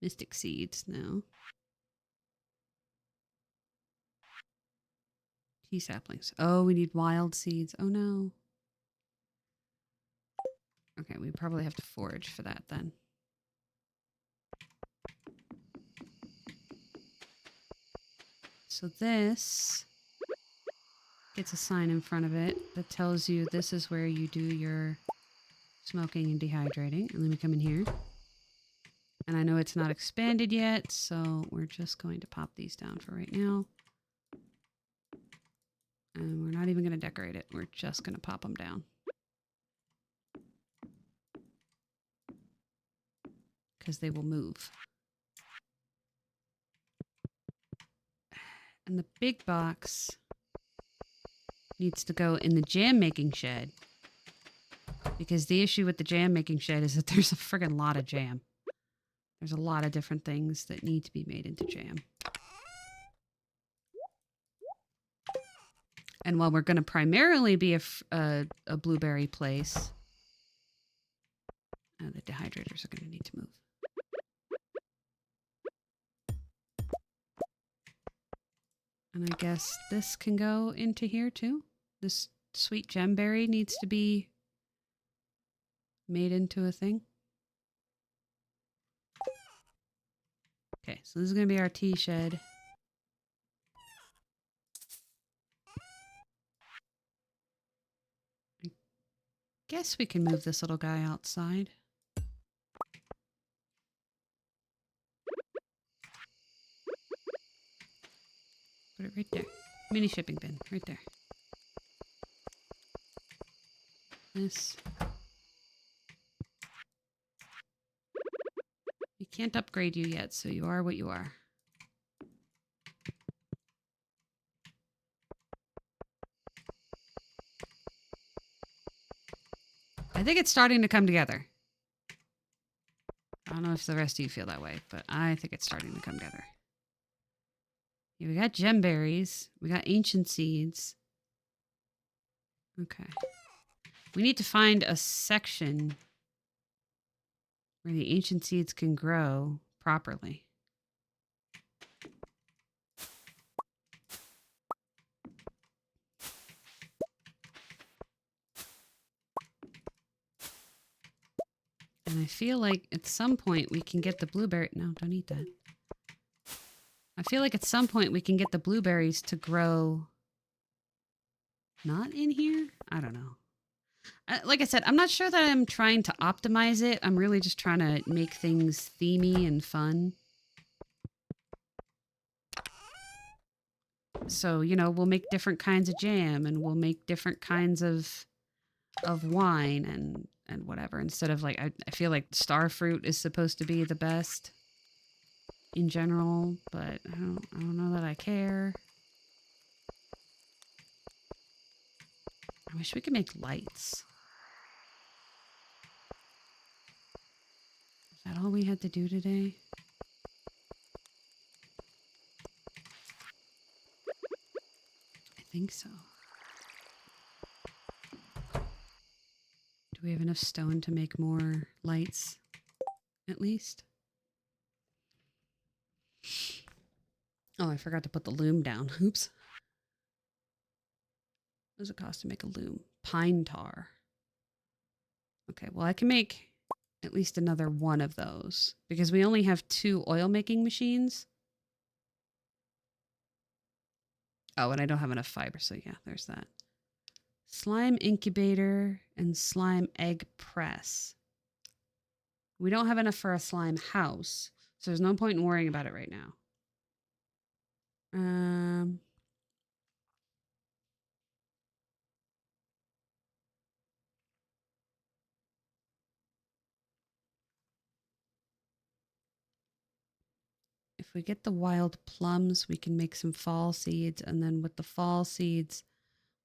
Mystic seeds, no. Tea saplings. Oh, we need wild seeds. Oh no. Okay, we probably have to forage for that then. So this gets a sign in front of it that tells you this is where you do your smoking and dehydrating. And let me come in here. And I know it's not expanded yet, so we're just going to pop these down for right now. And we're not even going to decorate it. We're just going to pop them down. Because they will move. And the big box needs to go in the jam making shed. Because the issue with the jam making shed is that there's a friggin' lot of jam. There's a lot of different things that need to be made into jam. And while we're going to primarily be a blueberry place, the dehydrators are going to need to move. And I guess this can go into here too. This sweet gemberry needs to be made into a thing. Okay, so this is going to be our tea shed. I guess we can move this little guy outside. Put it right there. Mini shipping bin, right there. This. We can't upgrade you yet, so you are what you are. I think it's starting to come together. I don't know if the rest of you feel that way, but I think it's starting to come together. Yeah, we got gemberries. We got ancient seeds. Okay. We need to find a section where the ancient seeds can grow properly. And I feel like at some point we can get the blueberry. No, don't eat that. I feel like at some point we can get the blueberries to grow not in here. I don't know. Like I said, I'm not sure that I'm trying to optimize it. I'm really just trying to make things themey and fun. So, you know, we'll make different kinds of jam and we'll make different kinds of wine and whatever. Instead of like, I feel like star fruit is supposed to be the best in general, but I don't know that I care. I wish we could make lights. Is that all we had to do today? I think so. Do we have enough stone to make more lights? At least? Oh, I forgot to put the loom down. Oops. What does it cost to make a loom? Pine tar. Okay, well, I can make at least another one of those because we only have 2 oil making machines. Oh, and I don't have enough fiber, so yeah, there's that. Slime incubator and slime egg press. We don't have enough for a slime house, so there's no point in worrying about it right now. If we get the wild plums, we can make some fall seeds, and then with the fall seeds,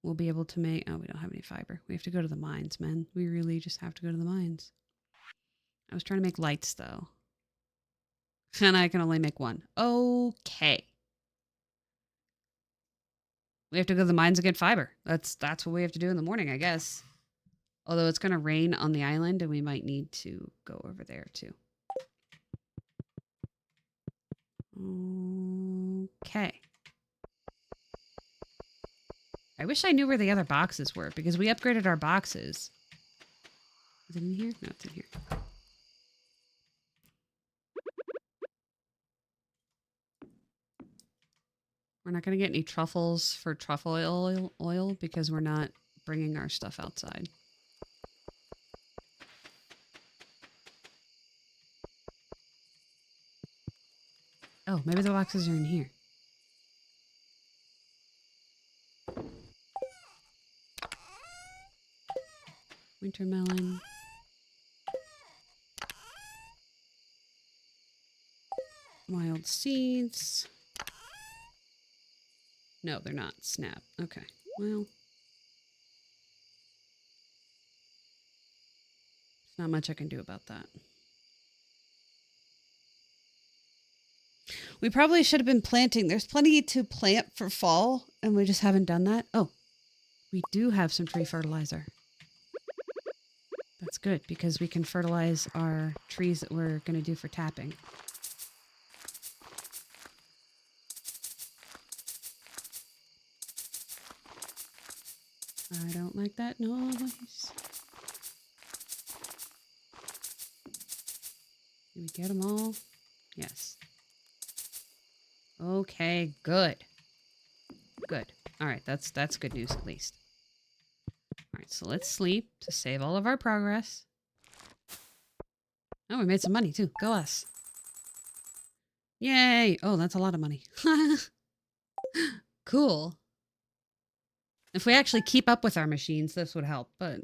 we'll be able to make... Oh, we don't have any fiber. We have to go to the mines, man. We really just have to go to the mines. I was trying to make lights, though. And I can only make one. Okay. We have to go to the mines and get fiber. That's what we have to do in the morning, I guess. Although it's going to rain on the island, and we might need to go over there, too. Okay. I wish I knew where the other boxes were, because we upgraded our boxes. Is it in here? No, it's in here. We're not going to get any truffles for truffle oil because we're not bringing our stuff outside. Oh, maybe the boxes are in here. Wintermelon. Wild seeds. No, they're not. Snap. Okay. Well. There's not much I can do about that. We probably should have been planting. There's plenty to plant for fall, and we just haven't done that. Oh, we do have some tree fertilizer. That's good, because we can fertilize our trees that we're going to do for tapping. I don't like that noise. Did we get them all? Yes. Okay, good. Good. All right, that's good news at least. All right, so let's sleep to save all of our progress. Oh, we made some money too. Go us. Yay! Oh, that's a lot of money. Cool. If we actually keep up with our machines, this would help, but...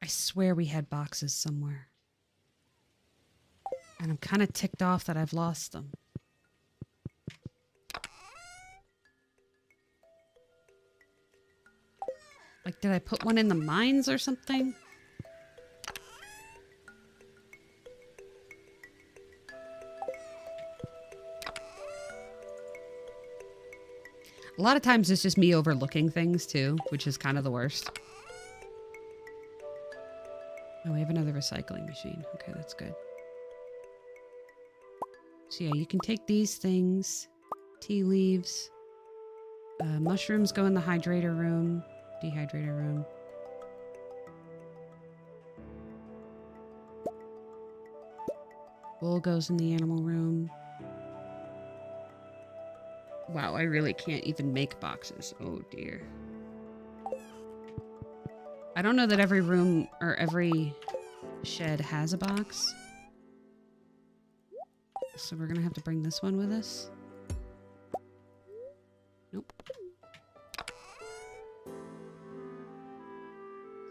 I swear we had boxes somewhere. And I'm kind of ticked off that I've lost them. Like, did I put one in the mines or something? A lot of times it's just me overlooking things too, which is kind of the worst. Oh, we have another recycling machine. Okay, that's good. So yeah, you can take these things. Tea leaves. Mushrooms go in the hydrator room. Dehydrator room. Wool goes in the animal room. Wow, I really can't even make boxes. Oh dear. I don't know that every room or every shed has a box. So we're gonna have to bring this one with us. Nope.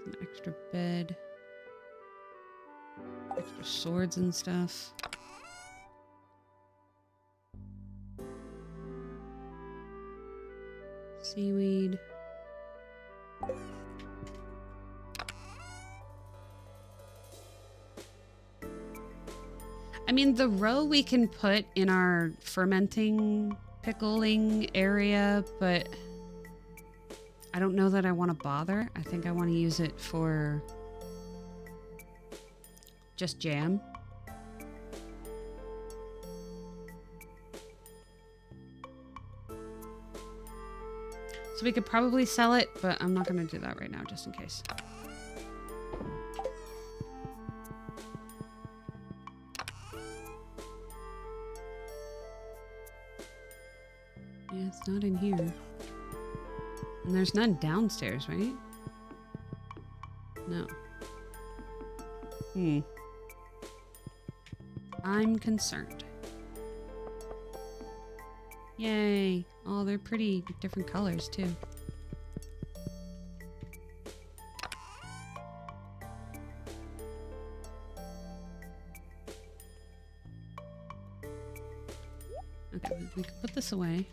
An extra bed. Extra swords and stuff. Seaweed. I mean, the roe we can put in our fermenting, pickling area, but I don't know that I want to bother. I think I want to use it for just jam. So we could probably sell it, but I'm not going to do that right now, just in case. Yeah, it's not in here. And there's none downstairs, right? No. I'm concerned. Yay. Oh, they're pretty different colors, too. Okay, we can put this away.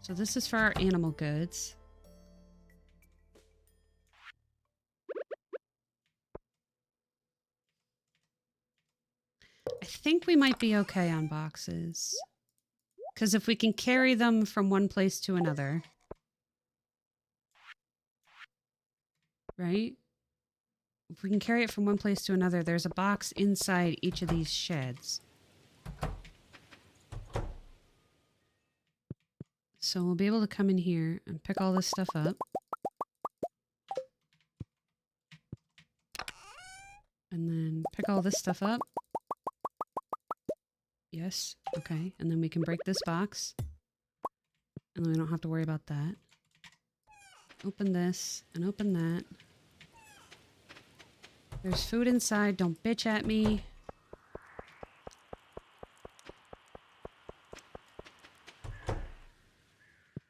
So this is for our animal goods. I think we might be okay on boxes. Because if we can carry them from one place to another. Right? If we can carry it from one place to another, there's a box inside each of these sheds. So we'll be able to come in here and pick all this stuff up. And then pick all this stuff up. Yes. Okay. And then we can break this box. And then we don't have to worry about that. Open this and open that. There's food inside. Don't bitch at me.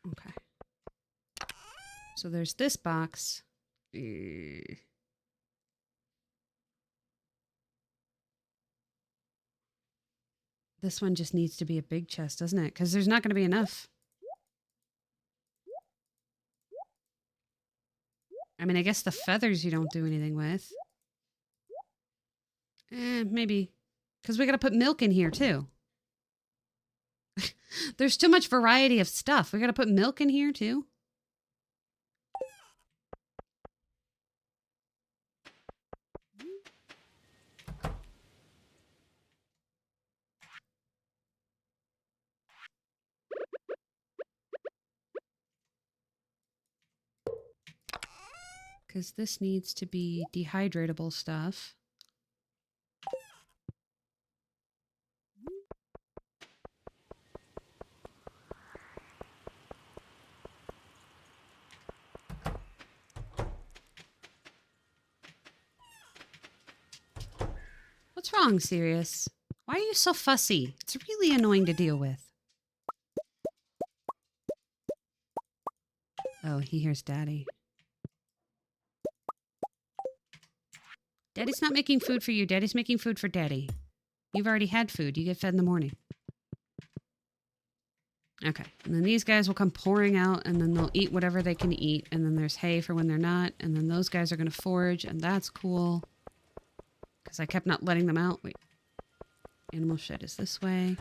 Okay. So there's this box. This one just needs to be a big chest, doesn't it? Because there's not going to be enough. I mean, I guess the feathers you don't do anything with. Maybe. Because we got to put milk in here, too. There's too much variety of stuff. We got to put milk in here, too. Because this needs to be dehydratable stuff. What's wrong, Sirius? Why are you so fussy? It's really annoying to deal with. Oh, he hears Daddy. Daddy's not making food for you. Daddy's making food for Daddy. You've already had food. You get fed in the morning. Okay. And then these guys will come pouring out, and then they'll eat whatever they can eat. And then there's hay for when they're not. And then those guys are going to forage, and that's cool. Because I kept not letting them out. Wait. Animal shed is this way.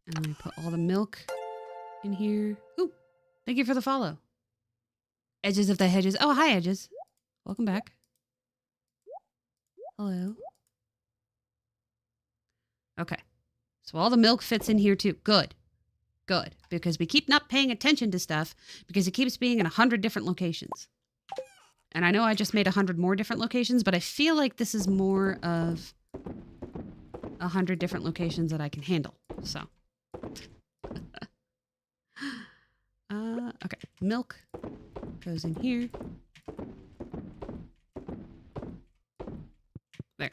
And then we put all the milk in here. Ooh. Thank you for the follow. Edges of the hedges. Oh, hi, Edges. Welcome back. Hello. Okay. So all the milk fits in here too. Good. Good. Because we keep not paying attention to stuff because it keeps being in 100 different locations. And I know I just made 100 more different locations, but I feel like this is more of 100 different locations that I can handle. So. Okay. Milk goes in here. There.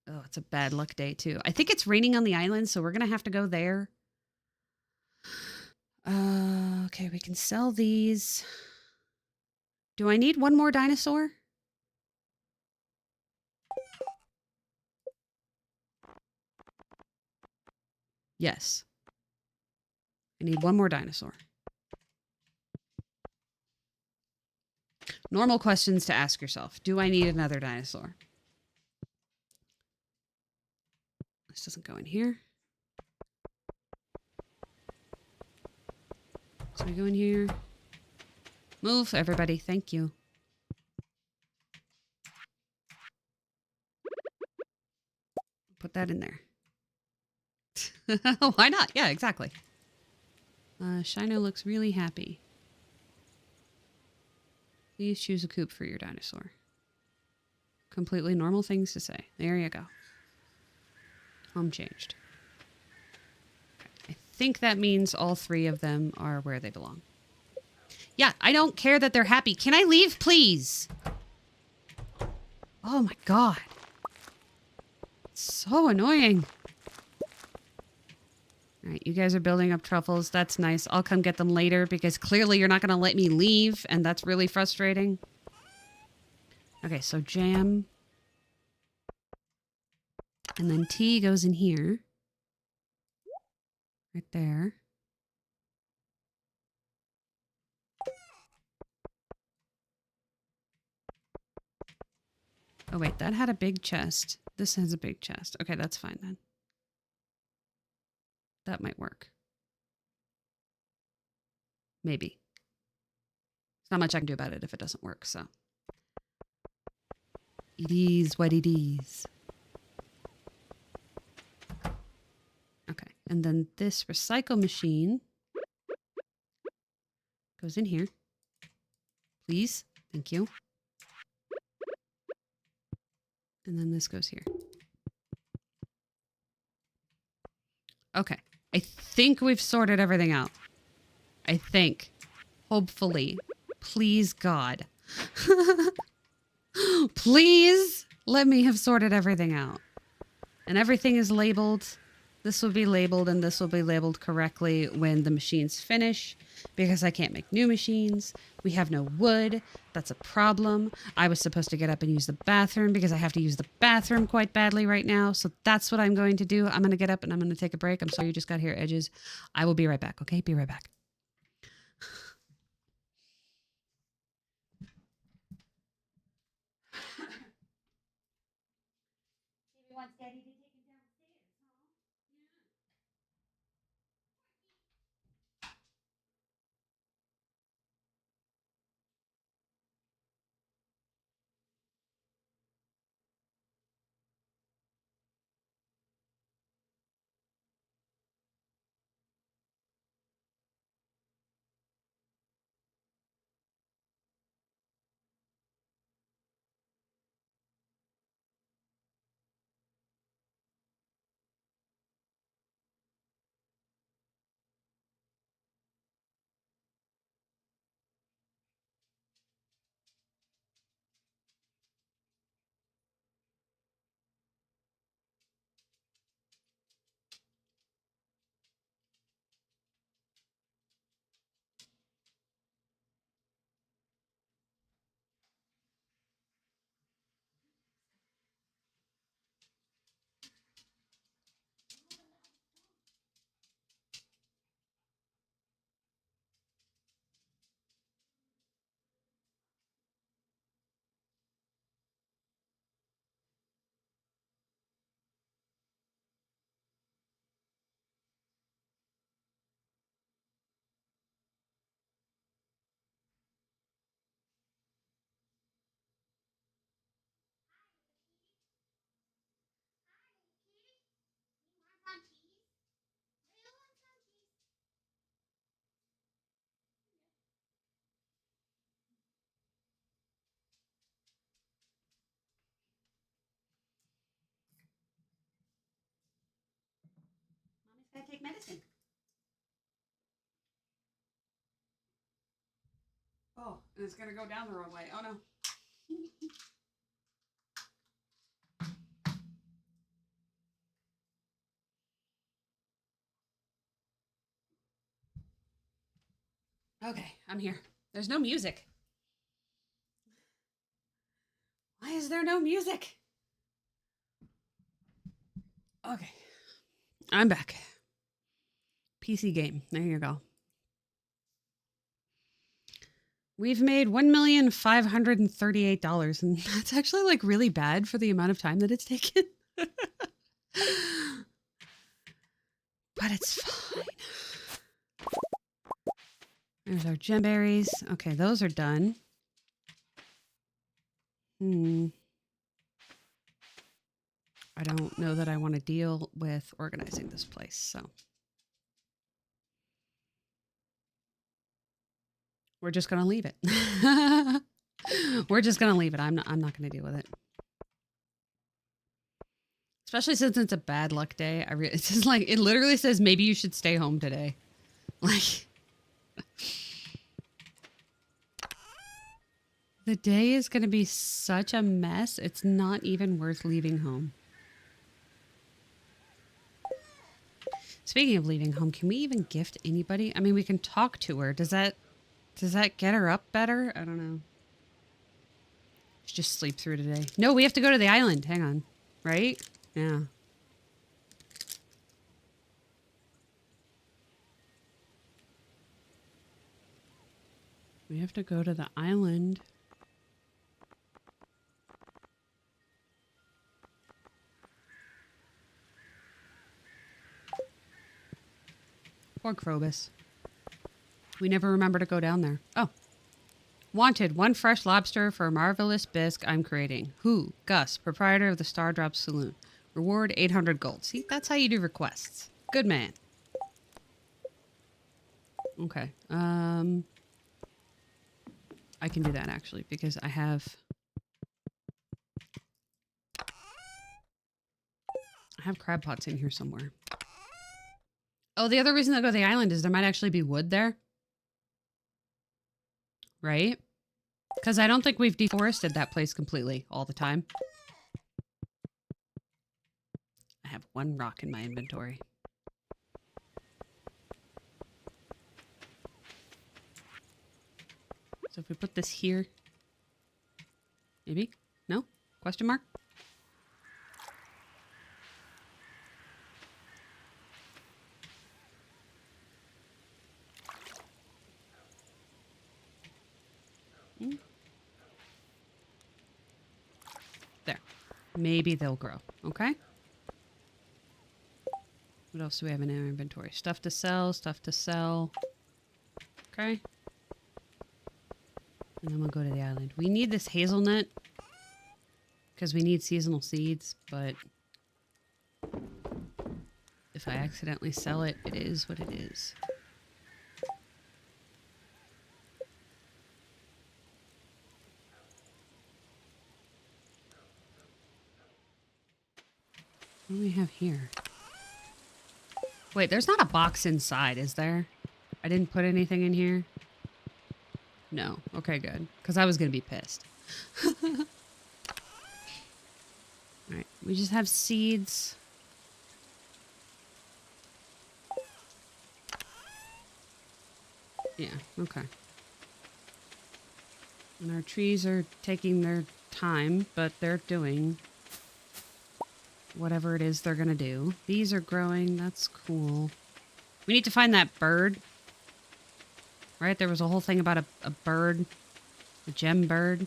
Oh, it's a bad luck day, too. I think it's raining on the island, so we're going to have to go there. Okay, we can sell these. Do I need one more dinosaur? Yes. I need one more dinosaur. Normal questions to ask yourself. Do I need another dinosaur? This doesn't go in here. So we go in here. Move, everybody. Thank you. Put that in there. Why not? Yeah, exactly. Shino looks really happy. Please choose a coop for your dinosaur. Completely normal things to say. There you go. Home changed. I think that means all three of them are where they belong. Yeah, I don't care that they're happy. Can I leave, please? Oh my god. It's so annoying. All right, you guys are building up truffles. That's nice. I'll come get them later because clearly you're not going to let me leave, and that's really frustrating. Okay, so jam. And then tea goes in here. Right there. Oh, wait, that had a big chest. This has a big chest. Okay, that's fine then. That might work. Maybe. There's not much I can do about it if it doesn't work, so. It is what it is. Okay, and then this recycle machine goes in here. Please. Thank you. And then this goes here. Okay. I think we've sorted everything out. I think. Hopefully. Please, God. Please let me have sorted everything out. And everything is labeled. This will be labeled and this will be labeled correctly when the machines finish because I can't make new machines. We have no wood. That's a problem. I was supposed to get up and use the bathroom because I have to use the bathroom quite badly right now. So that's what I'm going to do. I'm going to get up and I'm going to take a break. I'm sorry you just got here, Edges. I will be right back. Okay, be right back. Mommy's got to take medicine. Oh, and it's going to go down the wrong way. Oh, no. Okay, I'm here. There's no music. Why is there no music? Okay. I'm back. PC game. There you go. We've made $1,538,000, and that's actually like really bad for the amount of time that it's taken. But it's fine. There's our gem berries. Okay, those are done. I don't know that I want to deal with organizing this place, so. We're just going to leave it. We're just going to leave it. I'm not going to deal with it. Especially since it's a bad luck day. It's just like, it literally says maybe you should stay home today. Like, the day is going to be such a mess. It's not even worth leaving home. Speaking of leaving home, can we even gift anybody? I mean, we can talk to her. Does that get her up better? I don't know. Just sleep through today. No, we have to go to the island. Hang on. Right? Yeah. We have to go to the island. Poor Krobus. We never remember to go down there. Oh. Wanted, 1 fresh lobster for a marvelous bisque I'm creating. Who? Gus, proprietor of the Stardrop Saloon. Reward 800 gold. See, that's how you do requests. Good man. Okay. I can do that actually because I have crab pots in here somewhere. Oh, the other reason to go to the island is there might actually be wood there. Right? Because I don't think we've deforested that place completely all the time. I have 1 rock in my inventory. So if we put this here, maybe? No? Question mark? There. Maybe they'll grow. Okay? What else do we have in our inventory? Stuff to sell, stuff to sell. Okay. And then we'll go to the island. We need this hazelnut because we need seasonal seeds, but if I accidentally sell it, it is what it is. What do we have here? Wait, there's not a box inside, is there? I didn't put anything in here? No. Okay, good. Because I was going to be pissed. Alright, we just have seeds. Yeah, okay. And our trees are taking their time, but they're doing whatever it is they're going to do. These are growing. That's cool. We need to find that bird. Right? There was a whole thing about a bird. A gem bird.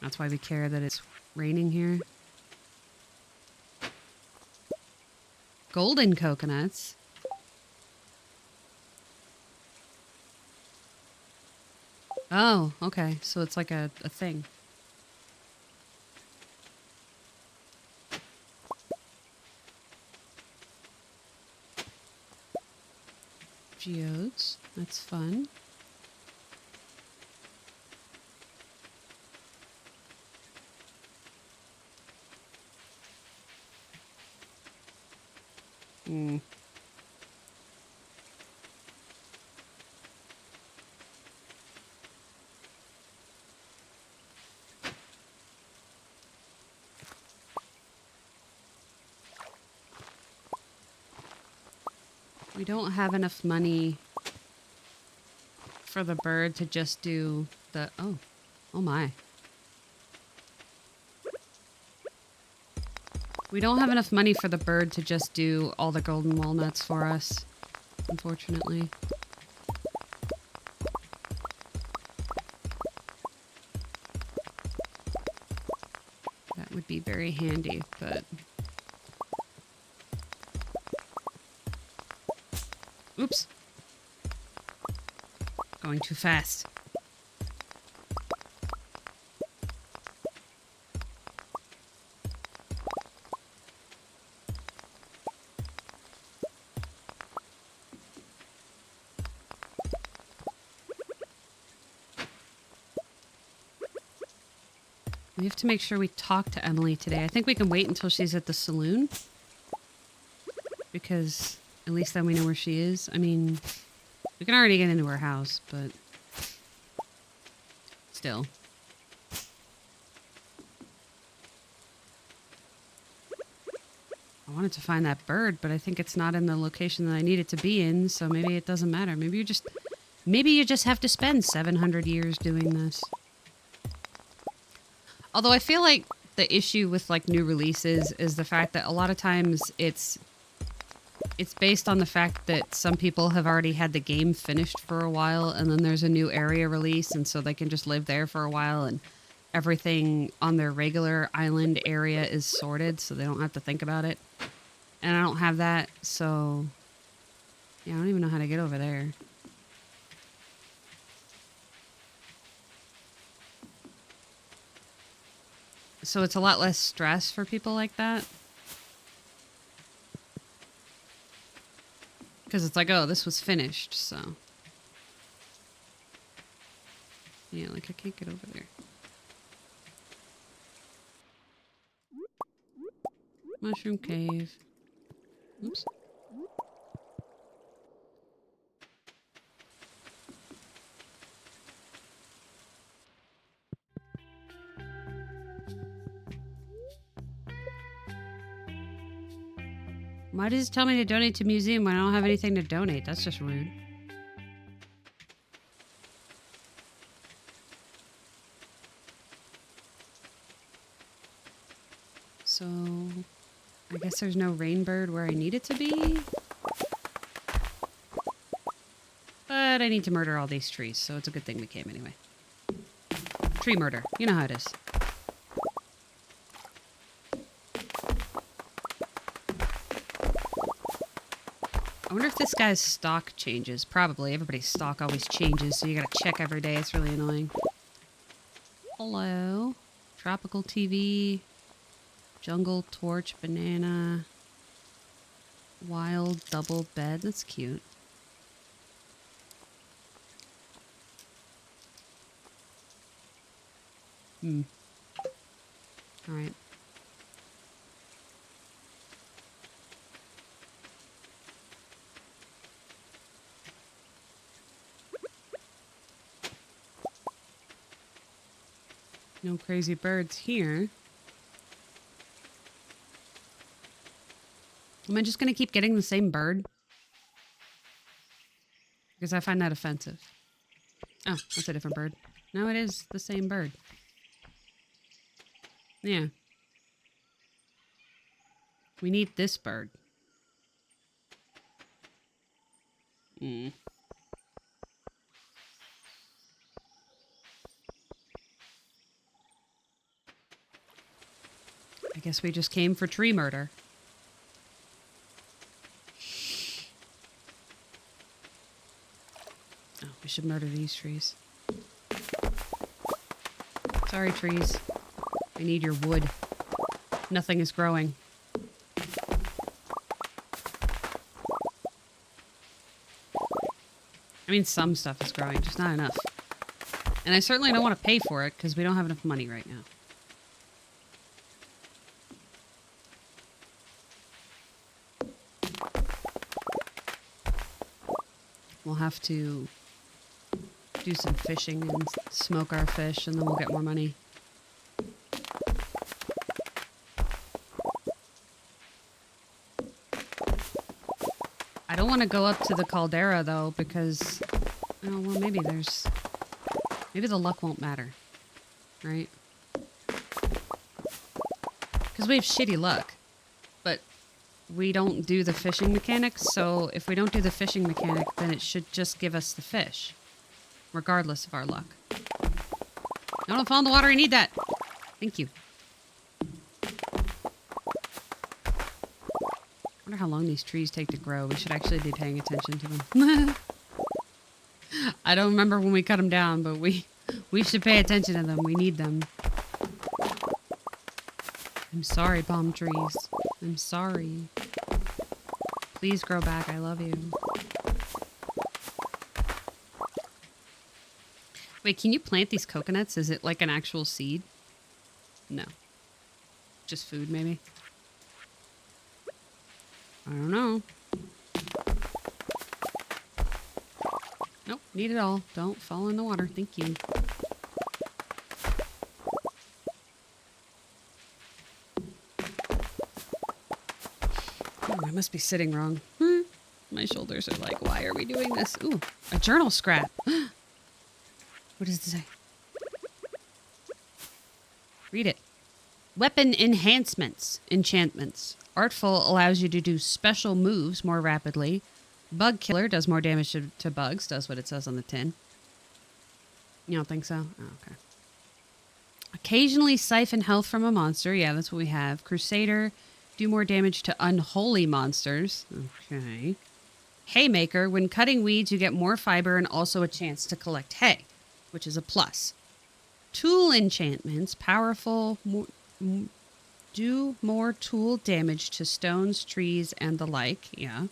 That's why we care that it's raining here. Golden coconuts. Oh, okay. So it's like a thing. Geodes. That's fun. Hmm. We don't have enough money for the bird to just do the... Oh. Oh my. We don't have enough money for the bird to just do all the golden walnuts for us, unfortunately. That would be very handy, but... Oops. Going too fast. We have to make sure we talk to Emily today. I think we can wait until she's at the saloon. Because at least then we know where she is. I mean, we can already get into her house, but still. I wanted to find that bird, but I think it's not in the location that I need it to be in, so maybe it doesn't matter. Maybe you just have to spend 700 years doing this. Although I feel like the issue with like new releases is the fact that a lot of times it's based on the fact that some people have already had the game finished for a while, and then there's a new area release, and so they can just live there for a while, and everything on their regular island area is sorted, so they don't have to think about it. And I don't have that, so yeah, I don't even know how to get over there. So it's a lot less stress for people like that. Because it's like, oh, this was finished, so. Yeah, like I can't get over there. Mushroom cave. Oops. Why does it tell me to donate to museum when I don't have anything to donate? That's just rude. So, I guess there's no rainbird where I need it to be. But I need to murder all these trees, so it's a good thing we came anyway. Tree murder. You know how it is. I wonder if this guy's stock changes. Probably. Everybody's stock always changes, so you gotta check every day. It's really annoying. Hello. Tropical TV. Jungle torch. Banana. Wild double bed. That's cute. Alright. No crazy birds here. Am I just going to keep getting the same bird? Because I find that offensive. Oh, that's a different bird. No, it is the same bird. Yeah. We need this bird. I guess we just came for tree murder. Oh, we should murder these trees. Sorry, trees. I need your wood. Nothing is growing. I mean, some stuff is growing, just not enough. And I certainly don't want to pay for it because we don't have enough money right now. We'll have to do some fishing and smoke our fish, and then we'll get more money. I don't want to go up to the caldera, though, because... Oh, well, maybe there's... Maybe the luck won't matter. Right? Because we have shitty luck. But we don't do the fishing mechanics, so if we don't do the fishing mechanic, then it should just give us the fish. Regardless of our luck. I don't fall in the water, I need that! Thank you. I wonder how long these trees take to grow. We should actually be paying attention to them. I don't remember when we cut them down, but we should pay attention to them. We need them. I'm sorry, palm trees. I'm sorry. Please grow back. I love you. Wait, can you plant these coconuts? Is it like an actual seed? No. Just food, maybe? I don't know. Nope, need it all. Don't fall in the water. Thank you. Oh, I must be sitting wrong. My shoulders are like, why are we doing this? Ooh, a journal scrap. What does it say? Read it. Weapon enhancements. Enchantments. Artful allows you to do special moves more rapidly. Bug killer does more damage to bugs. Does what it says on the tin. You don't think so? Oh, okay. Occasionally siphon health from a monster. Yeah, that's what we have. Crusader. Do more damage to unholy monsters. Okay. Haymaker. When cutting weeds, you get more fiber and also a chance to collect hay, which is a plus. Tool enchantments. Powerful. Do more tool damage to stones, trees, and the like. Yeah.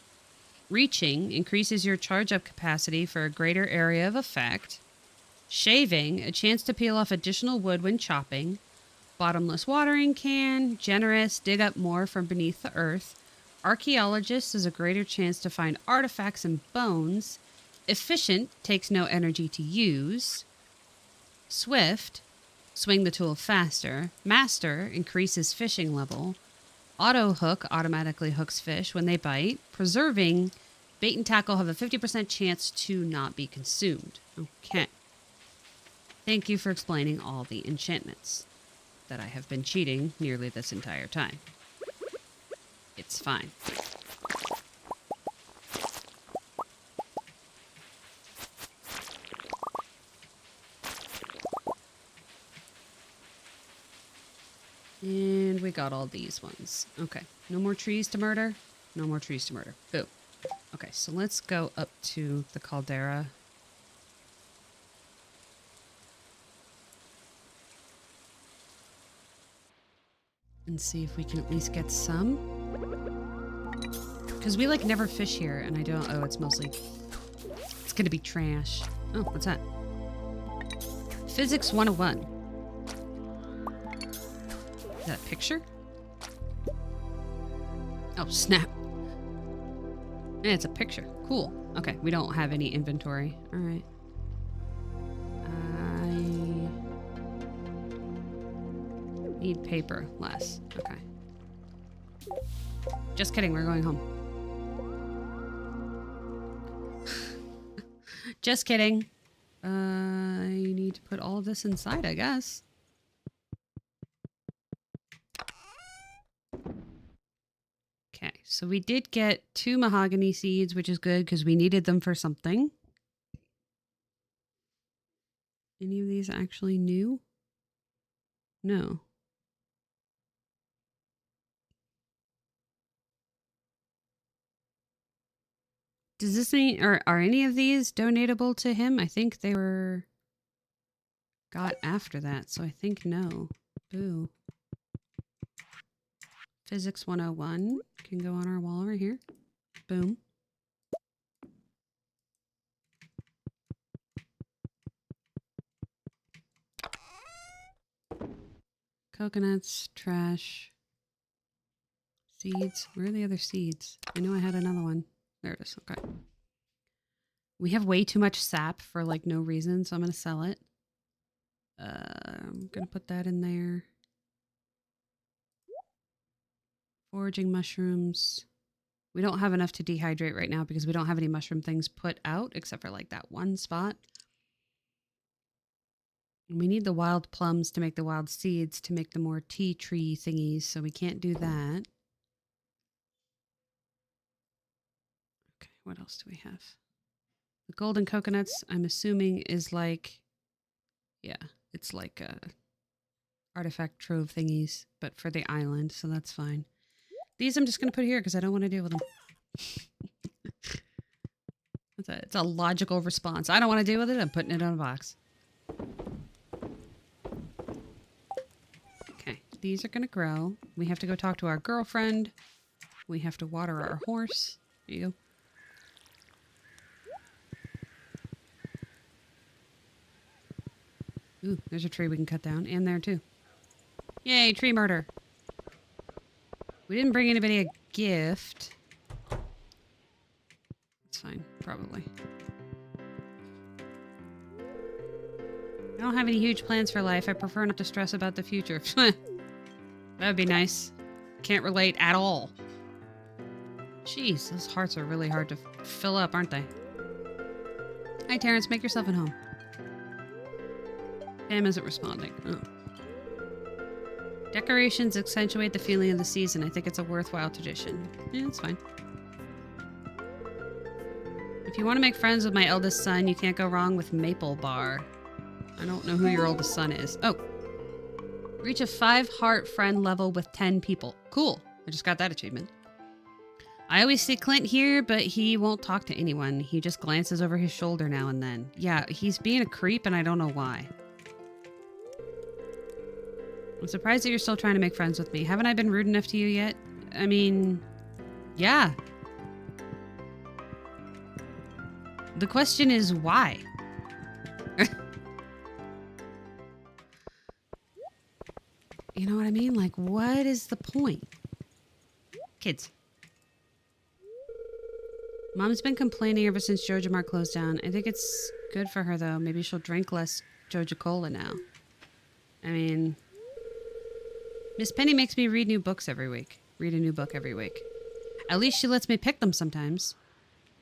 Reaching. Increases your charge-up capacity for a greater area of effect. Shaving. A chance to peel off additional wood when chopping. Bottomless watering can. Generous. Dig up more from beneath the earth. Archaeologist is a greater chance to find artifacts and bones. Efficient. Takes no energy to use. Swift. Swing the tool faster. Master. Increases fishing level. Auto hook. Automatically hooks fish when they bite. Preserving. Bait and tackle have a 50% chance to not be consumed. Okay. Thank you for explaining all the enchantments that I have been cheating nearly this entire time. It's fine. And we got all these ones. Okay. No more trees to murder. No more trees to murder. Boo. Okay, so let's go up to the caldera. And see if we can at least get some. Because we, like, never fish here, and I don't... Oh, it's mostly... It's gonna be trash. Oh, what's that? Physics 101. Is that a picture? Oh, snap. Yeah, it's a picture. Cool. Okay, we don't have any inventory. All right. I need paper less. Okay. Just kidding, we're going home. Just kidding. I need to put all of this inside, I guess. Okay, so we did get 2 mahogany seeds, which is good because we needed them for something. Any of these actually new? No. Does this mean, are any of these donatable to him? I think they were got after that, so I think no. Boo. Physics 101 can go on our wall over here. Boom. Coconuts, trash, seeds. Where are the other seeds? I know I had another one. There it is. Okay. We have way too much sap for like no reason, so I'm going to sell it. I'm going to put that in there. Foraging mushrooms. We don't have enough to dehydrate right now because we don't have any mushroom things put out except for like that one spot. And we need the wild plums to make the wild seeds to make the more tea tree thingies, so we can't do that. Okay, what else do we have? The golden coconuts, I'm assuming, is like, yeah, it's like artifact trove thingies, but for the island, so that's fine. These I'm just going to put here because I don't want to deal with them. It's a logical response. I don't want to deal with it. I'm putting it on a box. Okay, these are going to grow. We have to go talk to our girlfriend. We have to water our horse. There you go. Ooh, there's a tree we can cut down. And there, too. Yay, tree murder. We didn't bring anybody a gift. It's fine, probably. I don't have any huge plans for life. I prefer not to stress about the future. That would be nice. Can't relate at all. Jeez, those hearts are really hard to fill up, aren't they? Hi, Terrence. Make yourself at home. Pam isn't responding. Oh. Decorations accentuate the feeling of the season. I think it's a worthwhile tradition. Yeah, it's fine. If you want to make friends with my eldest son, you can't go wrong with Maple Bar. I don't know who your oldest son is. Oh. Reach a 5 heart friend level with 10 people. Cool. I just got that achievement. I always see Clint here, but he won't talk to anyone. He just glances over his shoulder now and then. Yeah, he's being a creep and I don't know why. I'm surprised that you're still trying to make friends with me. Haven't I been rude enough to you yet? I mean, yeah. The question is why? You know what I mean? Like, what is the point? Kids. Mom's been complaining ever since Joja Mart closed down. I think it's good for her, though. Maybe she'll drink less Joja Cola now. I mean, Miss Penny makes me read new books every week. Read a new book every week. At least she lets me pick them sometimes.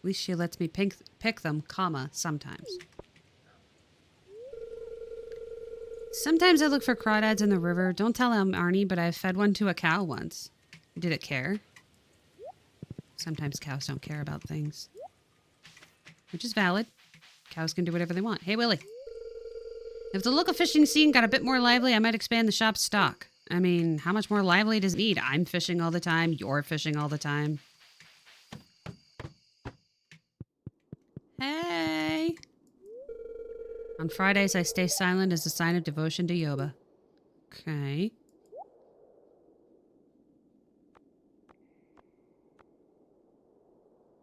At least she lets me pick them, comma, sometimes. Sometimes I look for crawdads in the river. Don't tell Arnie, but I fed one to a cow once. Did it care? Sometimes cows don't care about things. Which is valid. Cows can do whatever they want. Hey, Willie. If the local fishing scene got a bit more lively, I might expand the shop's stock. I mean, how much more lively does it need? I'm fishing all the time. You're fishing all the time. Hey! On Fridays, I stay silent as a sign of devotion to Yoba. Okay.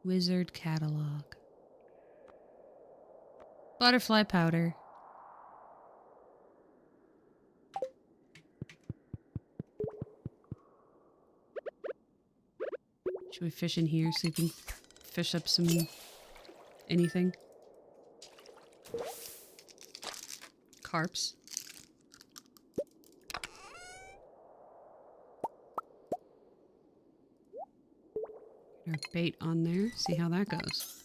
Wizard catalog. Butterfly powder. Should we fish in here so you can fish up some anything? Carps. Our bait on there. See how that goes.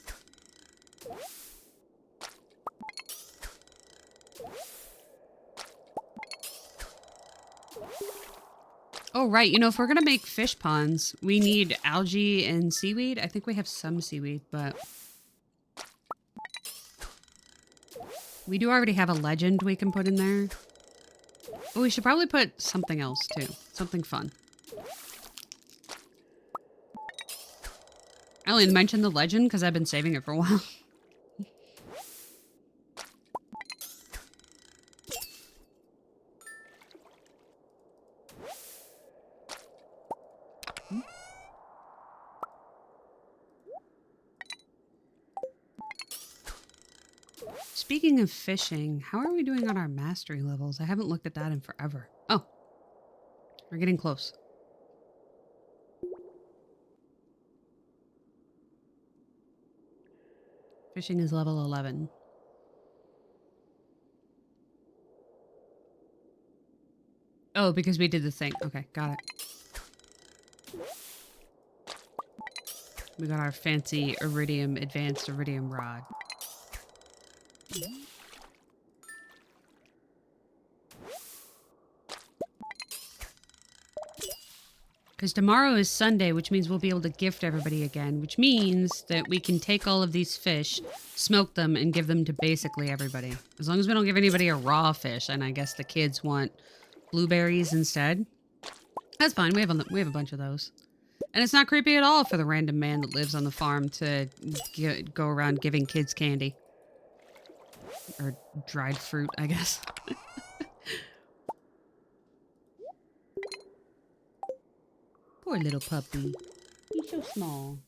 Oh, right. You know, if we're going to make fish ponds, we need algae and seaweed. I think we have some seaweed, but we do already have a legend we can put in there. But we should probably put something else, too. Something fun. I only mentioned the legend because I've been saving it for a while. Speaking of fishing, how are we doing on our mastery levels? I haven't looked at that in forever. Oh, we're getting close. Fishing is level 11. Oh, because we did the thing. Okay, got it. We got our fancy advanced iridium rod. Because tomorrow is Sunday, which means we'll be able to gift everybody again, which means that we can take all of these fish, smoke them, and give them to basically everybody. As long as we don't give anybody a raw fish, and I guess the kids want blueberries instead. That's fine. We have a bunch of those. And it's not creepy at all for the random man that lives on the farm to go around giving kids candy. Or dried fruit, I guess. Poor little puppy. He's so small.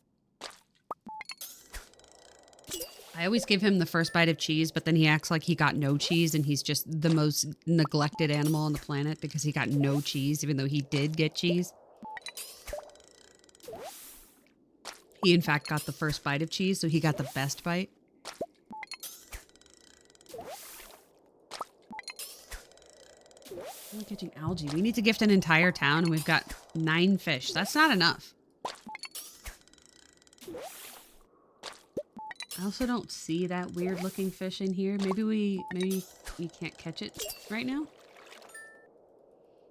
I always give him the first bite of cheese, but then he acts like he got no cheese and he's just the most neglected animal on the planet because he got no cheese, even though he did get cheese. He, in fact, got the first bite of cheese, so he got the best bite. I'm catching algae. We need to gift an entire town, and we've got 9 fish. That's not enough. I also don't see that weird looking fish in here. Maybe we can't catch it right now.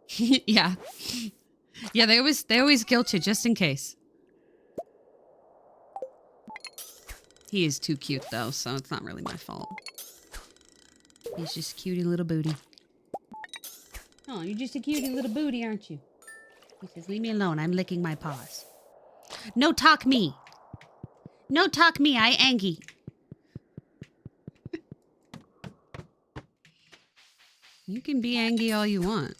Yeah. Yeah, they always guilt you just in case. He is too cute though, so it's not really my fault. He's just a cutie little booty. Oh, you're just a cutie little booty, aren't you? He says, leave me alone. I'm licking my paws. No talk me. No talk me. I angry. You can be angry all you want.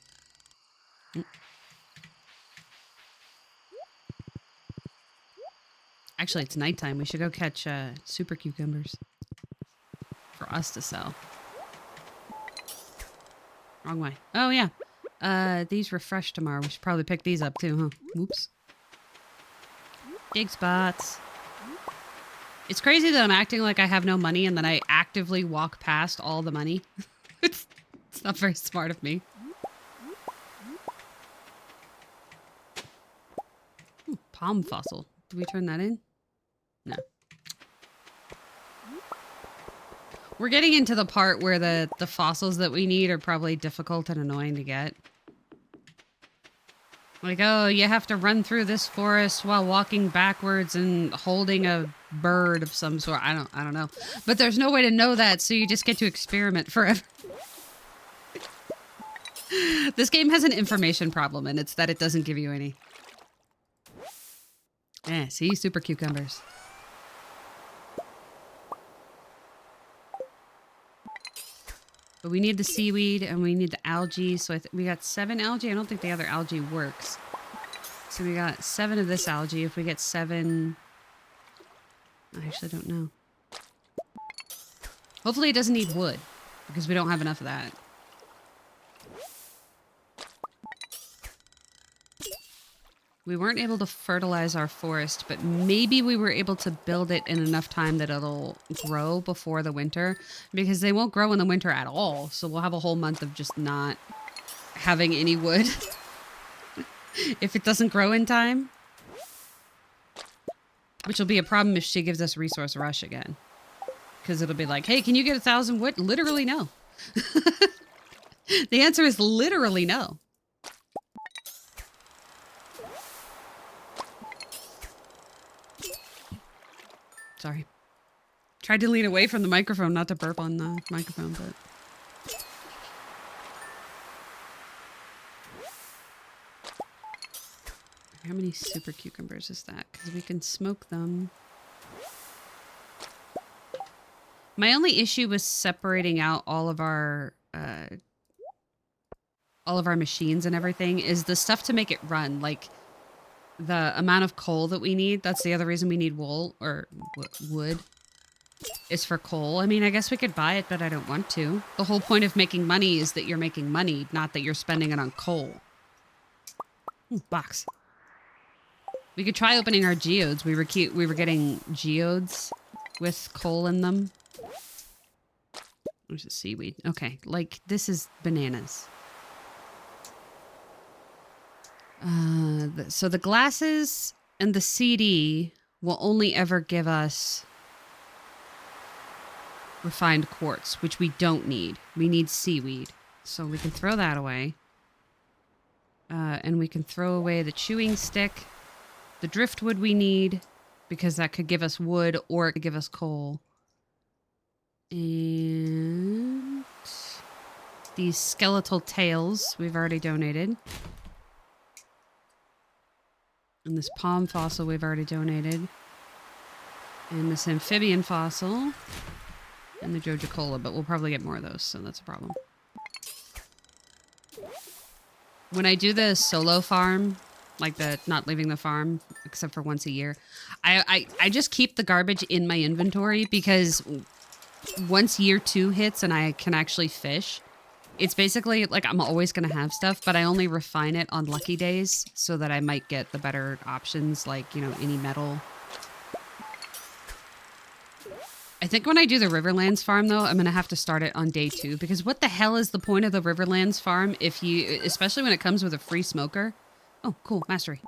Actually, it's nighttime. We should go catch super cucumbers for us to sell. Wrong way. Oh, yeah. These refresh tomorrow. We should probably pick these up too, huh? Oops. Dig spots. It's crazy that I'm acting like I have no money and then I actively walk past all the money. It's not very smart of me. Ooh, palm fossil. Did we turn that in? No. We're getting into the part where the fossils that we need are probably difficult and annoying to get. Like, oh, you have to run through this forest while walking backwards and holding a bird of some sort. I don't know. But there's no way to know that, so you just get to experiment forever. This game has an information problem, and it's that it doesn't give you any. Yeah, see? Super cucumbers. But we need the seaweed and we need the algae. So we got 7 algae. I don't think the other algae works. So we got 7 of this algae. If we get 7... I actually don't know. Hopefully it doesn't need wood, because we don't have enough of that. We weren't able to fertilize our forest, but maybe we were able to build it in enough time that it'll grow before the winter, because they won't grow in the winter at all. So we'll have a whole month of just not having any wood if it doesn't grow in time, which will be a problem if she gives us resource rush again, because it'll be like, hey, can you get 1,000 wood? Literally no. The answer is literally no. Sorry. Tried to lean away from the microphone, not to burp on the microphone, but... How many super cucumbers is that? Because we can smoke them. My only issue with separating out all of our machines and everything is the stuff to make it run, like the amount of coal that we need. That's the other reason we need wool or wood is for coal. I mean, I guess we could buy it, but I don't want to. The whole point of making money is that you're making money, not that you're spending it on coal. Ooh, box. We could try opening our geodes. We were getting geodes with coal in them. There's a seaweed. Okay, like this is bananas. So the glasses and the CD will only ever give us refined quartz, which we don't need. We need seaweed. So we can throw that away. And we can throw away the chewing stick. The driftwood we need, because that could give us wood or it could give us coal. And these skeletal tails we've already donated. And this palm fossil we've already donated. And this amphibian fossil. And the Joja-Cola, but we'll probably get more of those, so that's a problem. When I do the solo farm, like the not leaving the farm except for once a year. I just keep the garbage in my inventory because once year 2 hits and I can actually fish, it's basically like I'm always going to have stuff, but I only refine it on lucky days so that I might get the better options like, you know, any metal. I think when I do the Riverlands farm, though, I'm going to have to start it on day 2 because what the hell is the point of the Riverlands farm if you, especially when it comes with a free smoker? Oh, cool. Mastery.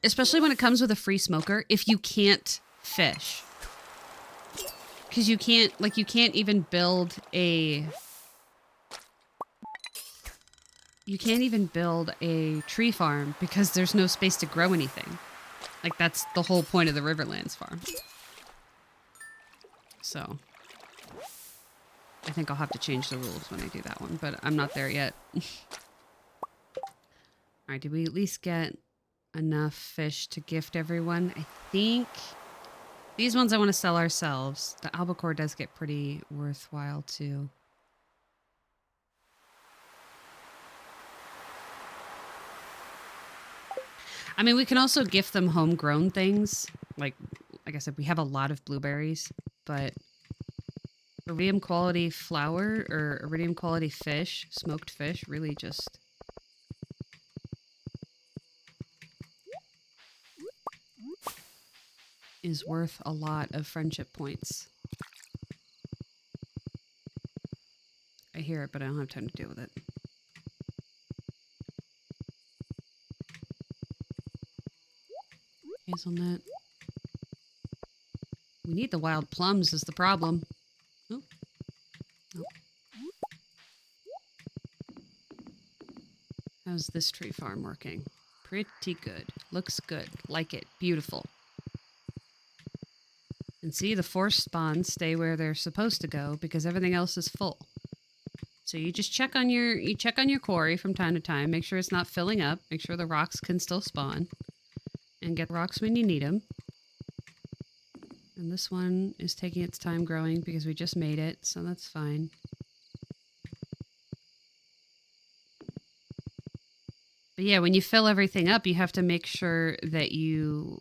Especially when it comes with a free smoker, if you can't fish. Because you can't, like, you can't even build a... You can't even build a tree farm because there's no space to grow anything. Like, that's the whole point of the Riverlands farm. So, I think I'll have to change the rules when I do that one, but I'm not there yet. Alright, did we at least get enough fish to gift everyone? I think these ones I want to sell ourselves. The albacore does get pretty worthwhile too. I mean, we can also gift them homegrown things. Like I said, we have a lot of blueberries, but iridium quality flour or iridium quality fish, smoked fish, really just is worth a lot of friendship points. I hear it, but I don't have time to deal with it. Hazelnut. We need the wild plums is the problem. Oh. Oh. How's this tree farm working? Pretty good. Looks good. Like it. Beautiful. And see, the forest spawns stay where they're supposed to go because everything else is full. So you just check on your quarry from time to time, make sure it's not filling up, make sure the rocks can still spawn, and get rocks when you need them. And this one is taking its time growing because we just made it, so that's fine. But yeah, when you fill everything up, you have to make sure that you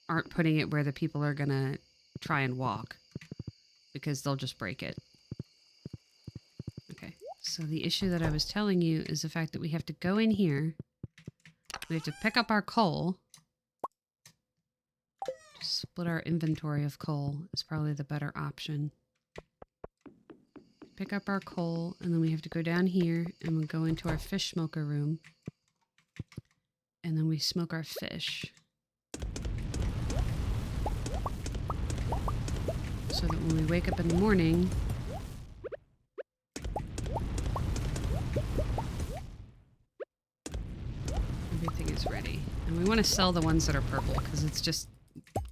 aren't putting it where the people are gonna try and walk because they'll just break it. Okay, so the issue that I was telling you is the fact that we have to go in here. We have to pick up our coal. Just split our inventory of coal is probably the better option. Pick up our coal, and then we have to go down here, and we'll go into our fish smoker room. And then we smoke our fish. So that when we wake up in the morning, everything is ready. And we want to sell the ones that are purple, because it's just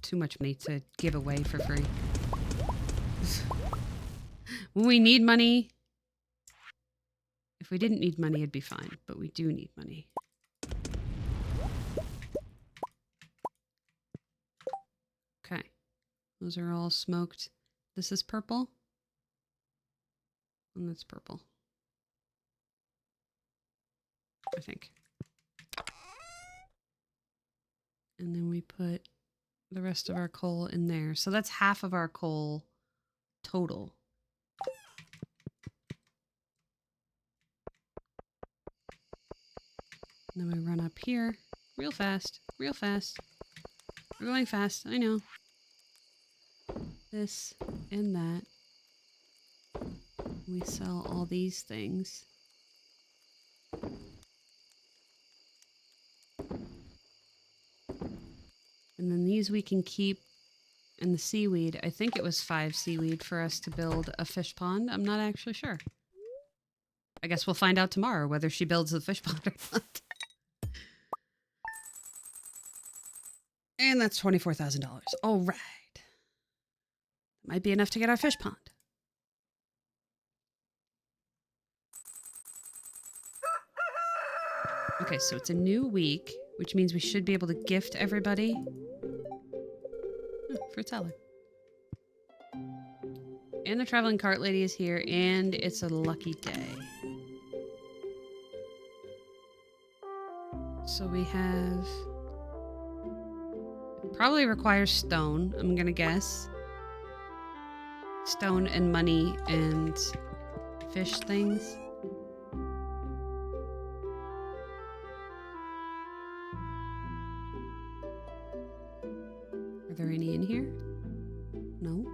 too much money to give away for free. When we need money, if we didn't need money, it'd be fine, but we do need money. Okay, those are all smoked. This is purple, and that's purple, I think. And then we put the rest of our coal in there. So that's half of our coal total. And then we run up here real fast, real fast. We're going fast, I know. This and that. We sell all these things. And then these we can keep. And the seaweed, I think it was 5 seaweed for us to build a fish pond. I'm not actually sure. I guess we'll find out tomorrow whether she builds the fish pond or not. And that's $24,000. All right. Might be enough to get our fish pond. Okay, so it's a new week, which means we should be able to gift everybody. Oh, fruit salad. And the traveling cart lady is here, and it's a lucky day. So we have... Probably requires stone, I'm gonna guess. Stone and money and fish things. Are there any in here? No.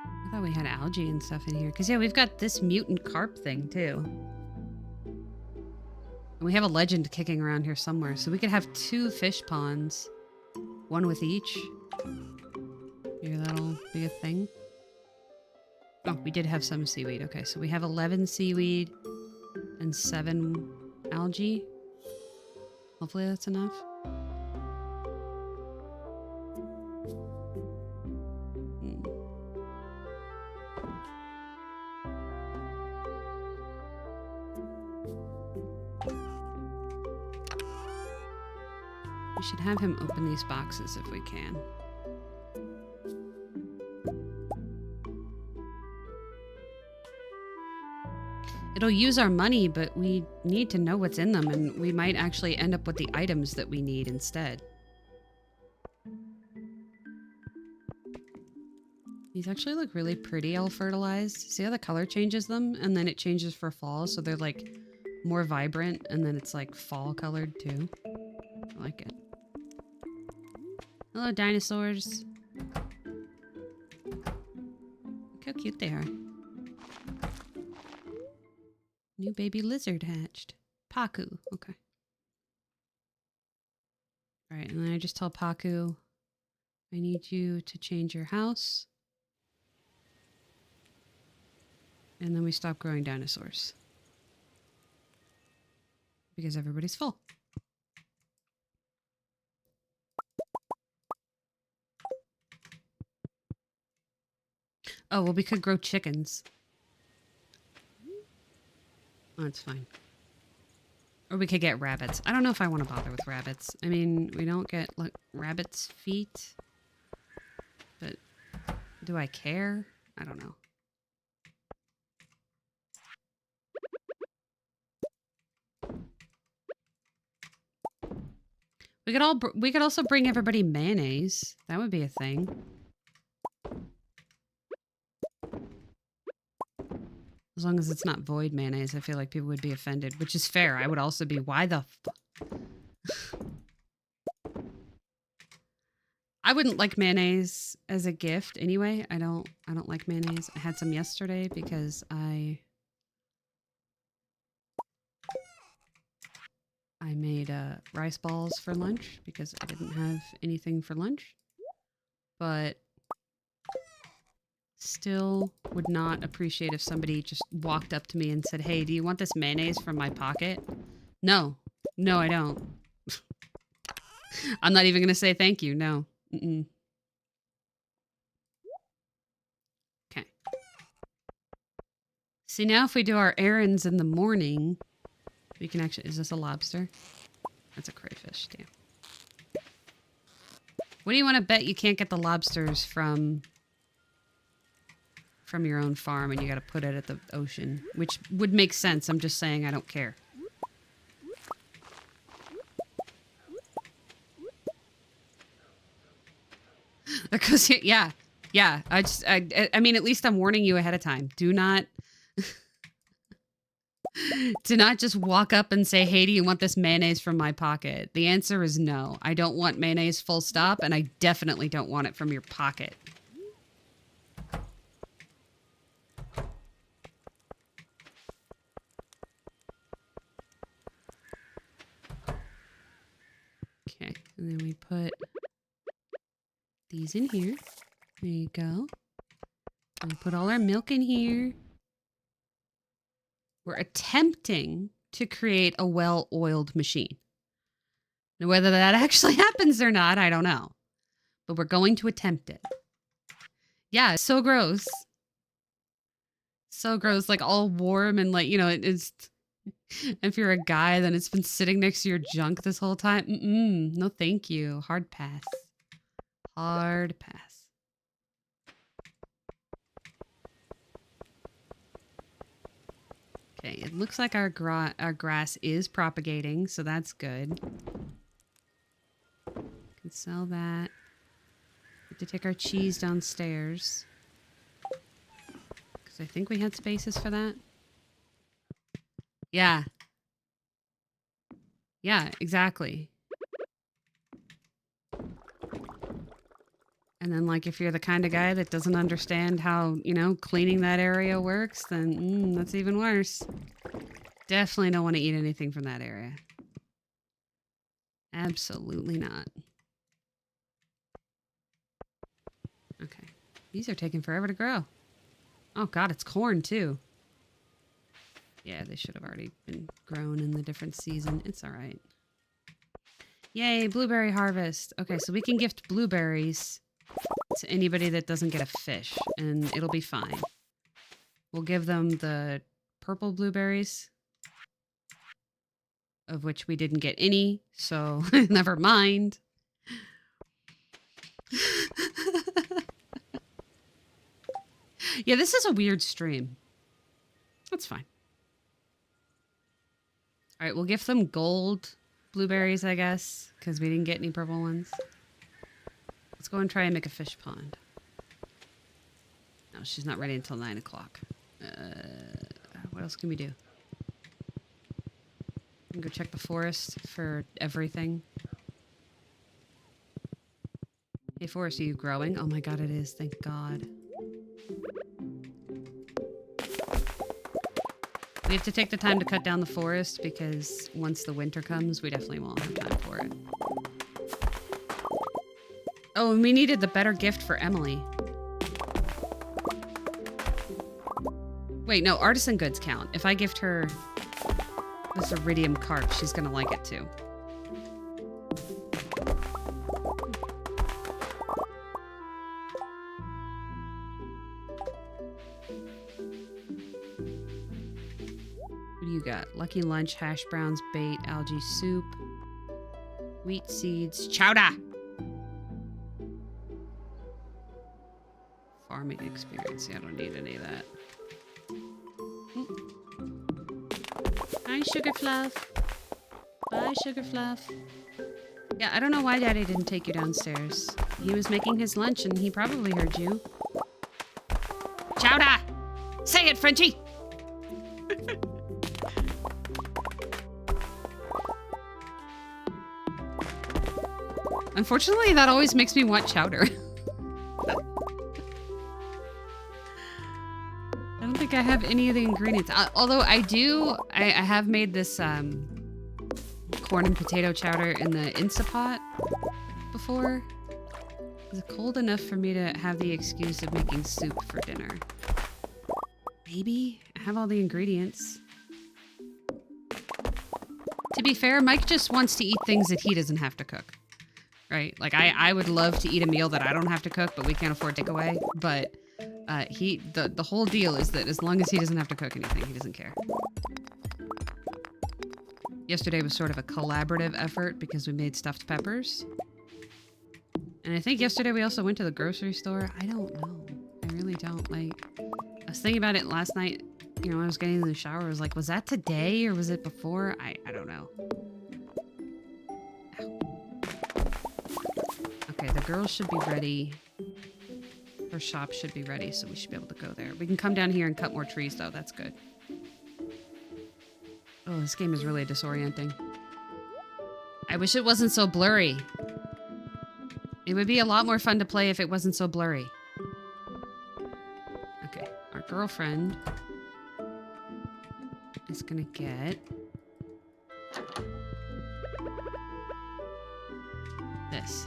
I thought we had algae and stuff in here. Because, yeah, we've got this mutant carp thing, too. And we have a legend kicking around here somewhere. So we could have 2 fish ponds. One with each. Maybe that'll be a thing. Oh, we did have some seaweed. Okay, so we have 11 seaweed and 7 algae. Hopefully that's enough. We should have him open these boxes if we can. It'll use our money, but we need to know what's in them, and we might actually end up with the items that we need instead. These actually look really pretty all fertilized. See how the color changes them? And then it changes for fall, so they're like more vibrant, and then it's like fall colored too. I like it. Hello, dinosaurs. Look how cute they are. New baby lizard hatched. Paku. Okay. Alright, and then I just tell Paku, I need you to change your house. And then we stop growing dinosaurs. Because everybody's full. Oh, well, we could grow chickens. Oh, that's fine. Or we could get rabbits. I don't know if I want to bother with rabbits. I mean, we don't get, like, rabbits' feet. But do I care? I don't know. We could also bring everybody mayonnaise. That would be a thing. As long as it's not void mayonnaise, I feel like people would be offended, which is fair. I would also be, why the I wouldn't like mayonnaise as a gift anyway. I don't like mayonnaise. I had some yesterday because I made rice balls for lunch because I didn't have anything for lunch. But still would not appreciate if somebody just walked up to me and said, "Hey, do you want this mayonnaise from my pocket?" No. No, I don't. I'm not even going to say thank you. No. Mm-mm. Okay. See, now if we do our errands in the morning, we can actually... Is this a lobster? That's a crayfish, damn. What do you want to bet you can't get the lobsters from your own farm and you got to put it at the ocean? Which would make sense. I'm just saying I don't care. Because, yeah. Yeah. I mean, at least I'm warning you ahead of time. Do not... Do not just walk up and say, "Hey, do you want this mayonnaise from my pocket?" The answer is no. I don't want mayonnaise full stop, and I definitely don't want it from your pocket. Okay, and then we put these in here. There you go. And we put all our milk in here. We're attempting to create a well-oiled machine. Now, whether that actually happens or not, I don't know. But we're going to attempt it. Yeah, it's so gross. So gross, like all warm and like, you know, it's... If you're a guy, then it's been sitting next to your junk this whole time. No, thank you. Hard pass. Hard pass. Okay, it looks like our grass is propagating, so that's good. Can sell that. Have to take our cheese downstairs. Because I think we had spaces for that. Yeah. Yeah, exactly. And then, like, if you're the kind of guy that doesn't understand how, you know, cleaning that area works, then that's even worse. Definitely don't want to eat anything from that area. Absolutely not. Okay. These are taking forever to grow. Oh, God, it's corn, too. Yeah, they should have already been grown in the different season. It's all right. Yay, blueberry harvest. Okay, so we can gift blueberries to anybody that doesn't get a fish, and it'll be fine. We'll give them the purple blueberries, of which we didn't get any, so never mind. Yeah, this is a weird stream. That's fine. All right, we'll gift them gold blueberries, I guess, because we didn't get any purple ones. Let's go and try and make a fish pond. No, she's not ready until 9 o'clock. What else can we do? We can go check the forest for everything. Hey, forest, are you growing? Oh my god, it is. Thank God. We have to take the time to cut down the forest because once the winter comes, we definitely won't have time for it. Oh, and we needed the better gift for Emily. Wait, no, artisan goods count. If I gift her this iridium carp, she's gonna like it too. What do you got? Lucky lunch, hash browns, bait, algae soup, wheat seeds, chowder! Farming experience. Yeah, I don't need any of that. Hi, Sugar Fluff. Bye, Sugar Fluff. Yeah, I don't know why Daddy didn't take you downstairs. He was making his lunch and he probably heard you. Chowder! Say it, Frenchie! Unfortunately, that always makes me want chowder. I don't think I have any of the ingredients. Although I do, I have made this corn and potato chowder in the Instapot before. Is it cold enough for me to have the excuse of making soup for dinner? Maybe. I have all the ingredients. To be fair, Mike just wants to eat things that he doesn't have to cook. Right? Like, I would love to eat a meal that I don't have to cook, but we can't afford takeaway. But the whole deal is that as long as he doesn't have to cook anything, he doesn't care. Yesterday was sort of a collaborative effort because we made stuffed peppers. And I think yesterday we also went to the grocery store. I don't know. I really don't. Like, I was thinking about it last night. You know, I was getting in the shower. I was like, was that today or was it before? I don't know. Okay, the girls should be ready. Her shop should be ready, so we should be able to go there. We can come down here and cut more trees, though. That's good. Oh, this game is really disorienting. I wish it wasn't so blurry. It would be a lot more fun to play if it wasn't so blurry. Okay, our girlfriend is gonna get this.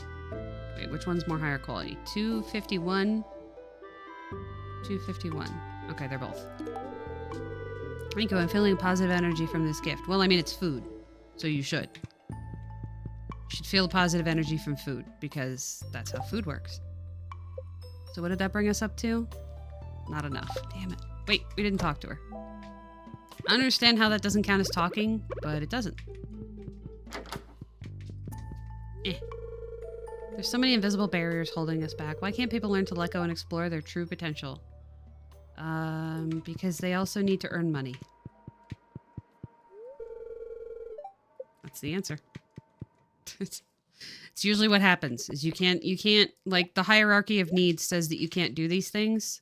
Wait, which one's more higher quality? 251. 251. Okay, they're both. Thank you. I'm feeling positive energy from this gift. Well, I mean, it's food, so you should. You should feel positive energy from food because that's how food works. So what did that bring us up to? Not enough. Damn it. Wait, we didn't talk to her. I understand how that doesn't count as talking, but it doesn't. Eh. There's so many invisible barriers holding us back. Why can't people learn to let go and explore their true potential? Because they also need to earn money. the answer. It's usually what happens is you can't like the hierarchy of needs says that you can't do these things.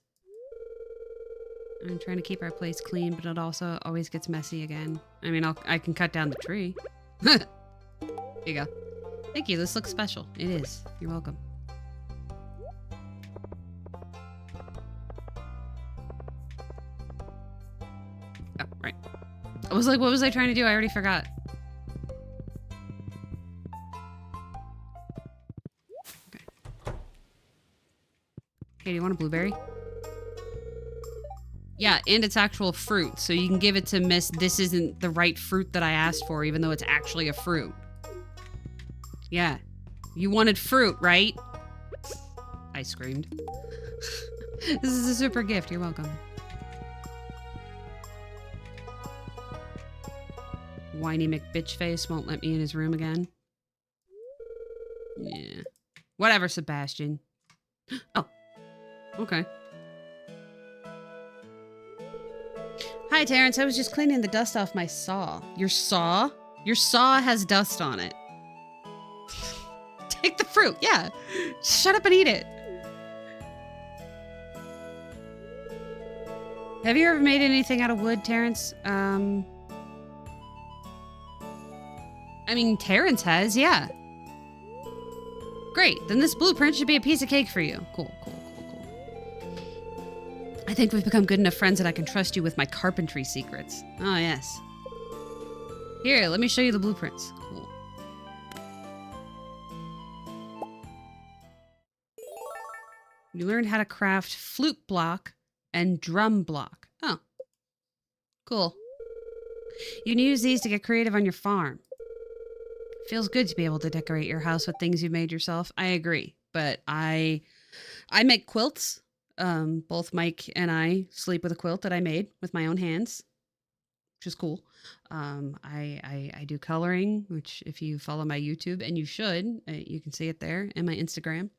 I'm trying to keep our place clean, but it also always gets messy again. I mean, I can cut down the tree. There you go. Thank you. This looks special. It is. You're welcome. Oh, right. I was like, what was I trying to do? I already forgot. Okay. Hey, do you want a blueberry? Yeah, and it's actual fruit, so you can give it to Miss. This isn't the right fruit that I asked for, even though it's actually a fruit. Yeah. You wanted fruit, right? I screamed. This is a super gift. You're welcome. Whiny McBitchface won't let me in his room again. Yeah. Whatever, Sebastian. Oh. Okay. Hi, Terrence. I was just cleaning the dust off my saw. Your saw? Your saw has dust on it. Take the fruit. Yeah. Shut up and eat it. Have you ever made anything out of wood, Terrence? I mean, Terrence has, yeah. Great. Then this blueprint should be a piece of cake for you. Cool. I think we've become good enough friends that I can trust you with my carpentry secrets. Oh, yes. Here, let me show you the blueprints. Cool. You learned how to craft flute block and drum block. Oh. Cool. You can use these to get creative on your farm. Feels good to be able to decorate your house with things you made yourself. I agree. But I make quilts. Both Mike and I sleep with a quilt that I made with my own hands, which is cool. I do coloring, which if you follow my YouTube, and you should, you can see it there, and my Instagram.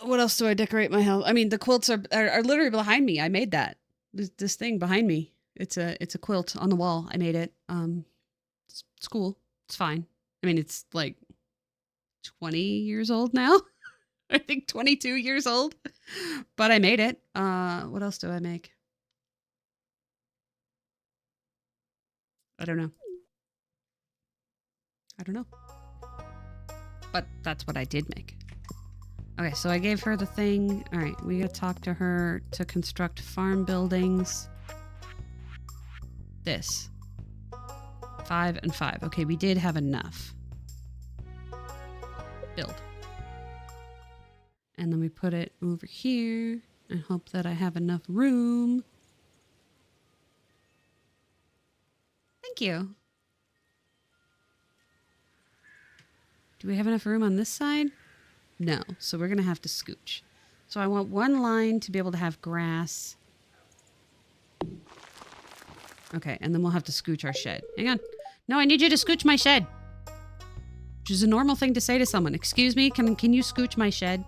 What else do I decorate my house? I mean, the quilts are literally behind me. I made that. This thing behind me. It's a quilt on the wall. I made it. It's cool. It's fine. I mean, it's like 20 years old now. I think 22 years old, but I made it. What else do I make? I don't know. But that's what I did make. Okay, so I gave her the thing. All right, we gotta talk to her to construct farm buildings. This. 5 and 5. Okay, we did have enough. Build. And then we put it over here and hope that I have enough room. Thank you. Do we have enough room on this side? No, so we're going to have to scooch. So I want one line to be able to have grass. Okay, and then we'll have to scooch our shed. Hang on. No, I need you to scooch my shed. Which is a normal thing to say to someone. Excuse me, can you scooch my shed?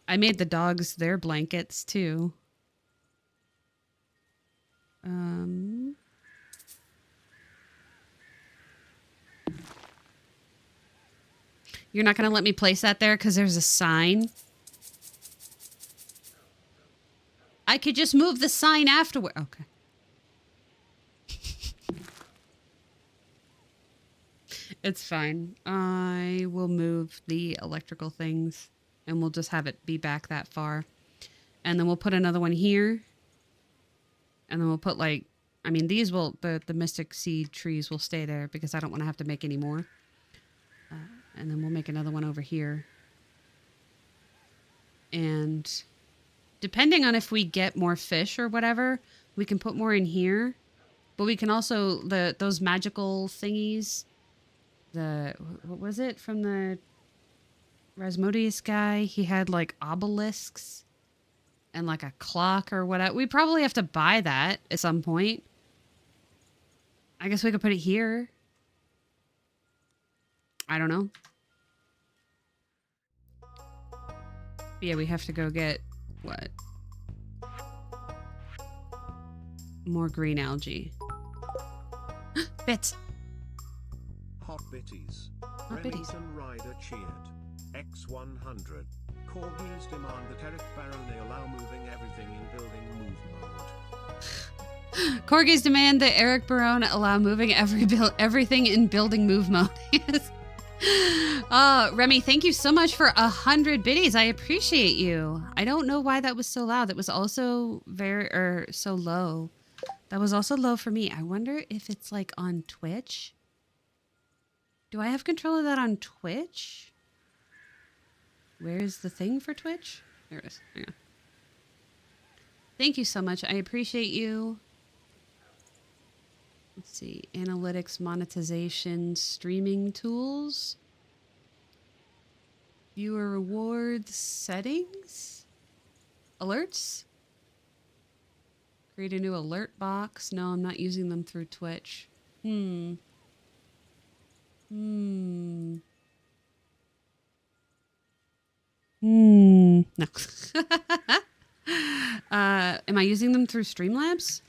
I made the dogs their blankets too. You're not going to let me place that there because there's a sign? I could just move the sign afterward. Okay. It's fine. I will move the electrical things and we'll just have it be back that far. And then we'll put another one here. And then we'll put like, I mean, these will, the mystic seed trees will stay there because I don't want to have to make any more. And then we'll make another one over here. And depending on if we get more fish or whatever, we can put more in here. But we can also, those magical thingies, what was it from the Rasmodius guy? He had like obelisks and like a clock or whatever. We probably have to buy that at some point. I guess we could put it here. I don't know. But yeah, we have to go get what? more green algae. Bits. Hot Bitties. Hot Bitties. Remington Rider cheered. X100. Corgis demand that Eric Barone allow moving everything in building move mode. Corgis demand that Eric Barone allow moving everything in building move mode. Yes. Remy, thank you so much for 100 biddies. I appreciate you. I don't know why that was so loud. That was also so low. That was also low for me. I wonder if it's like on Twitch. Do I have control of that on Twitch? Where's the thing for Twitch? There it is. Hang on. Thank you so much. I appreciate you. Let's see. Analytics, monetization, streaming tools. Viewer rewards, settings. Alerts. Create a new alert box. No, I'm not using them through Twitch. No. Am I using them through Streamlabs?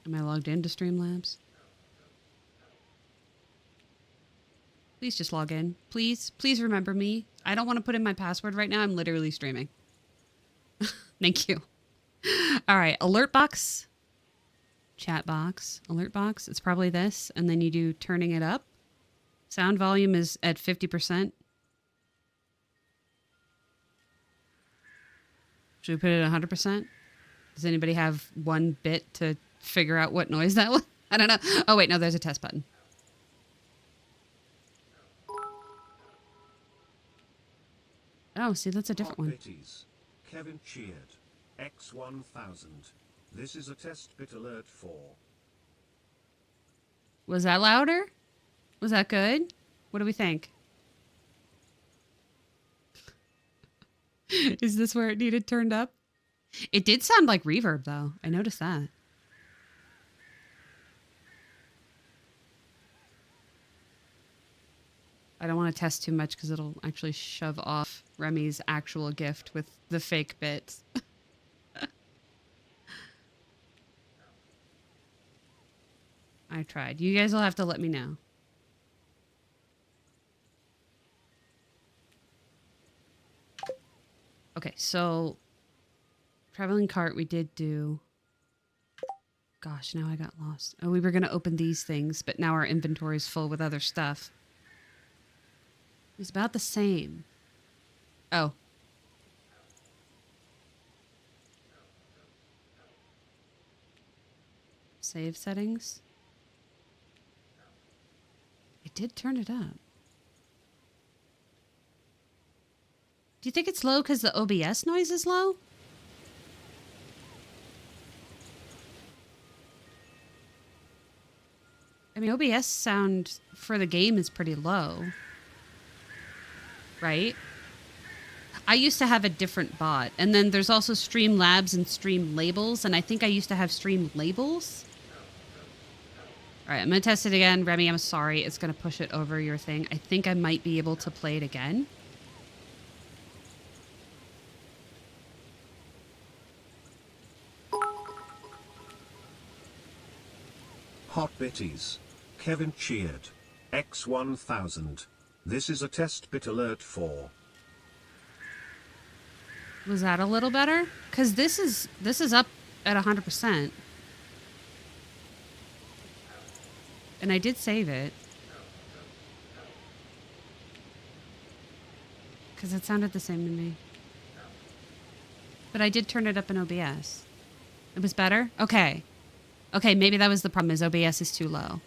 Am I logged into Streamlabs? Please just log in. Please remember me. I don't want to put in my password right now. I'm literally streaming. Thank you. All right, alert box. Chat box, alert box. It's probably this. And then you do turning it up. Sound volume is at 50%. Should we put it at 100%? Does anybody have 1 bit to figure out what noise that was? I don't know. Oh, wait, no, there's a test button. Oh, see, that's a different one. Bitties. Kevin cheered. X1000. This is a test bit alert for. Was that louder? Was that good? What do we think? Is this where it needed turned up? It did sound like reverb, though. I noticed that. I don't want to test too much because it'll actually shove off Remy's actual gift with the fake bits. I tried. You guys will have to let me know. Okay, so traveling cart we did do. Gosh, now I got lost. Oh, we were going to open these things, but now our inventory is full with other stuff. It's about the same. Oh. Save settings. It did turn it up. Do you think it's low because the OBS noise is low? I mean, OBS sound for the game is pretty low. Right? I used to have a different bot. And then there's also Streamlabs and Stream Labels. And I think I used to have Stream Labels. All right, I'm going to test it again. Remy, I'm sorry. It's going to push it over your thing. I think I might be able to play it again. Hot Bitties. Kevin cheered. X1000. This is a test bit alert for. Was that a little better? Because this is up at 100%. And I did save it. Because it sounded the same to me. But I did turn it up in OBS. It was better? Okay. Okay, maybe that was the problem, is OBS is too low.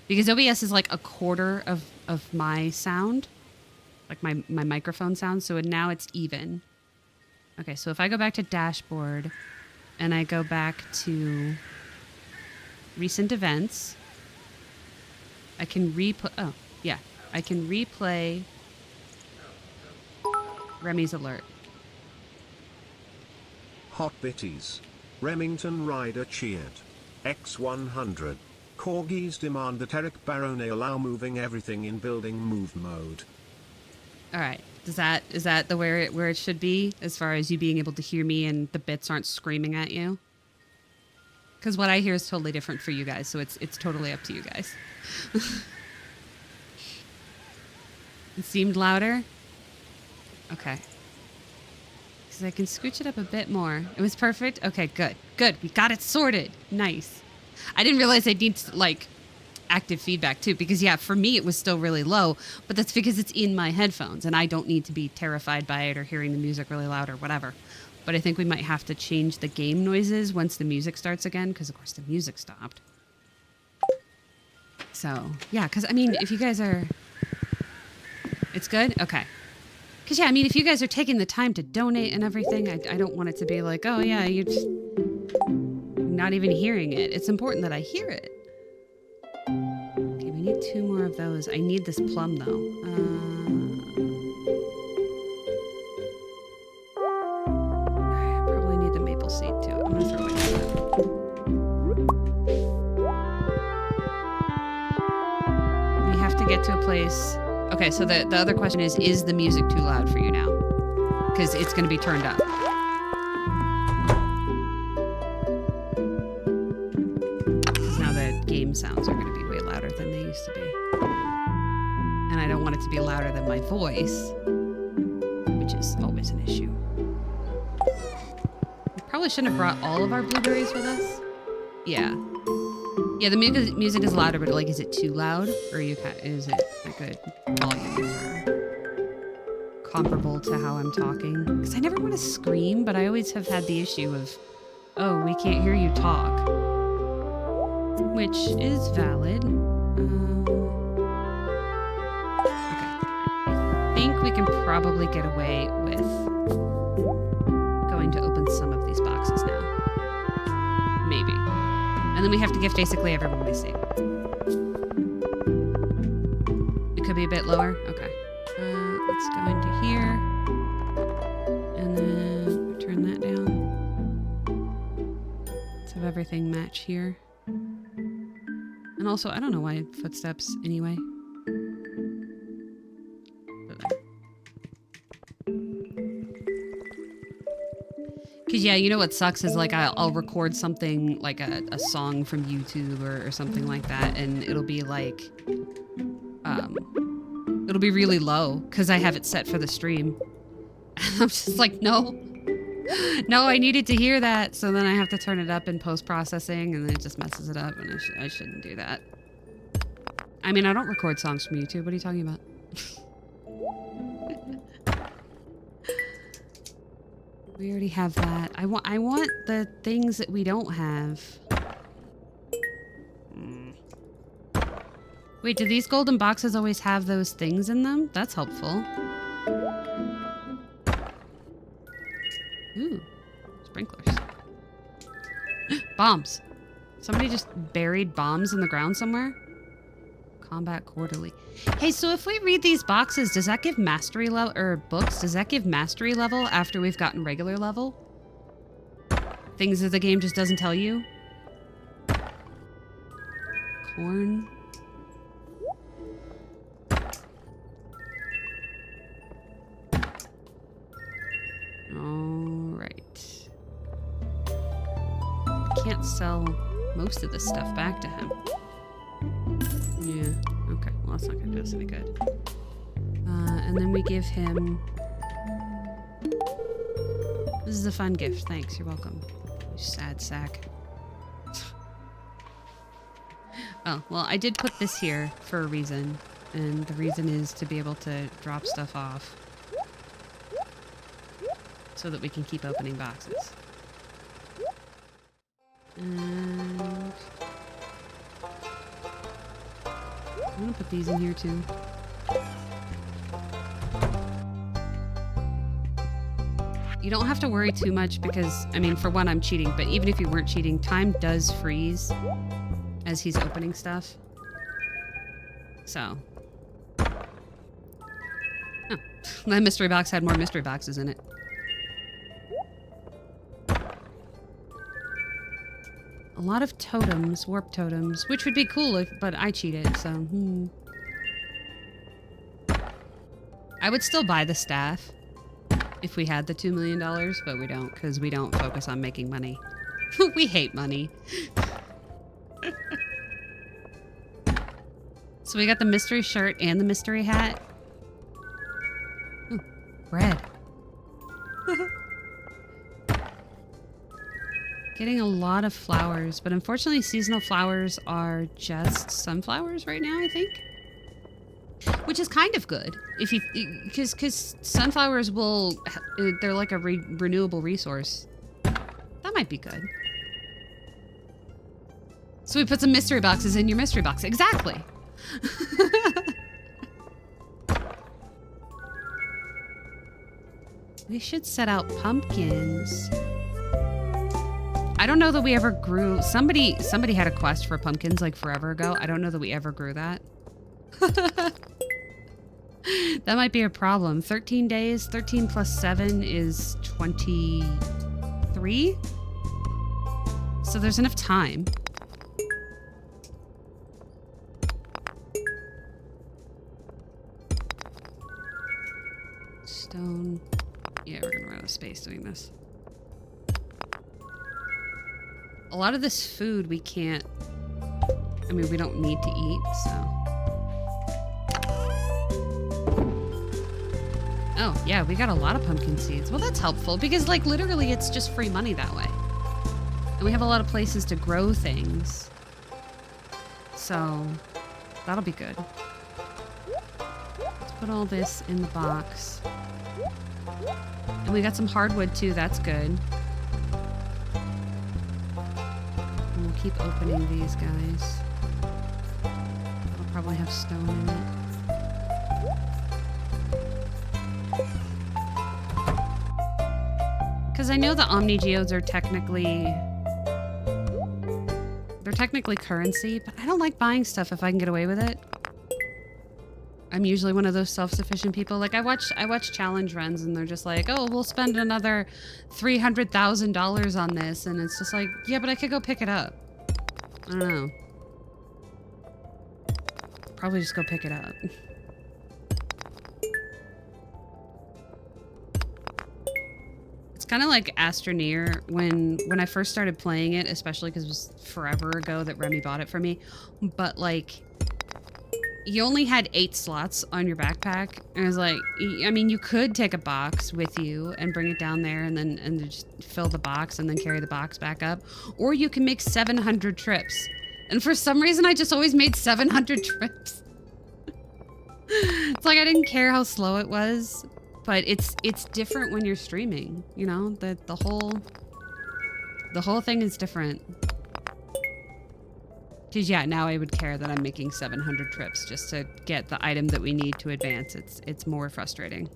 Because OBS is like a quarter of my sound. Like my microphone sound. So now it's even. Okay, so if I go back to dashboard and I go back to recent events, I can replay. Oh, yeah. I can replay Remy's alert. Hot Bitties. Remington Rider cheered. X100. Corgis demand that Eric Barone allow moving everything in building move mode. All right. Is that the where it should be as far as you being able to hear me and the bits aren't screaming at you? Because what I hear is totally different for you guys, so it's totally up to you guys. It seemed louder? Okay. Because I can scooch it up a bit more. It was perfect? Okay, good. Good. We got it sorted. Nice. I didn't realize I'd need, like, active feedback, too. Because, yeah, for me, it was still really low. But that's because it's in my headphones. And I don't need to be terrified by it or hearing the music really loud or whatever. But I think we might have to change the game noises once the music starts again. Because, of course, the music stopped. So, yeah. Because, I mean, if you guys are... It's good? Okay. Because, yeah, I mean, if you guys are taking the time to donate and everything, I don't want it to be like, oh, yeah, you're just not even hearing it. It's important that I hear it. Okay, we need 2 more of those. I need this plum, though. I probably need the maple seed, too. I'm going to throw it in. We have to get to a place... Okay, so the other question is the music too loud for you now? Because it's going to be turned up. Because now the game sounds are going to be way louder than they used to be. And I don't want it to be louder than my voice, which is always an issue. We probably shouldn't have brought all of our blueberries with us. Yeah. Yeah, the music is louder, but like, is it too loud? Or is it a good volume for comparable to how I'm talking? Because I never want to scream, but I always have had the issue of, oh, we can't hear you talk. Which is valid. Okay. I think we can probably get away with going to open some of these boxes now. Maybe. And then we have to gift basically everyone we see. It could be a bit lower. Okay. Let's go into here. And then turn that down. Let's have everything match here. And also, I don't know why footsteps anyway. Because, yeah, you know what sucks is, like, I'll record something, like a song from YouTube or something like that, and it'll be, like, it'll be really low, because I have it set for the stream. And I'm just like, no. No, I needed to hear that, so then I have to turn it up in post-processing, and then it just messes it up, and I shouldn't do that. I mean, I don't record songs from YouTube. What are you talking about? We already have that. I want the things that we don't have. Wait, do these golden boxes always have those things in them? That's helpful. Ooh, sprinklers. Bombs. Somebody just buried bombs in the ground somewhere? Combat quarterly. Hey, so if we read these boxes, does that give mastery level, or books, does that give mastery level after we've gotten regular level? Things that the game just doesn't tell you? Corn. Alright. Can't sell most of this stuff back to him. Yeah, okay. Well, that's not gonna do us any good. And then we give him... This is a fun gift. Thanks, you're welcome. You sad sack. Oh, well, I did put this here for a reason. And the reason is to be able to drop stuff off. So that we can keep opening boxes. And... I'm gonna put these in here too. You don't have to worry too much because, I mean, for one, I'm cheating, but even if you weren't cheating, time does freeze as he's opening stuff. So. Oh, that mystery box had more mystery boxes in it. A lot of totems, warp totems, which would be cool, but I cheated, so, I would still buy the staff if we had the $2 million, but we don't because we don't focus on making money. We hate money. So we got the mystery shirt and the mystery hat. Ooh, bread. Getting a lot of flowers, but unfortunately seasonal flowers are just sunflowers right now, I think. Which is kind of good if you, because sunflowers will, they're like a renewable resource. That might be good. So we put some mystery boxes in your mystery box. Exactly. We should set out pumpkins. I don't know that we ever grew. Somebody had a quest for pumpkins like forever ago. I don't know that we ever grew that. That might be a problem. 13 days. 13 plus 7 is 23. So there's enough time. Stone. Yeah, we're gonna run out of space doing this. A lot of this food we can't, I mean, we don't need to eat, so. Oh, yeah, we got a lot of pumpkin seeds. Well, that's helpful because, like, literally it's just free money that way. And we have a lot of places to grow things. So, that'll be good. Let's put all this in the box. And we got some hardwood too, that's good. And we'll keep opening these guys. I'll probably have stone in it. Because I know the Omni Geodes are technically... They're technically currency, but I don't like buying stuff if I can get away with it. I'm usually one of those self-sufficient people. Like I watch challenge runs and they're just like, oh, we'll spend another $300,000 on this. And it's just like, yeah, but I could go pick it up. I don't know. Probably just go pick it up. It's kind of like Astroneer when I first started playing it, especially because it was forever ago that Remy bought it for me. But like, you only had 8 slots on your backpack. And I was like, I mean, you could take a box with you and bring it down there and just fill the box and then carry the box back up. Or you can make 700 trips. And for some reason, I just always made 700 trips. It's like I didn't care how slow it was, but it's different when you're streaming, you know? The whole thing is different. Because, yeah, now I would care that I'm making 700 trips just to get the item that we need to advance. It's more frustrating.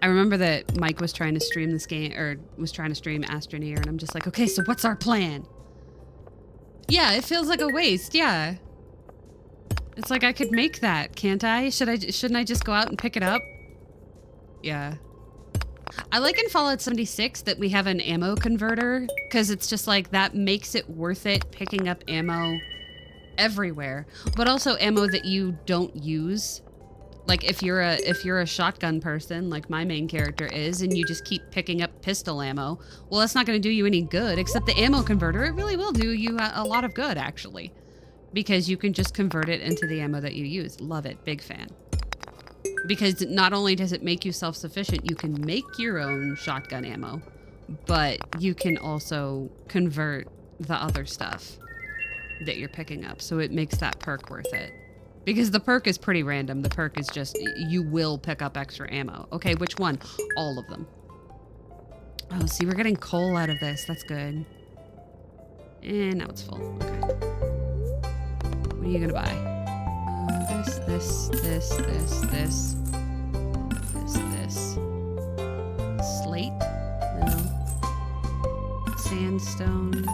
I remember that Mike was trying to stream this game, or was trying to stream Astroneer, and I'm just like, okay, so what's our plan? Yeah, it feels like a waste, yeah. It's like I could make that, can't I? Shouldn't I just go out and pick it up? Yeah. I like in Fallout 76 that we have an ammo converter, because it's just like that makes it worth it picking up ammo everywhere, but also ammo that you don't use. Like if you're a shotgun person, like my main character is, and you just keep picking up pistol ammo, well, that's not going to do you any good, except the ammo converter, it really will do you a lot of good, actually, because you can just convert it into the ammo that you use. Love it. Big fan. Because not only does it make you self-sufficient, you can make your own shotgun ammo, but you can also convert the other stuff that you're picking up. So it makes that perk worth it. Because the perk is pretty random. The perk is just, you will pick up extra ammo. Okay, which one? All of them. Oh, see, we're getting coal out of this. That's good. And now it's full. Okay. What are you gonna buy? This. Slate? No. Sandstone.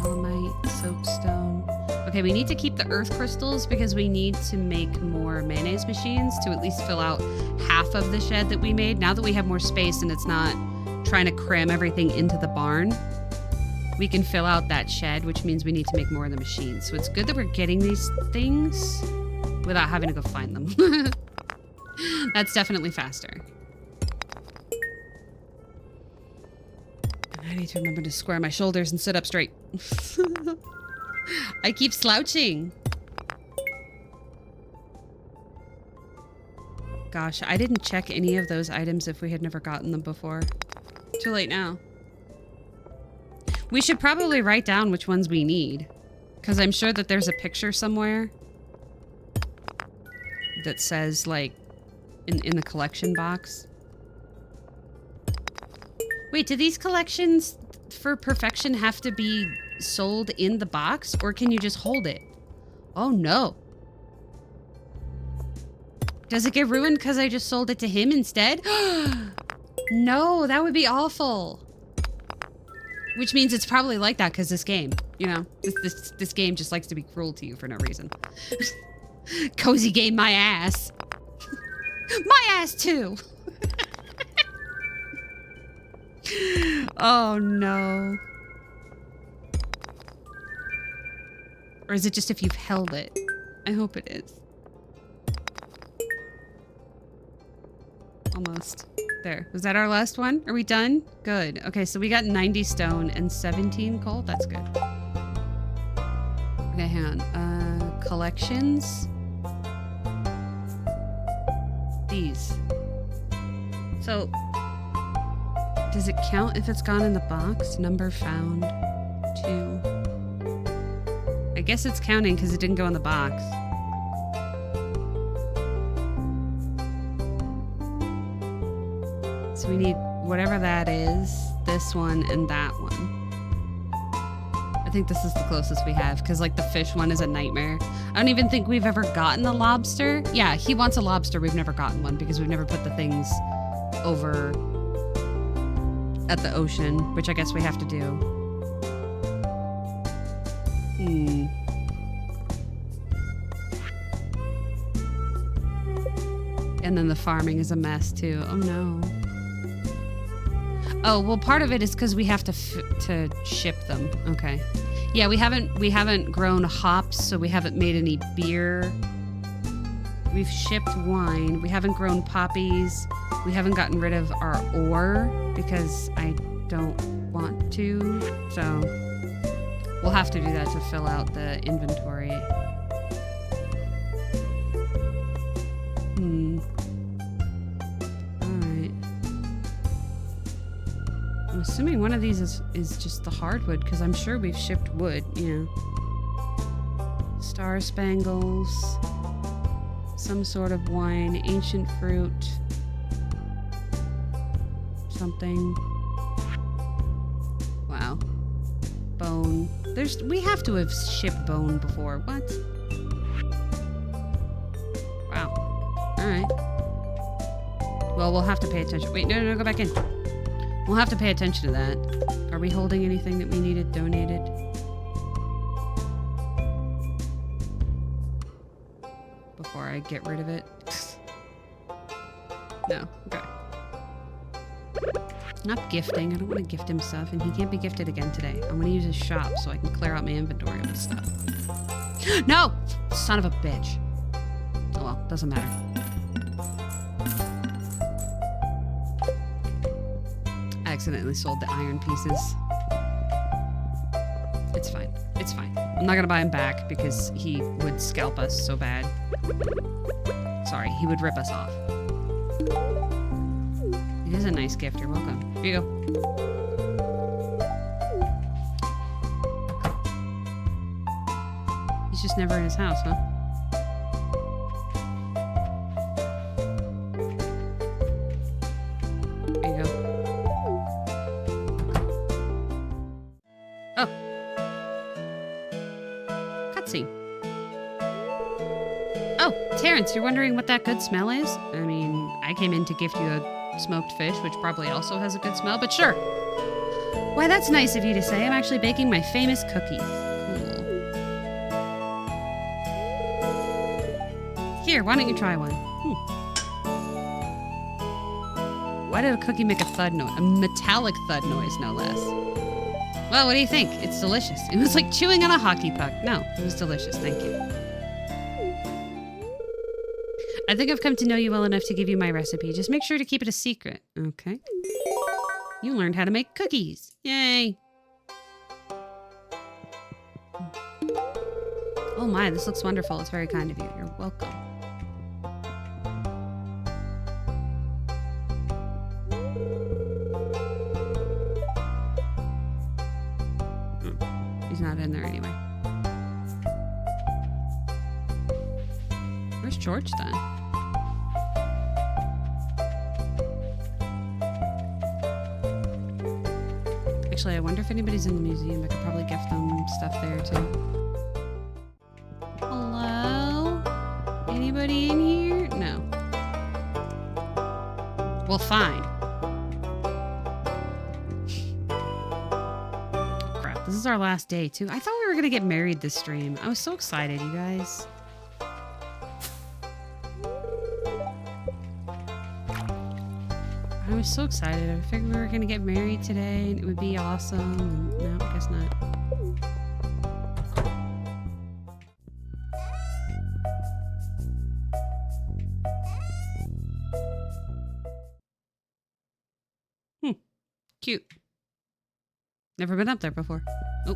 Alamite, soapstone. Okay, we need to keep the earth crystals because we need to make more mayonnaise machines to at least fill out half of the shed that we made. Now that we have more space and it's not trying to cram everything into the barn. we can fill out that shed, which means we need to make more of the machines. So it's good that we're getting these things without having to go find them. That's definitely faster. I need to remember to square my shoulders and sit up straight. I keep slouching. Gosh, I didn't check any of those items if we had never gotten them before. Too late now. We should probably write down which ones we need, because I'm sure that there's a picture somewhere that says, like, in the collection box. Wait, do these collections for perfection have to be sold in the box, or can you just hold it? Oh, no. Does it get ruined because I just sold it to him instead? No, that would be awful. Which means it's probably like that because this game, you know, this game just likes to be cruel to you for no reason. Cozy game my ass. My ass too. Oh no. Or is it just if you've held it? I hope it is. Almost. There. Was that our last one? Are we done? Good. Okay, so we got 90 stone and 17 coal. That's good. Okay, hang on. Collections. These. So, does it count if it's gone in the box? Number found. 2. I guess it's counting because it didn't go in the box. So we need whatever that is, this one, and that one. I think this is the closest we have, because like the fish one is a nightmare. I don't even think we've ever gotten a lobster. Yeah, he wants a lobster. We've never gotten one because we've never put the things over at the ocean, which I guess we have to do. And then the farming is a mess too. Oh no. Oh, well, part of it is because we have to ship them. Okay. Yeah, we haven't grown hops, so we haven't made any beer. We've shipped wine. We haven't grown poppies. We haven't gotten rid of our ore because I don't want to. So we'll have to do that to fill out the inventory. I'm assuming one of these is just the hardwood, because I'm sure we've shipped wood, yeah. Star spangles, some sort of wine, ancient fruit, something. Wow. Bone. We have to have shipped bone before. What? Wow. Alright. Well, we'll have to pay attention. Wait, no, go back in. We'll have to pay attention to that. Are we holding anything that we needed donated? Before I get rid of it? No. Okay. Not gifting. I don't want to gift him stuff, and he can't be gifted again today. I'm going to use his shop so I can clear out my inventory of his stuff. No! Son of a bitch. Oh well, doesn't matter. Accidentally sold the iron pieces. It's fine. It's fine. I'm not gonna buy him back because he would scalp us so bad. Sorry, he would rip us off. It is a nice gift. You're welcome. Here you go. He's just never in his house, huh? Terrence, you're wondering what that good smell is? I mean, I came in to gift you a smoked fish, which probably also has a good smell, but sure. Why, that's nice of you to say. I'm actually baking my famous cookies. Cool. Here, why don't you try one? Why did a cookie make a thud noise? A metallic thud noise, no less. Well, what do you think? It's delicious. It was like chewing on a hockey puck. No, it was delicious. Thank you. I think I've come to know you well enough to give you my recipe. Just make sure to keep it a secret. Okay. You learned how to make cookies. Yay. Oh my, this looks wonderful. It's very kind of you. You're welcome. He's not in there anyway. Where's George then? Actually, I wonder if anybody's in the museum. I could probably gift them stuff there too. Hello? Anybody in here? No. Well, fine. Oh, crap. This is our last day, too. I thought we were going to get married this stream. I was so excited, you guys. I was so excited. I figured we were going to get married today, and it would be awesome. And no, I guess not. Cute. Never been up there before. Oh.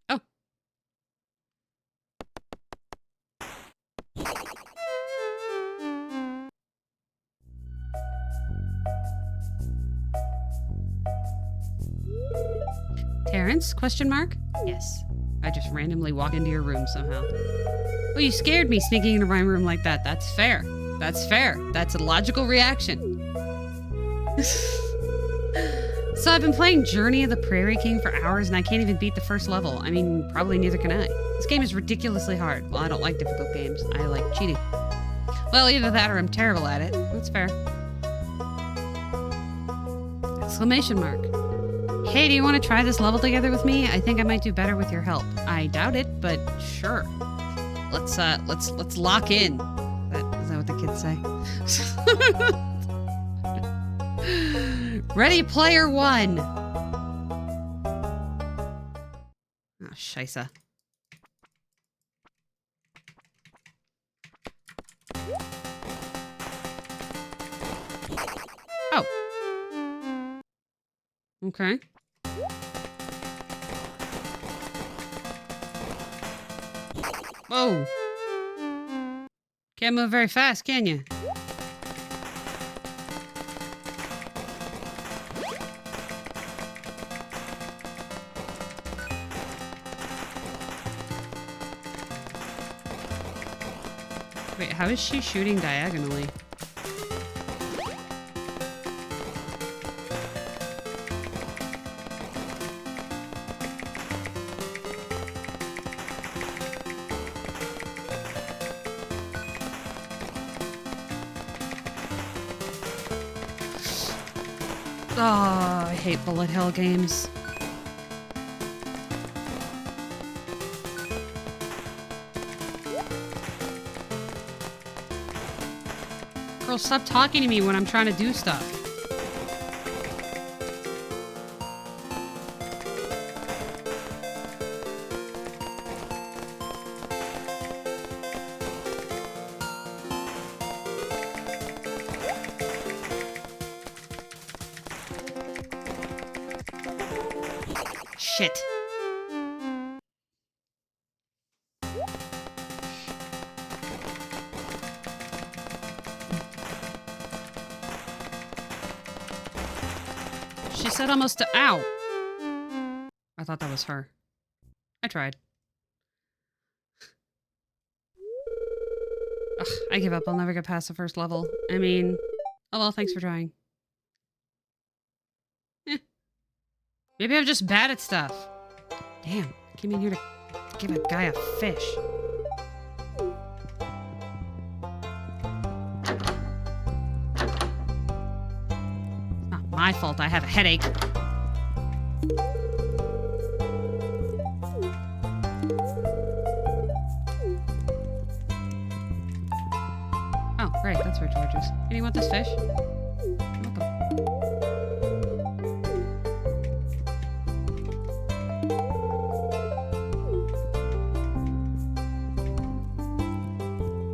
Oh. Terrence? Question mark? Yes. I just randomly walked into your room somehow. Well, you scared me sneaking into my room like that. That's fair. That's fair. That's a logical reaction. So I've been playing Journey of the Prairie King for hours and I can't even beat the first level. I mean, probably neither can I. This game is ridiculously hard. Well, I don't like difficult games. I like cheating. Well, either that or I'm terrible at it. That's fair. Exclamation mark. Hey, do you want to try this level together with me? I think I might do better with your help. I doubt it, but sure. Let's lock in. Is that what the kids say? Ready, player one. Oh, scheisse. Oh. Okay. Whoa. Can't move very fast, can you? Wait, how is she shooting diagonally? Oh, I hate bullet hell games. Girl, stop talking to me when I'm trying to do stuff. Shit. She said almost to ow. I thought that was her. I tried. Ugh, I give up. I'll never get past the first level. I mean, oh well, thanks for trying. Maybe I'm just bad at stuff. Damn, came in here to give a guy a fish. Not my fault I have a headache. Oh, great. right, that's where George is. Hey, do you want this fish? You're welcome.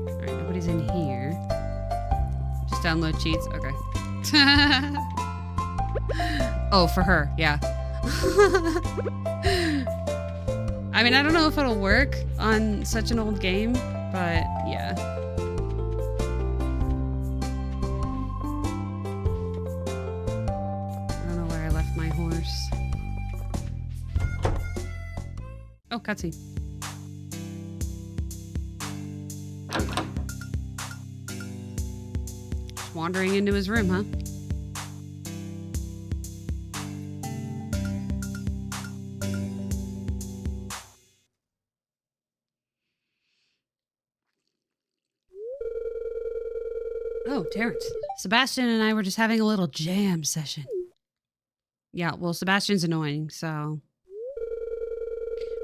Alright, nobody's in here. Just download cheats? Okay. Oh, for her, yeah. I mean, I don't know if it'll work on such an old game, but yeah. I don't know where I left my horse. Oh, cutscene. Just wandering into his room, huh? Oh, Terrence. Sebastian and I were just having a little jam session. Yeah, well, Sebastian's annoying, so...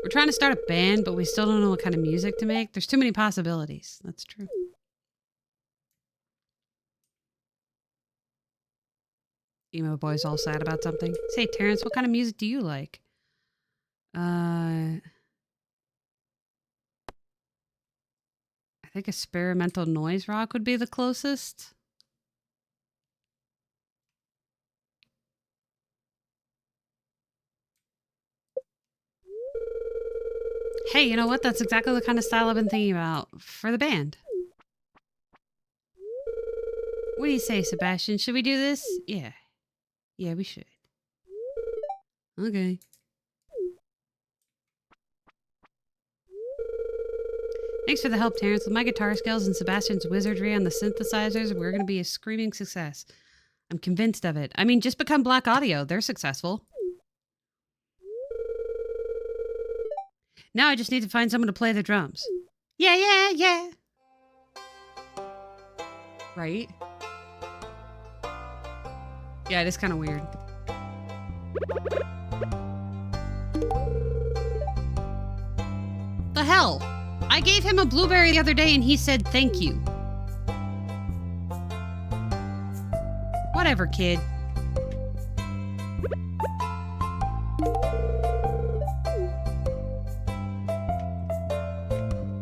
We're trying to start a band, but we still don't know what kind of music to make. There's too many possibilities. That's true. Emo boy's all sad about something. Say, Terrence, what kind of music do you like? I think experimental noise rock would be the closest. Hey, you know what? That's exactly the kind of style I've been thinking about for the band. What do you say, Sebastian? Should we do this? Yeah. Yeah, we should. Okay. Thanks for the help, Terrence. With my guitar skills and Sebastian's wizardry on the synthesizers, we're going to be a screaming success. I'm convinced of it. I mean, just become Black Audio. They're successful. Now I just need to find someone to play the drums. Yeah. Right? Yeah, it is kind of weird. The hell? I gave him a blueberry the other day and he said thank you. Whatever, kid.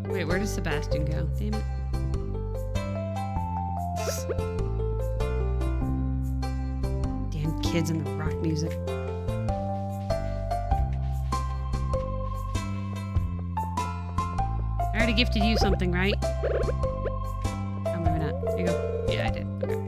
Wait, where does Sebastian go? Damn it. Damn kids and the rock music. I already gifted you something, right? Oh, maybe not. Here you go. Yeah, I did. Okay.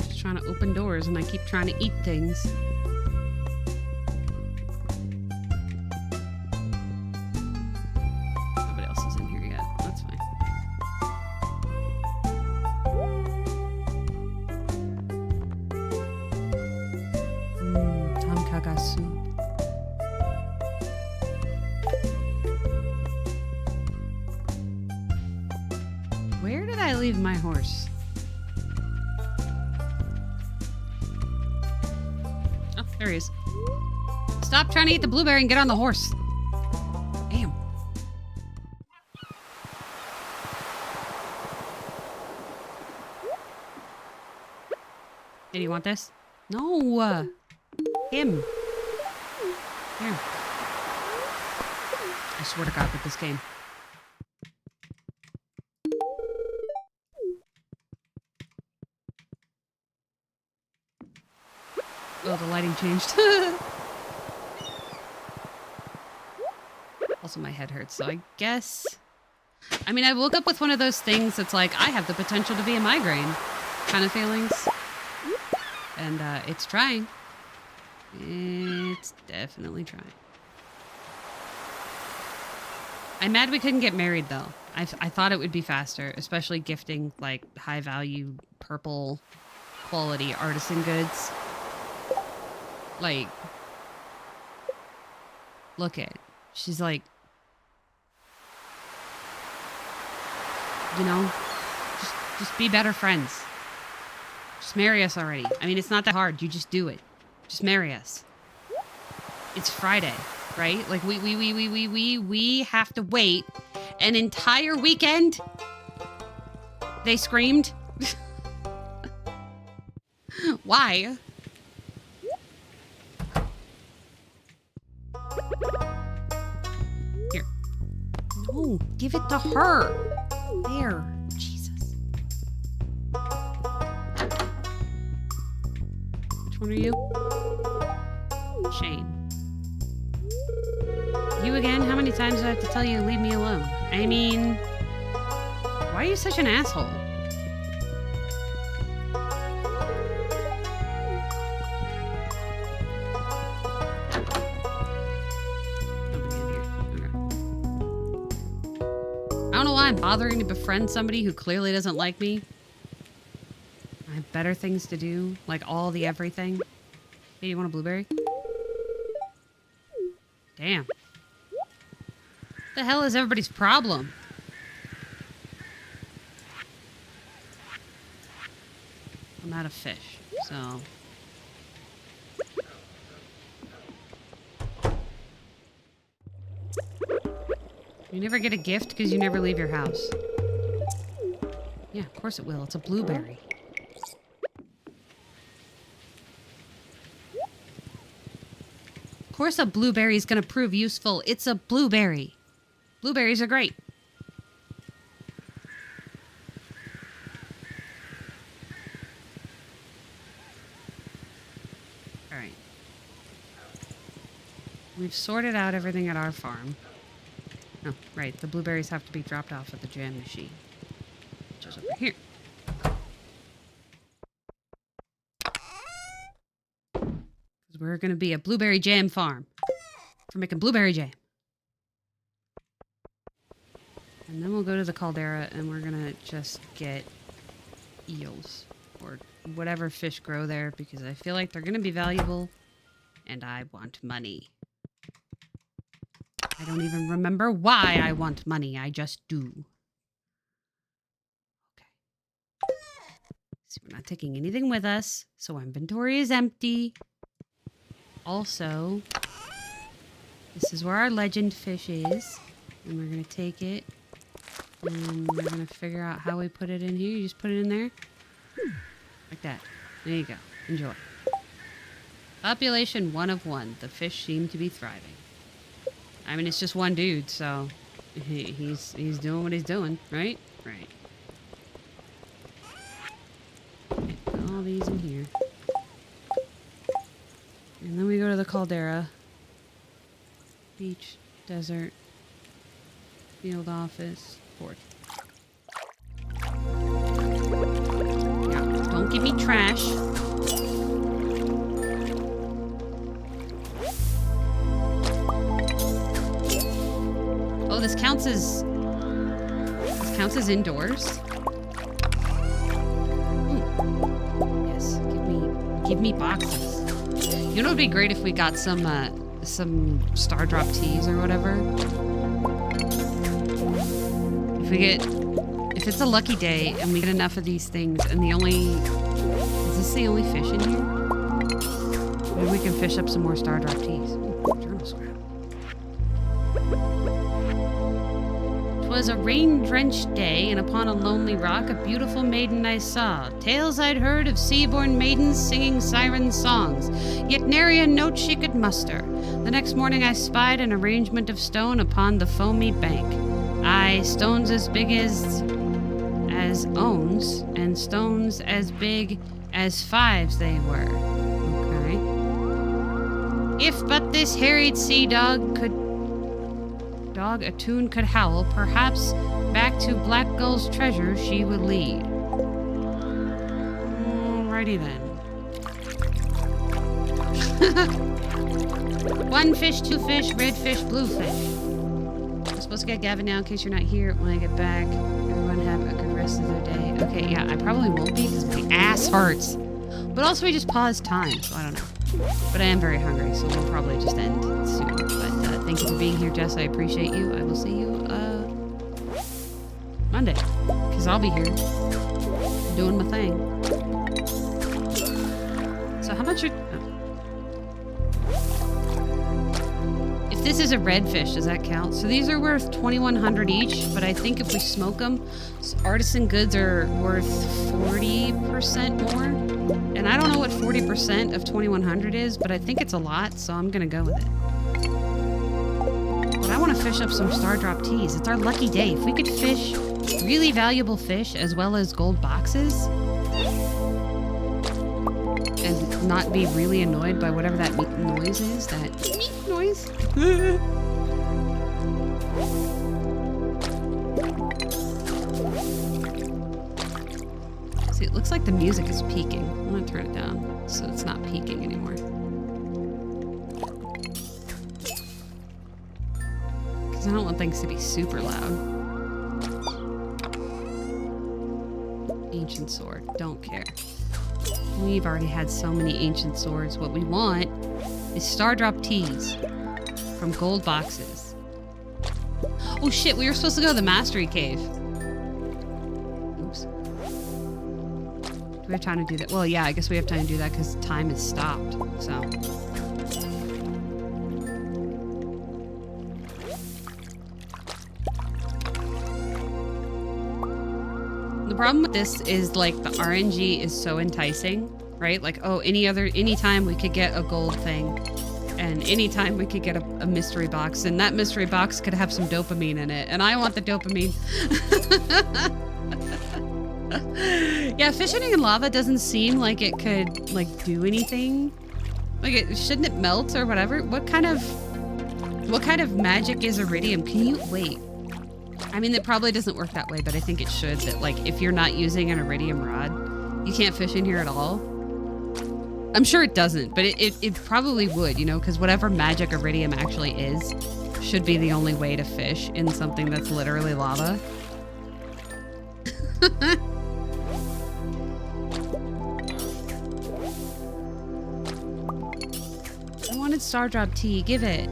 Just trying to open doors and I keep trying to eat things. Where did I leave my horse? Oh, there he is. Stop trying to eat the blueberry and get on the horse. Damn. Hey, do you want this? No. Him. Here. I swear to God with this game. Oh, the lighting changed. Also, my head hurts, so I guess... I mean, I woke up with one of those things that's like, I have the potential to be a migraine kind of feelings. And it's trying. It's definitely trying. I'm mad we couldn't get married, though. I thought it would be faster, especially gifting, like, high-value, purple quality artisan goods. Like, look at, She's like, you know, just be better friends. Just marry us already. I mean, it's not that hard. You just do it. Just marry us. It's Friday, right? Like we have to wait an entire weekend. They screamed. Why? Here. No, give it to her. There. Jesus. Which one are you? Shane. You again? How many times do I have to tell you to leave me alone? I mean, why are you such an asshole? I don't know why I'm bothering to befriend somebody who clearly doesn't like me. I have better things to do, like all the everything. Hey, you want a blueberry? Damn. What the hell is everybody's problem? I'm out of fish, so... You never get a gift because you never leave your house. Yeah, of course it will. It's a blueberry. Of course a blueberry is going to prove useful. It's a blueberry. Blueberries are great. All right. We've sorted out everything at our farm. Oh, right. The blueberries have to be dropped off at the jam machine, which is over here. Because we're going to be a blueberry jam farm for making blueberry jam. And then we'll go to the caldera and we're going to just get eels or whatever fish grow there because I feel like they're going to be valuable and I want money. I don't even remember why I want money. I just do. Okay. So we're not taking anything with us, so our inventory is empty. Also, this is where our legend fish is. And we're going to take it. And we're going to figure out how we put it in here. You just put it in there. Like that. There you go. Enjoy. Population 1 of 1. The fish seem to be thriving. I mean, it's just one dude, so he's doing what he's doing, right? Right. Okay, put all these in here. And then we go to the caldera. Beach, desert, field office, port. Yeah, don't give me trash. Oh, this counts as indoors. Ooh. Yes, give me boxes. You know, it'd be great if we got some star drop teas or whatever. If it's a lucky day and we get enough of these things, and is this the only fish in here? Maybe we can fish up some more star drop teas. Ooh, journal scrap. 'Twas a rain-drenched day, and upon a lonely rock a beautiful maiden I saw. Tales I'd heard of sea-born maidens singing siren songs, yet nary a note she could muster. The next morning I spied an arrangement of stone upon the foamy bank. Aye, stones as big as owns, and stones as big as fives they were. Okay. If but this harried sea dog a tune could howl, perhaps back to Black Gull's treasure she would lead. Alrighty then. One fish, two fish, red fish, blue fish. I'm supposed to get Gavin now in case you're not here. When I get back, everyone have a good rest of their day. Okay, yeah, I probably won't be because my ass hurts. But also we just paused time, so I don't know. But I am very hungry, so we'll probably just end soon. But thank you for being here, Jess. I appreciate you. I will see you Monday, because I'll be here doing my thing. So how much are... If this is a redfish, does that count? So these are worth 2,100 each, but I think if we smoke them, artisan goods are worth 40% more. And I don't know what 40% of 2,100 is, but I think it's a lot, so I'm gonna go with it. But I want to fish up some Stardrop teas. It's our lucky day. If we could fish really valuable fish as well as gold boxes, and not be really annoyed by whatever that noise is, that meat noise. See, it looks like the music is peaking. I'm gonna turn it down so it's not peaking anymore. Because I don't want things to be super loud. Ancient sword, don't care. We've already had so many ancient swords. What we want is Stardrop teas from gold boxes. Oh shit, we were supposed to go to the Mastery Cave. Oops. Do we have time to do that? Well, yeah, I guess we have time to do that because time is stopped, so. The problem with this is like the RNG is so enticing, right? Like, oh, anytime we could get a gold thing, and anytime we could get a mystery box, and that mystery box could have some dopamine in it, and I want the dopamine. Yeah, fishing in lava doesn't seem like it could like do anything. Like, shouldn't it melt or whatever? What kind of magic is iridium? Can you wait? I mean, it probably doesn't work that way, but I think it should. That like, if you're not using an iridium rod, you can't fish in here at all. I'm sure it doesn't, but it probably would, you know, because whatever magic iridium actually is, should be the only way to fish in something that's literally lava. I wanted Stardrop tea. Give it.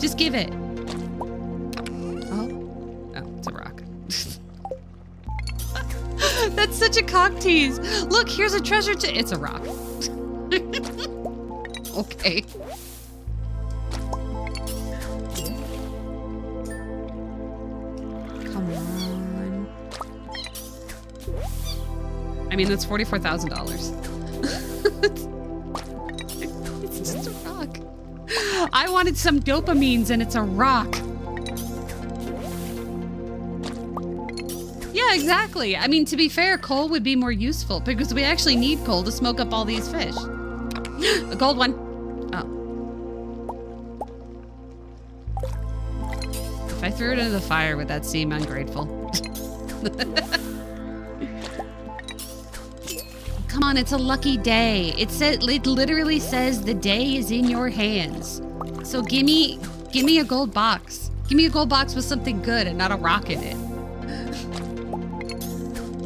Just give it. It's a rock. That's such a cock tease. Look, here's a treasure it's a rock. Okay. Come on. I mean, that's $44,000. It's just a rock. I wanted some dopamines and it's a rock. Yeah, exactly. I mean, to be fair, coal would be more useful because we actually need coal to smoke up all these fish. A gold one. Oh. If I threw it into the fire, would that seem ungrateful? Come on, it's a lucky day. It literally says the day is in your hands. So give me a gold box. Give me a gold box with something good and not a rock in it.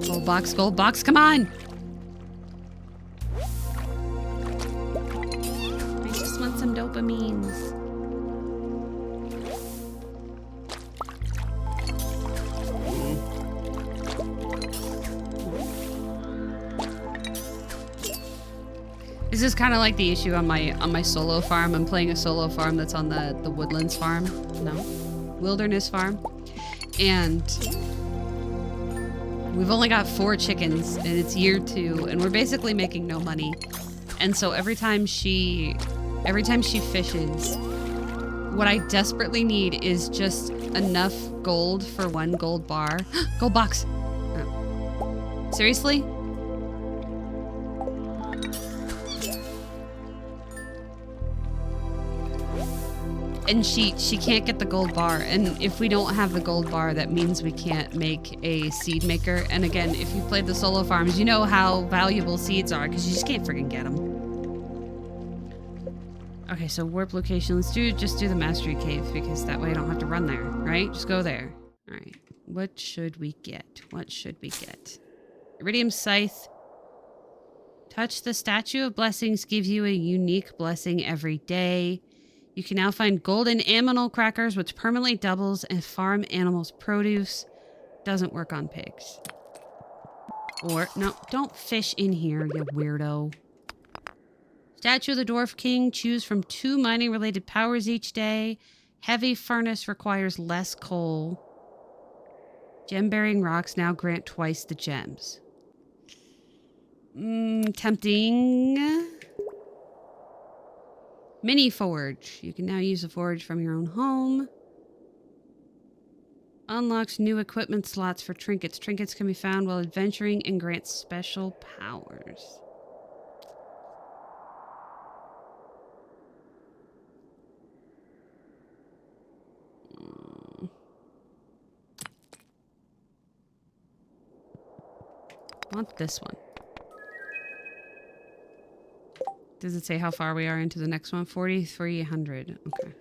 Gold box, come on! I just want some dopamines. This is kind of like the issue on my solo farm. I'm playing a solo farm that's on the Woodlands farm. No, Wilderness farm. And we've only got 4 chickens and it's year 2 and we're basically making no money. And so every time she fishes, what I desperately need is just enough gold for 1 gold bar. Gold box. Oh. Seriously? And she can't get the gold bar, and if we don't have the gold bar, that means we can't make a seed maker. And again, if you've played the solo farms, you know how valuable seeds are because you just can't freaking get them. Okay, so warp location. Let's just do the Mastery Cave because that way I don't have to run there, right? Just go there. All right. What should we get? What should we get? Iridium scythe. Touch the Statue of Blessings gives you a unique blessing every day. You can now find golden aminal crackers, which permanently doubles and farm animals' produce. Doesn't work on pigs. Or, no, don't fish in here, you weirdo. Statue of the Dwarf King. Choose from 2 mining-related powers each day. Heavy furnace requires less coal. Gem-bearing rocks now grant twice the gems. Tempting. Mini forge. You can now use a forge from your own home. Unlocks new equipment slots for trinkets. Trinkets can be found while adventuring and grant special powers. I want this one. Does it say how far we are into the next one? 4,300. Okay.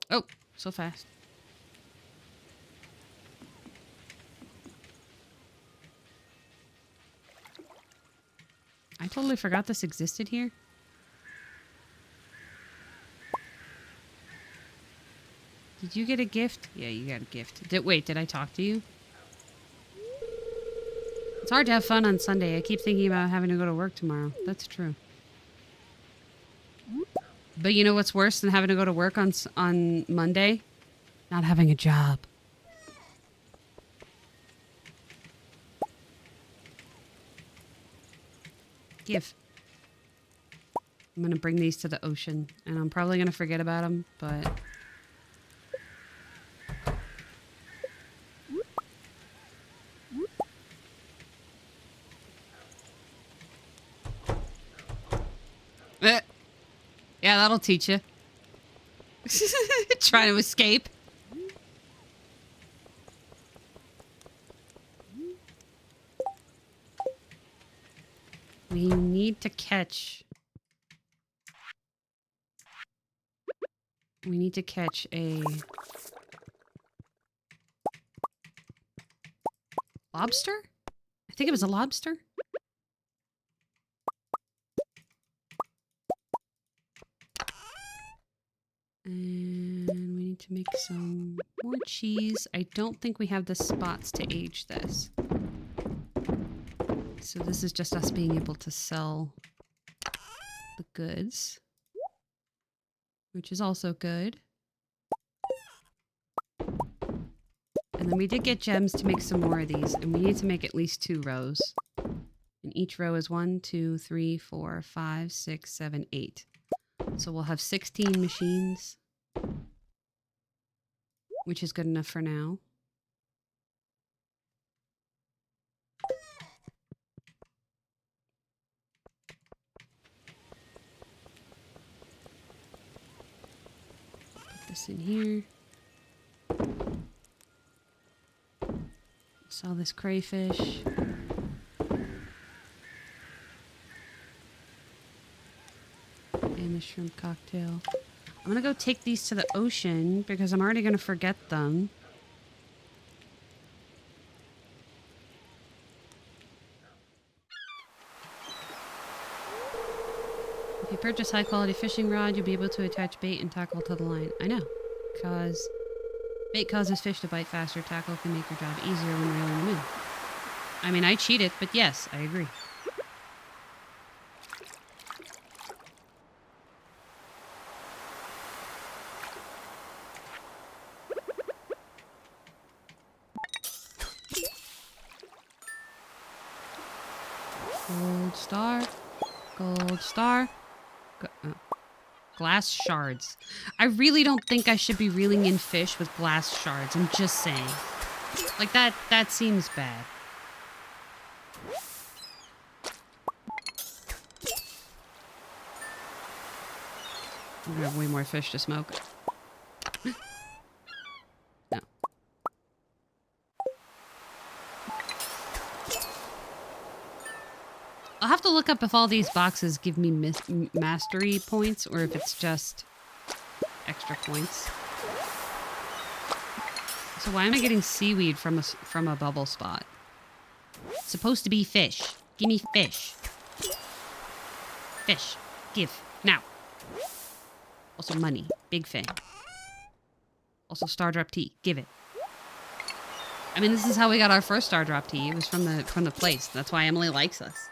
Oh, so fast. I totally forgot this existed here. Did you get a gift? Yeah, you got a gift. Wait, did I talk to you? It's hard to have fun on Sunday. I keep thinking about having to go to work tomorrow. That's true. But you know what's worse than having to go to work on Monday? Not having a job. Give. I'm going to bring these to the ocean. And I'm probably going to forget about them, but... Yeah, that'll teach you. Trying to escape. We need to catch... We need to catch a... lobster? I think it was a lobster. And we need to make some more cheese. I don't think we have the spots to age this. So this is just us being able to sell the goods, which is also good. And then we did get gems to make some more of these, and we need to make at least 2 rows. And each row is 1, 2, 3, 4, 5, 6, 7, 8. So we'll have 16 machines, which is good enough for now. Put this in here. Sell this crayfish. And the shrimp cocktail. I'm gonna go take these to the ocean because I'm already gonna forget them. If you purchase high quality fishing rod, you'll be able to attach bait and tackle to the line. I know, because bait causes fish to bite faster. Tackle can make your job easier when reeling them in. I mean, I cheated, but yes, I agree. Gold star. Gold star. Glass shards. I really don't think I should be reeling in fish with glass shards. I'm just saying. Like, that seems bad. I'm gonna have way more fish to smoke. No. I'll have to look up if all these boxes give me mastery points or if it's just extra points. So why am I getting seaweed from a bubble spot? It's supposed to be fish. Give me fish. Fish. Give. Now. Also money. Big fan. Also star drop tea. Give it. I mean, this is how we got our first star drop tea. It was from the place. That's why Emily likes us.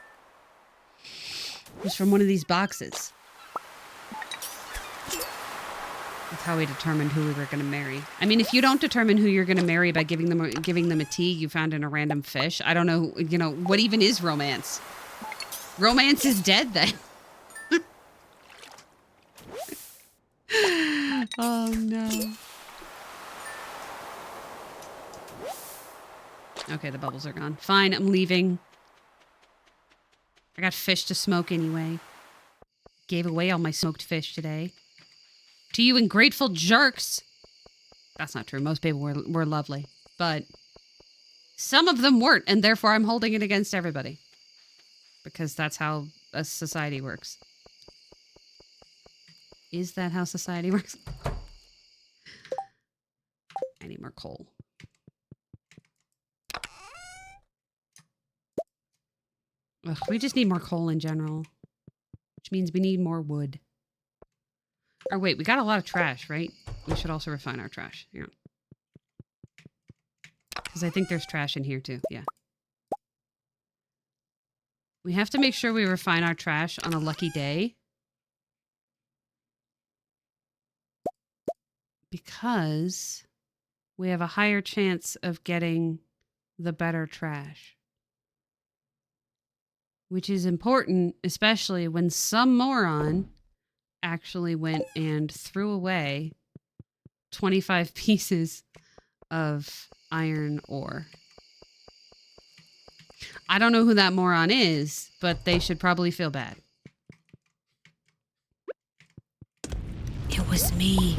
It was from one of these boxes. That's how we determined who we were going to marry. I mean, if you don't determine who you're going to marry by giving them a tea you found in a random fish, I don't know, what even is romance? Romance is dead then. Oh no. Okay, the bubbles are gone. Fine, I'm leaving. I got fish to smoke anyway. Gave away all my smoked fish today. To you ungrateful jerks. That's not true. Most people were lovely. But some of them weren't, and therefore I'm holding it against everybody. Because that's how a society works. Is that how society works? I need more coal. Ugh, we just need more coal in general. Which means we need more wood. Or wait, we got a lot of trash, right? We should also refine our trash. Yeah. Because I think there's trash in here too. Yeah. We have to make sure we refine our trash on a lucky day. Because we have a higher chance of getting the better trash. Which is important, especially when some moron actually went and threw away 25 pieces of iron ore. I don't know who that moron is, but they should probably feel bad. It was me.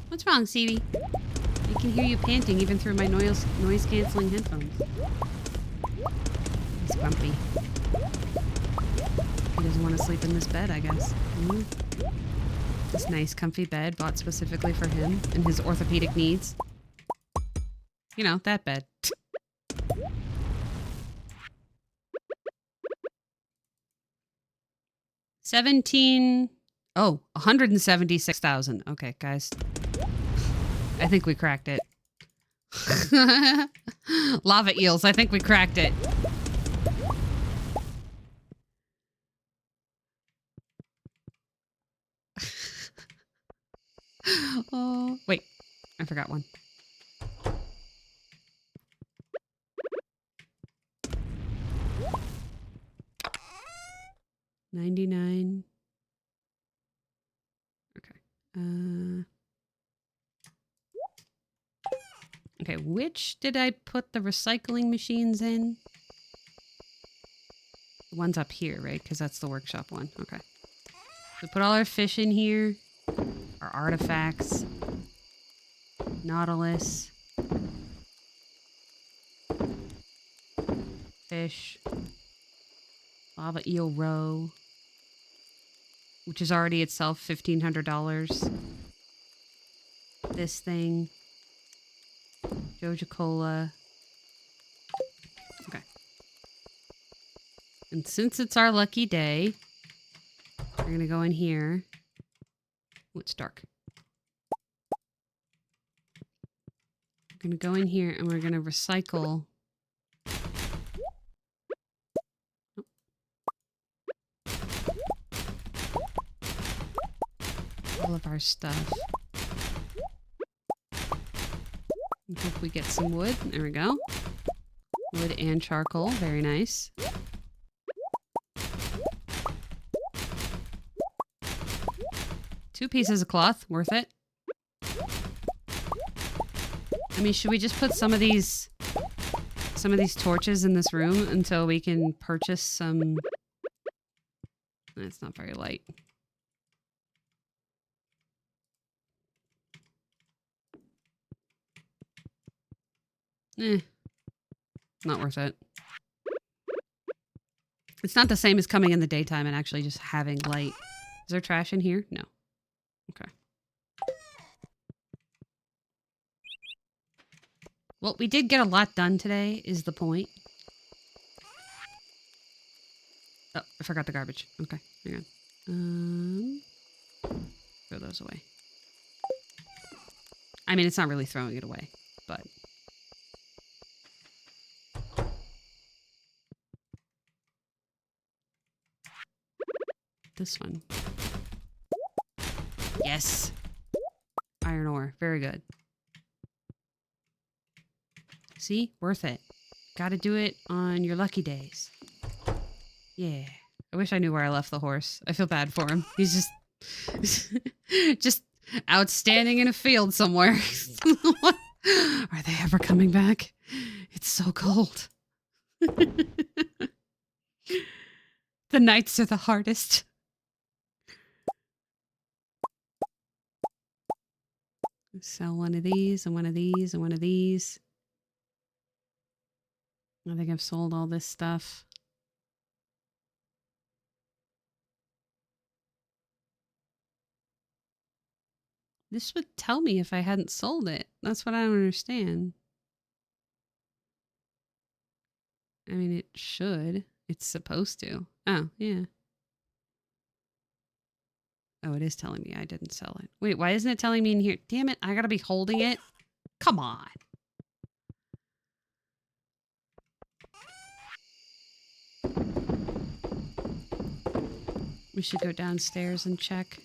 What's wrong, Stevie? I can hear you panting even through my noise-canceling headphones. He's grumpy. He doesn't want to sleep in this bed, I guess. Mm. This nice, comfy bed bought specifically for him and his orthopedic needs. You know, that bed. $176,000. Okay, guys. I think we cracked it. Lava eels. I think we cracked it. Oh, wait. I forgot one. $99. Okay. Okay, which did I put the recycling machines in? The one's up here, right? Because that's the workshop one. Okay. We put all our fish in here. Our artifacts. Nautilus. Fish. Lava eel roe. Which is already itself $1,500. This thing. Joja Cola. Okay. And since it's our lucky day, we're going to go in here. Oh, it's dark. We're going to go in here and we're going to recycle. All of our stuff. I hope we get some wood. There we go. Wood and charcoal. Very nice. Two pieces of cloth. Worth it. I mean, should we just put some of these torches in this room until we can purchase some... It's not very light. Not worth it. It's not the same as coming in the daytime and actually just having light. Is there trash in here? No. Okay. Well, we did get a lot done today, is the point. Oh, I forgot the garbage. Okay, hang on. Throw those away. I mean, it's not really throwing it away, but... This one. Yes! Iron ore. Very good. See? Worth it. Gotta do it on your lucky days. Yeah. I wish I knew where I left the horse. I feel bad for him. He's just... just outstanding in a field somewhere. What? Are they ever coming back? It's so cold. The nights are the hardest. Sell one of these and one of these and one of these. I think I've sold all this stuff. This would tell me if I hadn't sold it. That's what I don't understand. I mean, it should. It's supposed to. Oh, yeah. Oh, it is telling me I didn't sell it. Wait, why isn't it telling me in here? Damn it, I gotta be holding it. Come on. We should go downstairs and check.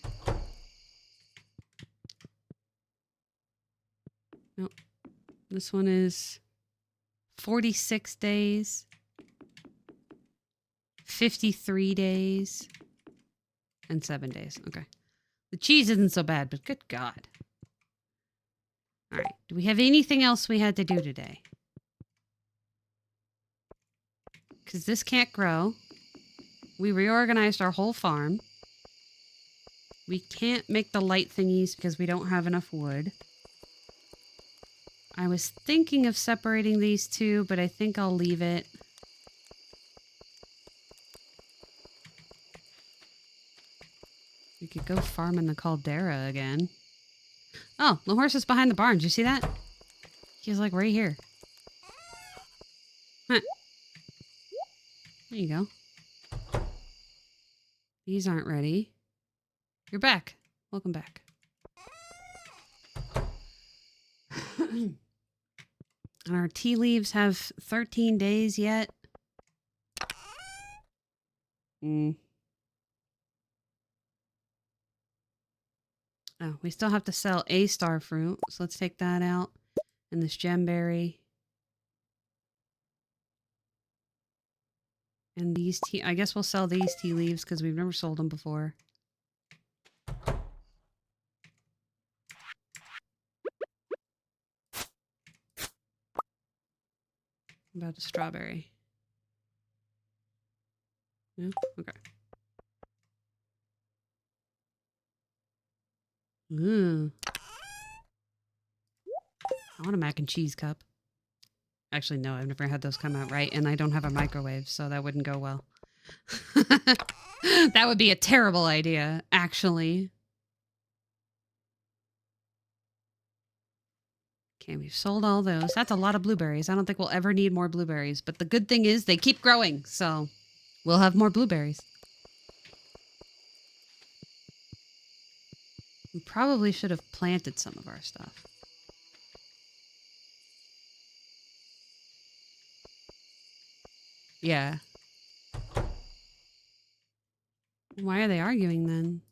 Nope. This one is 46 days. 53 days. And 7 days. Okay. The cheese isn't so bad, but good God. All right. Do we have anything else we had to do today? Because this can't grow. We reorganized our whole farm. We can't make the light thingies because we don't have enough wood. I was thinking of separating these two, but I think I'll leave it. We could go farm in the caldera again. Oh, the horse is behind the barn. Did you see that? He's like right here. Huh. There you go. These aren't ready. You're back. Welcome back. And our tea leaves have 13 days yet. Oh, we still have to sell a star fruit. So let's take that out. And this gemberry. And these tea... I guess we'll sell these tea leaves because we've never sold them before. About the strawberry. No? Okay. Ooh. I want a mac and cheese cup. Actually, no, I've never had those come out right, and I don't have a microwave, so that wouldn't go well. That would be a terrible idea, actually. Okay, we've sold all those. That's a lot of blueberries. I don't think we'll ever need more blueberries, but the good thing is they keep growing, so we'll have more blueberries. We probably should have planted some of our stuff. Yeah. Why are they arguing then?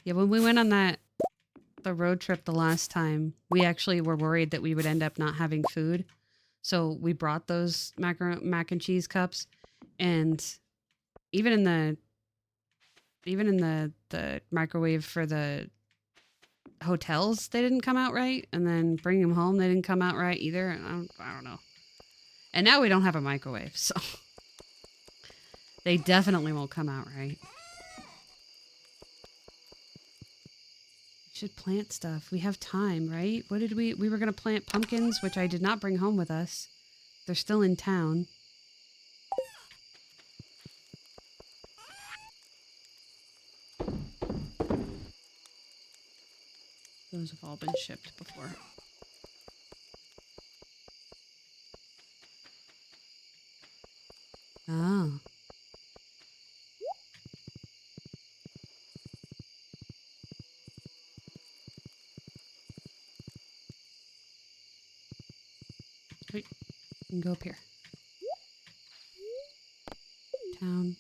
Yeah, when we went on the road trip the last time, we actually were worried that we would end up not having food. So we brought those mac and cheese cups, and even in the microwave for the hotels, they didn't come out right, and then bringing them home, they didn't come out right either. I don't know. And now we don't have a microwave, so they definitely won't come out right. Should plant stuff. We have time, right? What did we were going to plant pumpkins, which I did not bring home with us. They're still in town. Those have all been shipped before. Oh. Wait, you can go up here. Town.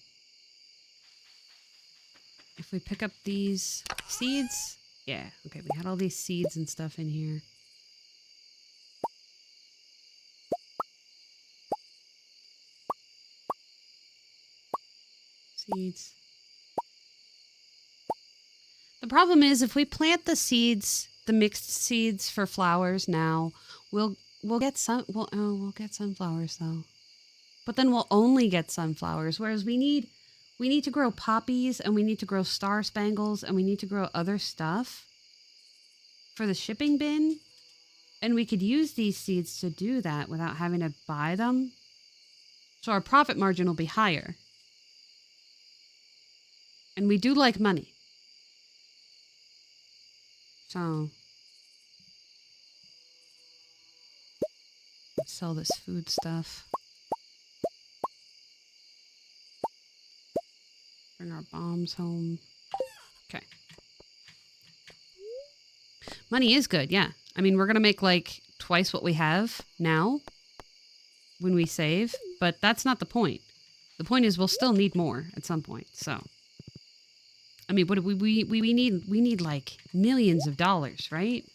If we pick up these seeds, yeah, okay, we had all these seeds and stuff in here. Seeds. The problem is if we plant the seeds, the mixed seeds for flowers now, we'll get some we'll get sunflowers though. But then we'll only get sunflowers, whereas we need to grow poppies and we need to grow star spangles and we need to grow other stuff for the shipping bin. And we could use these seeds to do that without having to buy them. So our profit margin will be higher. And we do like money. So sell this food stuff. Bring our bombs home. Okay. Money is good, yeah. I mean, we're going to make like twice what we have now when we save, but that's not the point. The point is we'll still need more at some point. So, I mean, what do we need like millions of dollars, right?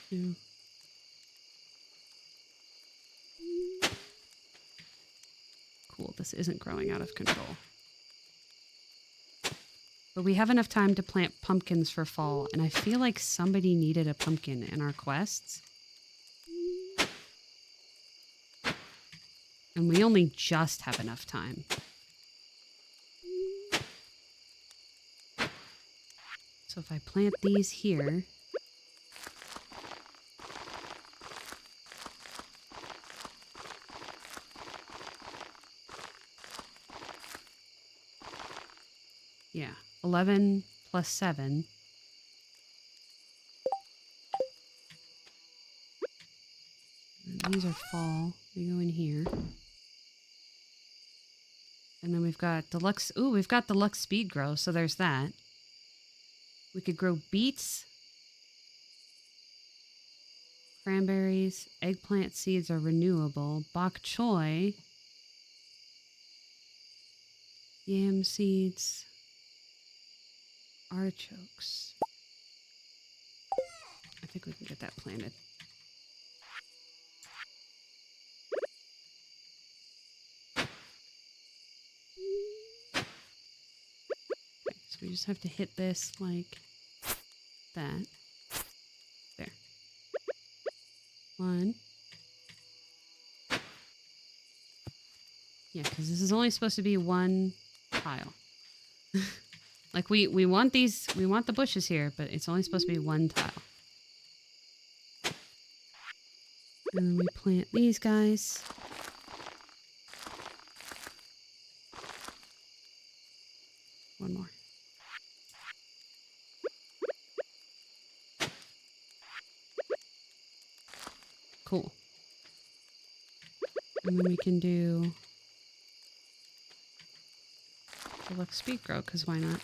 Yeah. Cool, this isn't growing out of control. But we have enough time to plant pumpkins for fall, and I feel like somebody needed a pumpkin in our quests. And we only just have enough time. So if I plant these here... Yeah, 11 plus 7. And these are fall. They go in here. And then we've got deluxe... Ooh, we've got deluxe speed grow, so there's that. We could grow beets. Cranberries. Eggplant seeds are renewable. Bok choy. Yam seeds. Artichokes. I think we can get that planted. Okay, so we just have to hit this like that. There. 1. Yeah, because this is only supposed to be 1 tile. Like we want these, we want the bushes here, but it's only supposed to be 1 tile. And then we plant these guys. One more. Cool. And then we can do deluxe speed grow, because why not?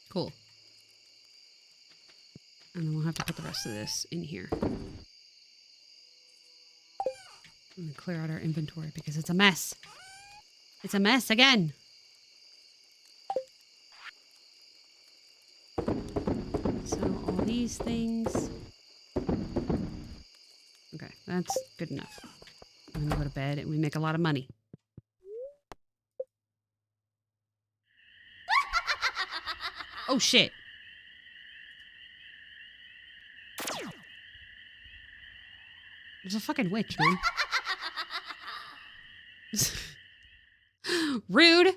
Cool. And then we'll have to put the rest of this in here. I'm going to clear out our inventory because it's a mess. It's a mess again. So all these things. Okay, that's good enough. And then we go to bed and we make a lot of money. Oh shit. There's a fucking witch, man. Rude.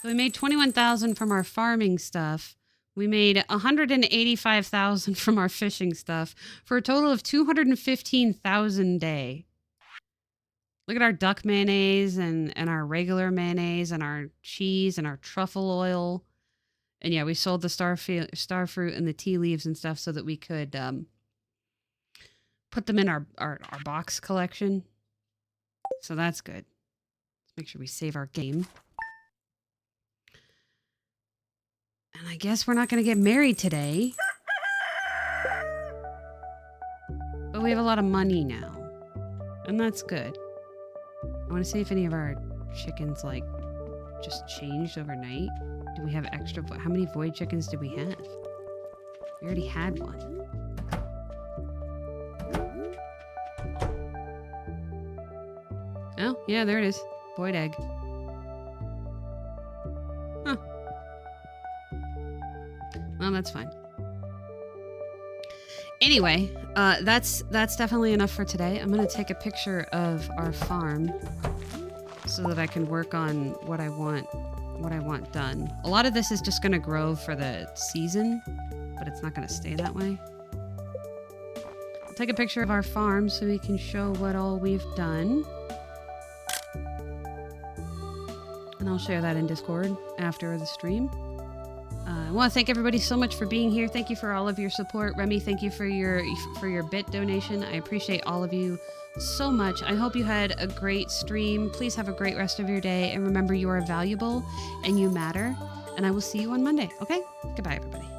So we made 21,000 from our farming stuff. We made 185,000 from our fishing stuff for a total of 215,000 a day. Look at our duck mayonnaise and our regular mayonnaise and our cheese and our truffle oil. And yeah, we sold the star fruit and the tea leaves and stuff so that we could put them in our box collection. So that's good. Let's make sure we save our game. And I guess we're not going to get married today. But we have a lot of money now. And that's good. I want to see if any of our chickens, like, just changed overnight. Do we have extra? How many void chickens do we have? We already had one. Oh, yeah, there it is. Void egg. Huh. Well, that's fine. Anyway, that's definitely enough for today. I'm gonna take a picture of our farm so that I can work on what I want done. A lot of this is just gonna grow for the season, but it's not gonna stay that way. I'll take a picture of our farm so we can show what all we've done. And I'll share that in Discord after the stream. I want to thank everybody so much for being here. Thank you for all of your support. Remy, thank you for your bit donation. I appreciate all of you so much. I hope you had a great stream. Please have a great rest of your day. And remember, you are valuable and you matter. And I will see you on Monday. Okay? Goodbye, everybody.